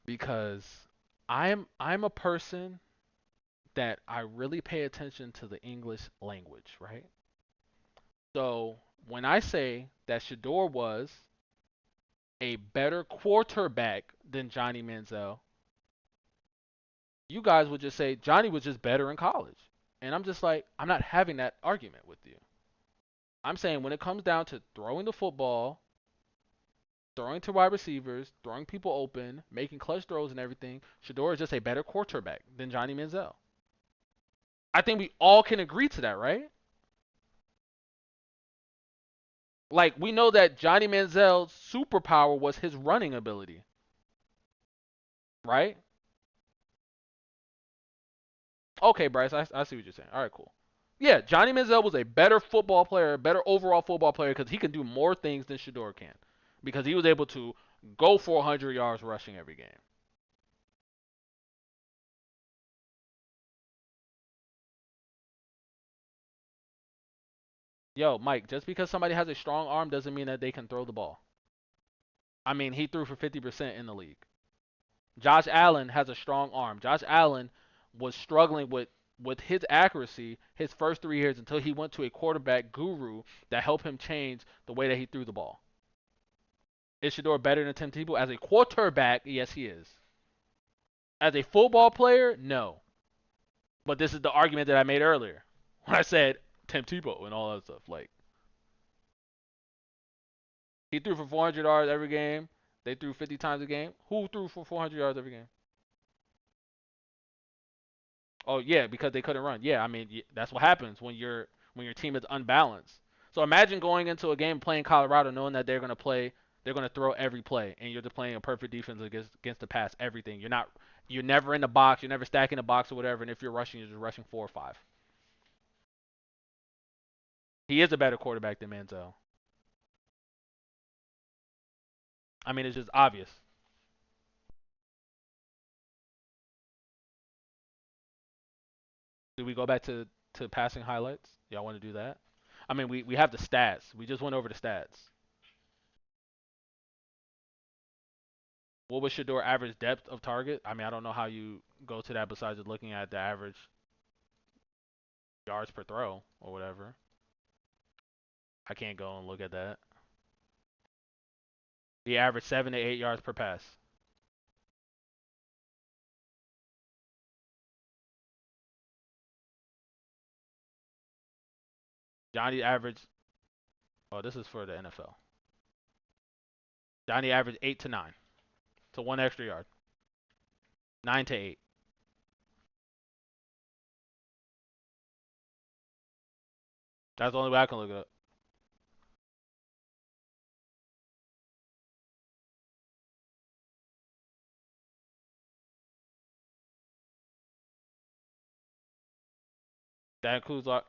Because I'm a person that I really pay attention to the English language, right? So when I say that Shedeur was a better quarterback than Johnny Manziel, you guys would just say Johnny was just better in college. And I'm just like, I'm not having that argument with you. I'm saying when it comes down to throwing the football, throwing to wide receivers, throwing people open, making clutch throws and everything, Shedeur is just a better quarterback than Johnny Manziel. I think we all can agree to that, right? Like we know that Johnny Manziel's superpower was his running ability, right? Okay, Bryce, I see what you're saying. All right, cool. Yeah, Johnny Manziel was a better football player, better overall football player because he can do more things than Shedeur can, because he was able to go 400 yards rushing every game. Yo, Mike, just because somebody has a strong arm doesn't mean that they can throw the ball. I mean, he threw for 50% in the league. Josh Allen has a strong arm. Josh Allen was struggling with his accuracy his first 3 years until he went to a quarterback guru that helped him change the way that he threw the ball. Is Shedeur better than Tim Tebow? As a quarterback, yes, he is. As a football player, no. But this is the argument that I made earlier when I said Tim Tebow and all that stuff. Like, he threw for 400 yards every game. They threw 50 times a game. Who threw for 400 yards every game? Oh yeah, because they couldn't run. Yeah, I mean that's what happens when your team is unbalanced. So imagine going into a game playing Colorado knowing that they're gonna throw every play, and you're just playing a perfect defense against the pass, everything. You're never in the box, you're never stacking the box or whatever, and if you're rushing, you're just rushing 4 or 5. He is a better quarterback than Manziel. I mean, it's just obvious. Do we go back to passing highlights? Y'all want to do that? I mean, we have the stats. We just went over the stats. What was Shedeur average depth of target? I mean, I don't know how you go to that besides just looking at the average yards per throw or whatever. I can't go and look at that. He averaged 7 to 8 yards per pass. Johnny averaged. Oh, this is for the NFL. Johnny averaged 8 to 9, so 1 extra yard. 9 to 8. That's the only way I can look it up. That includes like,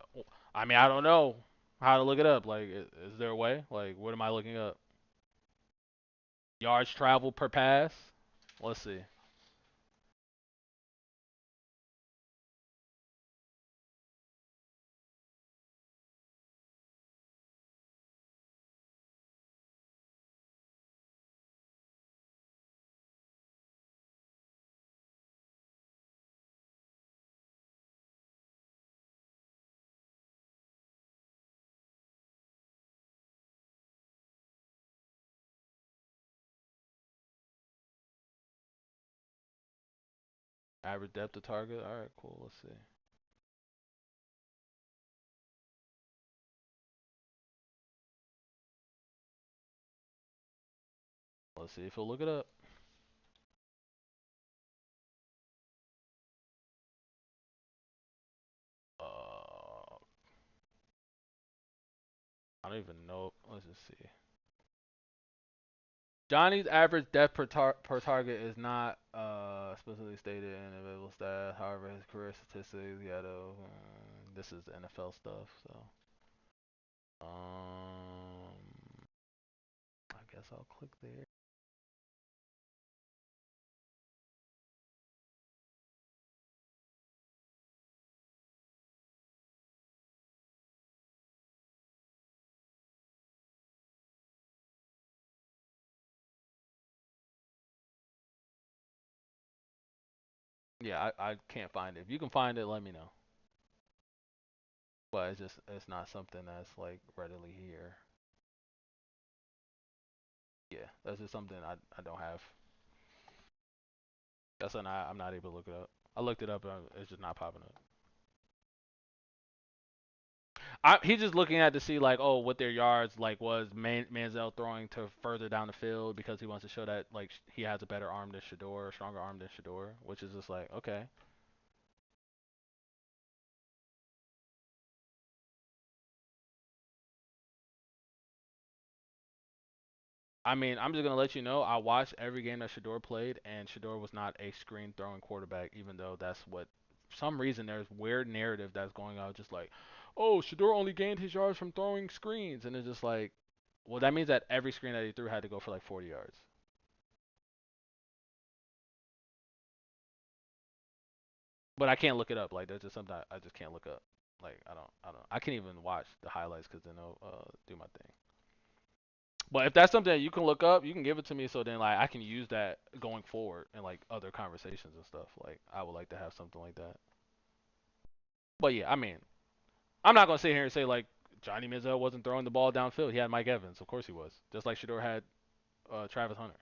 I mean, I don't know how to look it up. Like, is there a way? Like, what am I looking up? Yards traveled per pass. Let's see. Average depth of target. All right, cool. Let's see. Let's see if he'll look it up. I don't even know. Let's just see. Johnny's average depth per target is not specifically stated in available stats. However, his career statistics, he had a. This is NFL stuff, so. I guess I'll click there. Yeah, I can't find it. If you can find it, let me know. But it's not something that's like readily here. Yeah, that's just something I don't have. That's something I'm not able to look it up. I looked it up, it's just not popping up. He's just looking at to see like, oh, what their yards like was Manziel throwing to further down the field because he wants to show that like he has a better arm than Shedeur, a stronger arm than Shedeur, which is just like okay. I mean, I'm just gonna let you know. I watched every game that Shedeur played, and Shedeur was not a screen throwing quarterback, even though that's what. For some reason, there's weird narrative that's going out, just like, oh, Shedeur only gained his yards from throwing screens, and it's just like, well, that means that every screen that he threw had to go for like 40 yards. But I can't look it up. Like, that's just something I just can't look up. Like, I can't even watch the highlights because then I'll do my thing. But if that's something that you can look up, you can give it to me so then like I can use that going forward in like other conversations and stuff. Like I would like to have something like that. But yeah, I mean, I'm not gonna sit here and say like Johnny Manziel wasn't throwing the ball downfield. He had Mike Evans, of course he was. Just like Shedeur had Travis Hunter.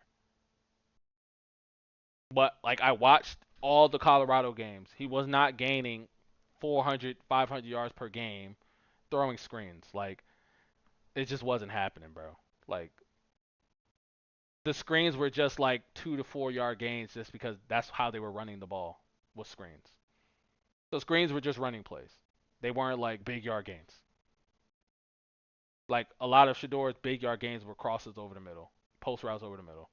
But like I watched all the Colorado games. He was not gaining 400, 500 yards per game throwing screens. Like it just wasn't happening, bro. Like the screens were just like 2 to 4 yard gains just because that's how they were running the ball with screens. So screens were just running plays. They weren't like big yard gains. Like a lot of Shador's big yard gains were crosses over the middle, post routes over the middle,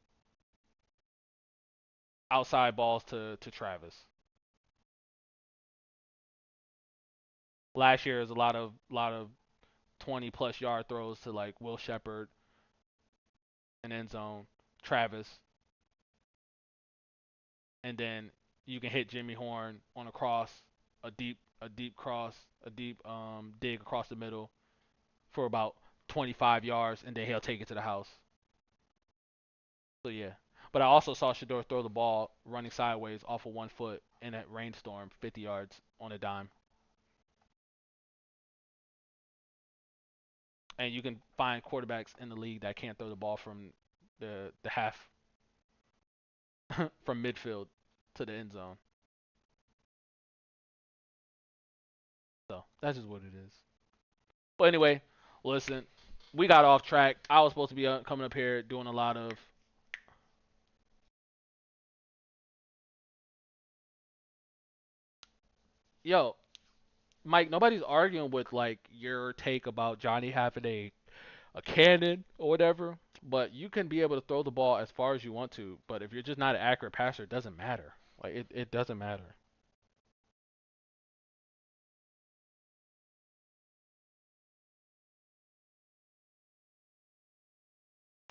outside balls to Travis. Last year is a lot of 20+ yard throws to like Will Shepard, an end zone, Travis, and then you can hit Jimmy Horn on a cross, a deep cross, a deep dig across the middle for about 25 yards, and then he'll take it to the house. So yeah. But I also saw Shedeur throw the ball running sideways off of 1 foot in a rainstorm, 50 yards on a dime. And you can find quarterbacks in the league that can't throw the ball from the half from midfield to the end zone. So that's just what it is. But anyway, listen, we got off track. I was supposed to be coming up here doing a lot of. Yo, Mike, nobody's arguing with like your take about Johnny having a cannon or whatever, but you can be able to throw the ball as far as you want to. But if you're just not an accurate passer, it doesn't matter. Like it doesn't matter.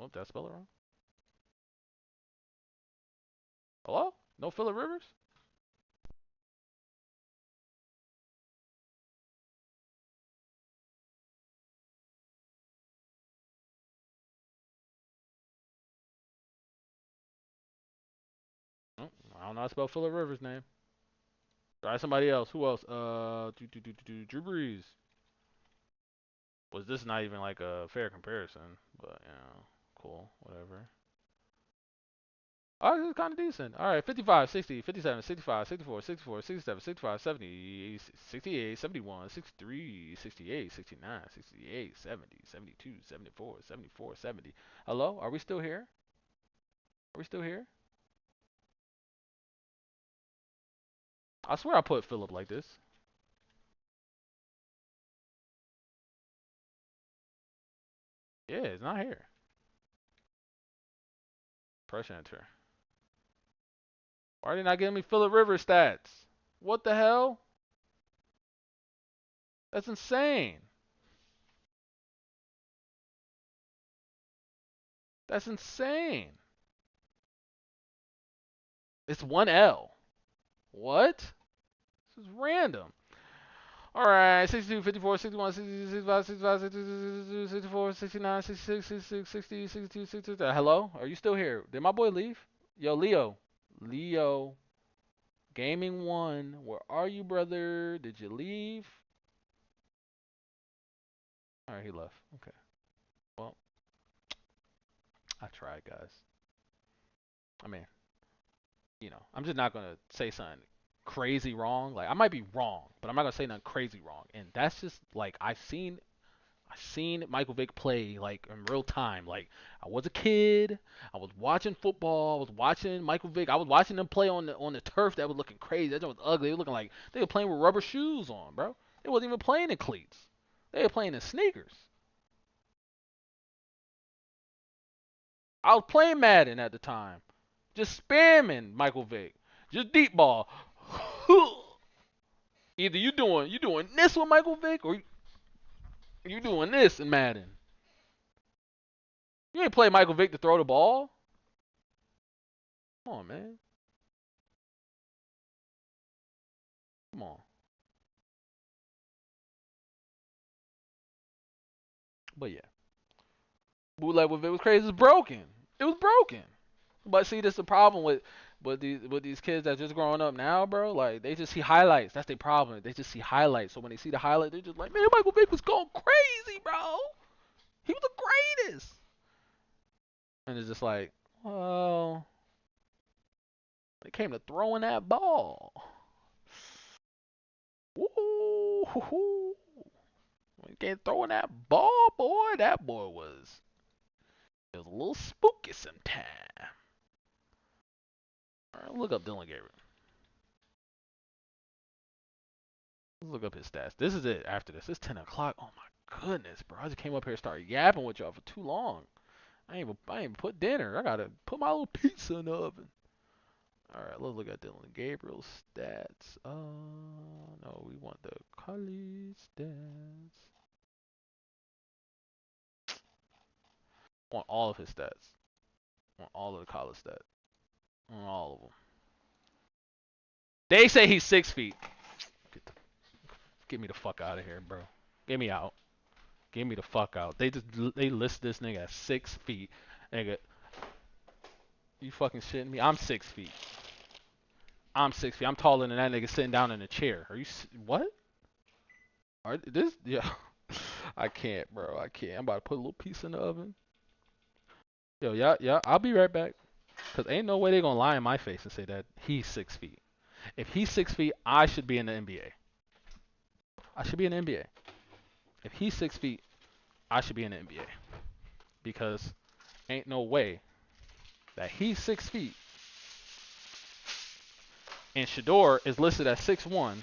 Oh, did I spell it wrong? Hello? No Phillip Rivers? Oh, I don't know how to spell Phillip Rivers' name. Try somebody else. Who else? Drew Brees. Was this not even like a fair comparison? But cool, whatever. All right, this is kind of decent. All right, 55, 60, 57, 65, 64, 64, 67, 65, 70, 68, 71, 63, 68, 69, 68, 70, 72, 74, 74, 70. Hello? Are we still here? Are we still here? I swear I put Phillip like this. Yeah, it's not here. Press enter. Why are they not giving me Phillip Rivers stats? What the hell? That's insane. That's insane. It's 1L. What? This is random. All right, 62, 54, 61, 60, 65, 65, 62, 64, 69, 66, 66, 60, 62, 63. Hello? Are you still here? Did my boy leave? Yo, Leo. Leo. Gaming 1. Where are you, brother? Did you leave? All right, he left. Okay. Well, I tried, guys. I mean, I'm just not going to say something crazy wrong. Like, I might be wrong, but I'm not going to say nothing crazy wrong. And that's just, like, I've seen Michael Vick play like in real time. Like I was a kid, I was watching football, I was watching Michael Vick, I was watching them play on the turf that was looking crazy. That was ugly. They were looking like they were playing with rubber shoes on, bro. They wasn't even playing in cleats. They were playing in sneakers. I was playing Madden at the time, just spamming Michael Vick, just deep ball. Either you doing this with Michael Vick or you doing this in Madden. You ain't play Michael Vick to throw the ball. Come on, man. Come on. But yeah, bootleg with it was crazy. It's broken. It was broken. But see, this is the problem with these kids that just growing up now, bro. Like they just see highlights. That's their problem. They just see highlights. So when they see the highlight, they're just like, man, Michael Vick was going crazy, bro. He was the greatest. And it's just like, well, when it came to throwing that ball, woo, when it came to throwing that ball, boy, that boy was it was a little spooky sometimes. All right, look up Dillon Gabriel. Let's look up his stats. This is it after this. It's 10 o'clock. Oh my goodness, bro. I just came up here and started yapping with y'all for too long. I ain't even put dinner. I gotta put my little pizza in the oven. Alright, let's look at Dillon Gabriel's stats. No, we want the college stats. I want all of his stats. I want all of the college stats. I want all of them. They say he's 6 feet. Get me the fuck out of here, bro. Get me out. Get me the fuck out. They list this nigga at 6 feet. Nigga, you fucking shitting me? I'm 6 feet. I'm 6 feet. I'm taller than that nigga sitting down in a chair. Are you what? Yeah. I can't, bro. I can't. I'm about to put a little piece in the oven. Yo, yeah. I'll be right back. Cause ain't no way they gonna lie in my face and say that he's 6 feet. If he's 6 feet, I should be in the NBA. I should be in the NBA. If he's 6 feet, I should be in the NBA. Because ain't no way that he's 6 feet and Shedeur is listed at 6'1",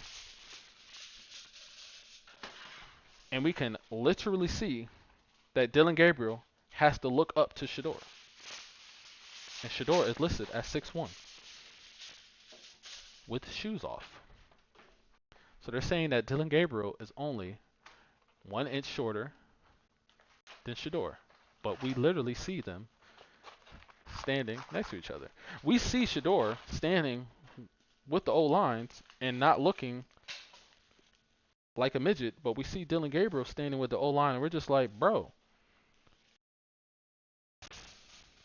and we can literally see that Dillon Gabriel has to look up to Shedeur. And Shedeur is listed at 6'1", with his shoes off. So they're saying that Dillon Gabriel is only 1 inch shorter than Shedeur. but we literally see them standing next to each other. We see Shedeur standing with the O-lines and not looking like a midget, but we see Dillon Gabriel standing with the O-line, and we're just like, bro,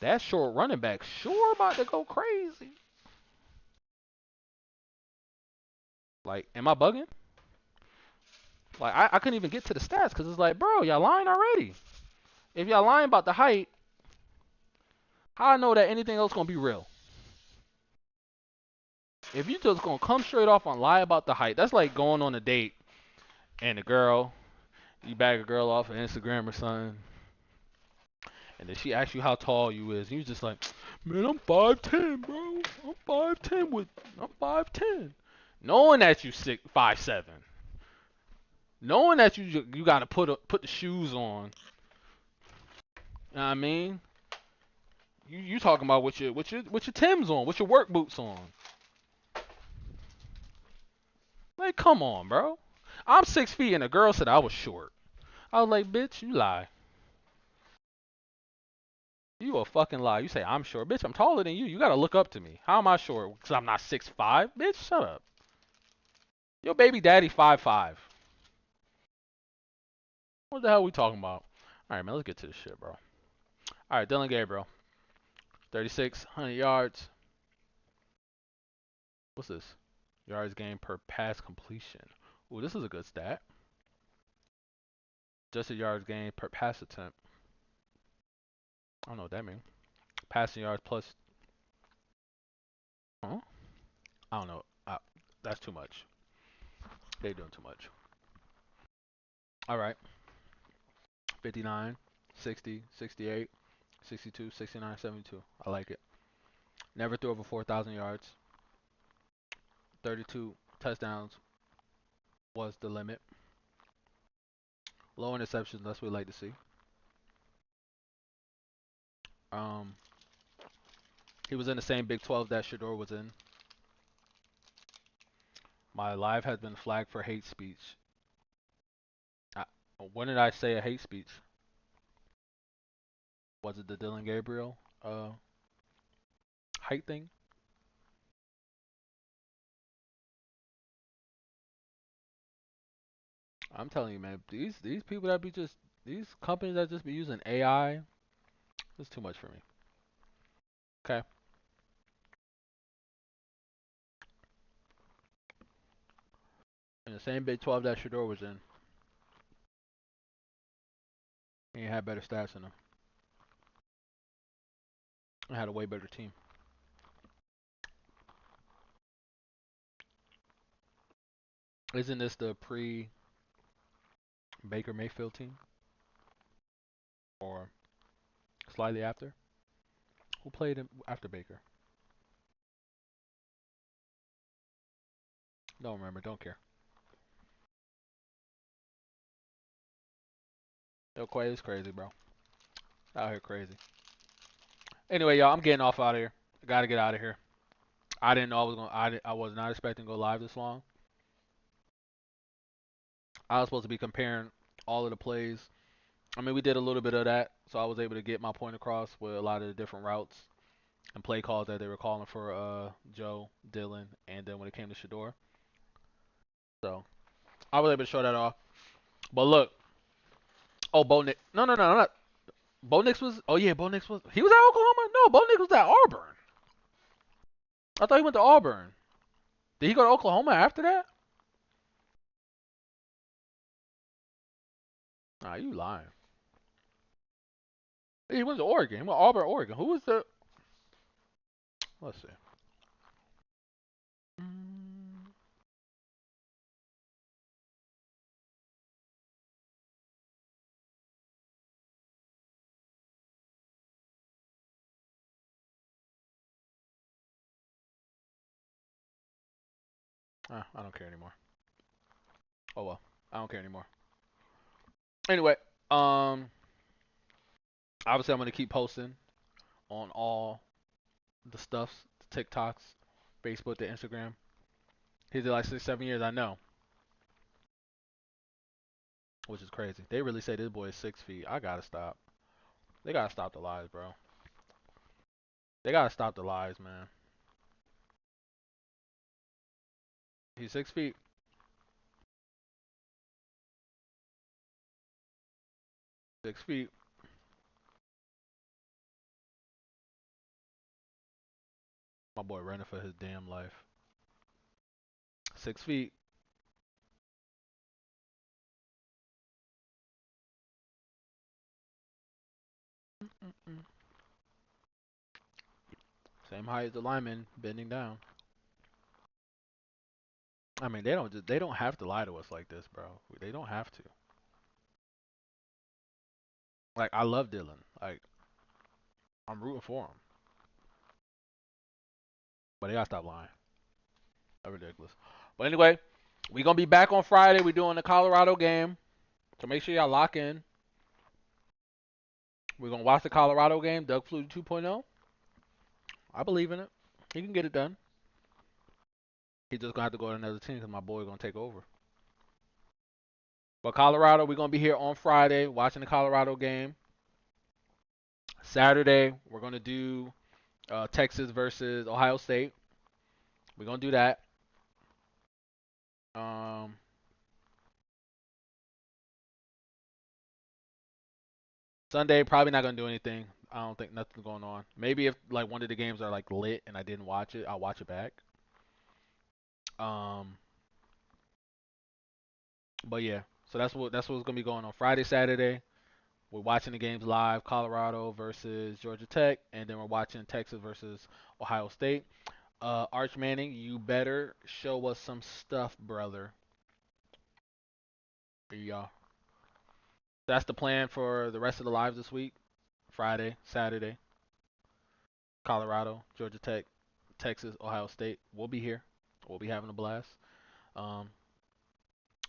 that short running back sure about to go crazy. Like, am I bugging? Like, I couldn't even get to the stats because it's like, bro, y'all lying already. If y'all lying about the height, how I know that anything else gonna be real? If you just gonna come straight off and lie about the height, that's like going on a date and the girl, you bag a girl off on Instagram or something, and then she asks you how tall you is, and you just like, man, I'm 5'10", bro. I'm 5'10", knowing that you 5'7", knowing that you gotta put the shoes on. You know what I mean? You talking about with your Timbs on, with your work boots on. Like, come on, bro. I'm 6 feet and a girl said I was short. I was like, bitch, you lie. You a fucking lie. You say I'm short. Bitch, I'm taller than you. You gotta look up to me. How am I short? Because I'm not 6'5"? Bitch, shut up. Your baby daddy 5'5". What the hell are we talking about? Alright, man, let's get to this shit, bro. Alright, Dillon Gabriel. 3,600 yards. What's this? Yards gained per pass completion. Ooh, this is a good stat. Adjusted yards gained per pass attempt. I don't know what that means. Passing yards plus. Huh? I don't know. That's too much. They doing too much. All right. 59, 60, 68, 62, 69, 72. I like it. Never threw over 4,000 yards. 32 touchdowns was the limit. Low interceptions, that's what we like to see. He was in the same Big 12 that Shedeur was in. My live has been flagged for hate speech. When did I say a hate speech? Was it the Dillon Gabriel height thing? I'm telling you, man, these people that be just these companies that just be using AI, it's too much for me. Okay. In the same Big 12 that Shedeur was in, he had better stats than him. I had a way better team. Isn't this the pre-Baker Mayfield team? Or slightly after? Who played him after Baker? Don't remember. Don't care. Yo, Quay is crazy, bro. Out here crazy. Anyway, y'all, I'm getting off out of here. I gotta get out of here. I didn't know I was gonna. I was not expecting to go live this long. I was supposed to be comparing all of the plays. I mean, we did a little bit of that, so I was able to get my point across with a lot of the different routes and play calls that they were calling for Joe, Dillon, and then when it came to Shedeur. So I was able to show that off. But look, oh, Bo Nix. No, not. Bo Nix was. Oh yeah, Bo Nix was. He was at Oklahoma. No, Bo Nix was at Auburn. I thought he went to Auburn. Did he go to Oklahoma after that? Nah, you lying. He went to Oregon. He went to Auburn, Oregon. Who was the? Let's see. I don't care anymore. Oh well, I don't care anymore. Anyway, obviously I'm gonna keep posting on all the stuffs, the TikToks, Facebook, the Instagram. He did like 6, 7 years, I know, which is crazy. They really say this boy is 6 feet. I gotta stop. They gotta stop the lies, bro. They gotta stop the lies, man. He's 6 feet. Six feet. My boy running for his damn life. 6 feet. Mm-mm. Same height as the lineman, bending down. I mean, they don't have to lie to us like this, bro. They don't have to. Like, I love Dillon. Like, I'm rooting for him, but they gotta stop lying. That's ridiculous. But anyway, we gonna be back on Friday. We doing the Colorado game, so make sure y'all lock in. We're gonna watch the Colorado game. Doug Flutie 2.0. I believe in it. He can get it done. He's just gonna have to go to another team because my boy gonna take over. But Colorado, we're gonna be here on Friday watching the Colorado game. Saturday, we're gonna do Texas versus Ohio State. We're gonna do that. Um, Sunday, probably not gonna do anything. I don't think nothing's going on. Maybe if like one of the games are like lit and I didn't watch it, I'll watch it back. Um, but yeah, so that's what's gonna be going on Friday, Saturday. We're watching the games live, Colorado versus Georgia Tech, and then we're watching Texas versus Ohio State. Arch Manning, you better show us some stuff, brother. Here y'all. That's the plan for the rest of the lives this week. Friday, Saturday, Colorado, Georgia Tech, Texas, Ohio State. We'll be here. We'll be having a blast. Um,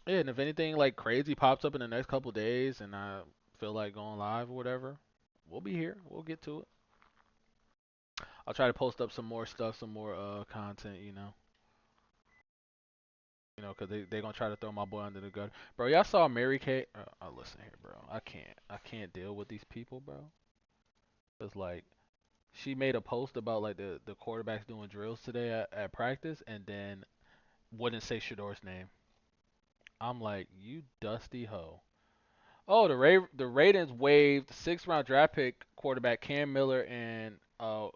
yeah, and if anything like crazy pops up in the next couple days and I feel like going live or whatever, we'll be here. We'll get to it. I'll try to post up some more stuff, some more content, you know. You know, cause they gonna try to throw my boy under the gun, bro. Y'all saw Mary Kay? Listen here, bro. I can't deal with these people, bro. It's like she made a post about like the quarterbacks doing drills today at practice, and then wouldn't say Shedeur's name. I'm like, you dusty hoe. Oh, the Ravens waived sixth round draft pick quarterback Cam Miller and a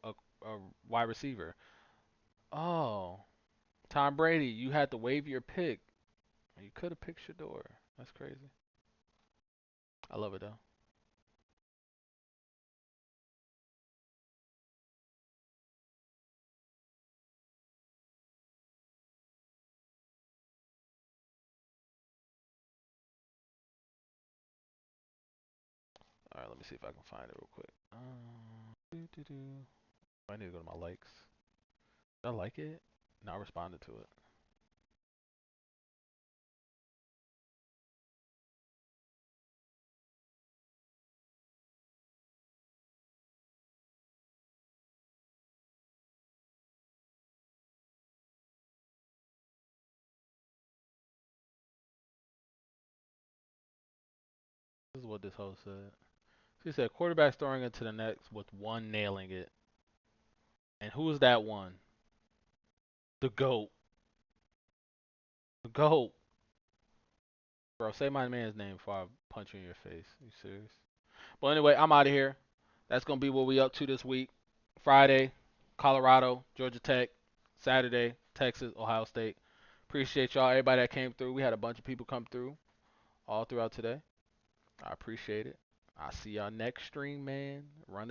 wide receiver. Oh, Tom Brady, you had to waive your pick. You could have picked Shedeur. That's crazy. I love it though. All right, let me see if I can find it real quick. Doo-doo-doo. I need to go to my likes. Did I like it? Not responded to it. This is what this host said. She said quarterbacks throwing it to the next with one nailing it. And who is that one? The GOAT. The GOAT. Bro, say my man's name before I punch you in your face. You serious? But anyway, I'm out of here. That's gonna be what we up to this week. Friday, Colorado, Georgia Tech. Saturday, Texas, Ohio State. Appreciate y'all, everybody that came through. We had a bunch of people come through all throughout today. I appreciate it. I'll see y'all next stream, man. Run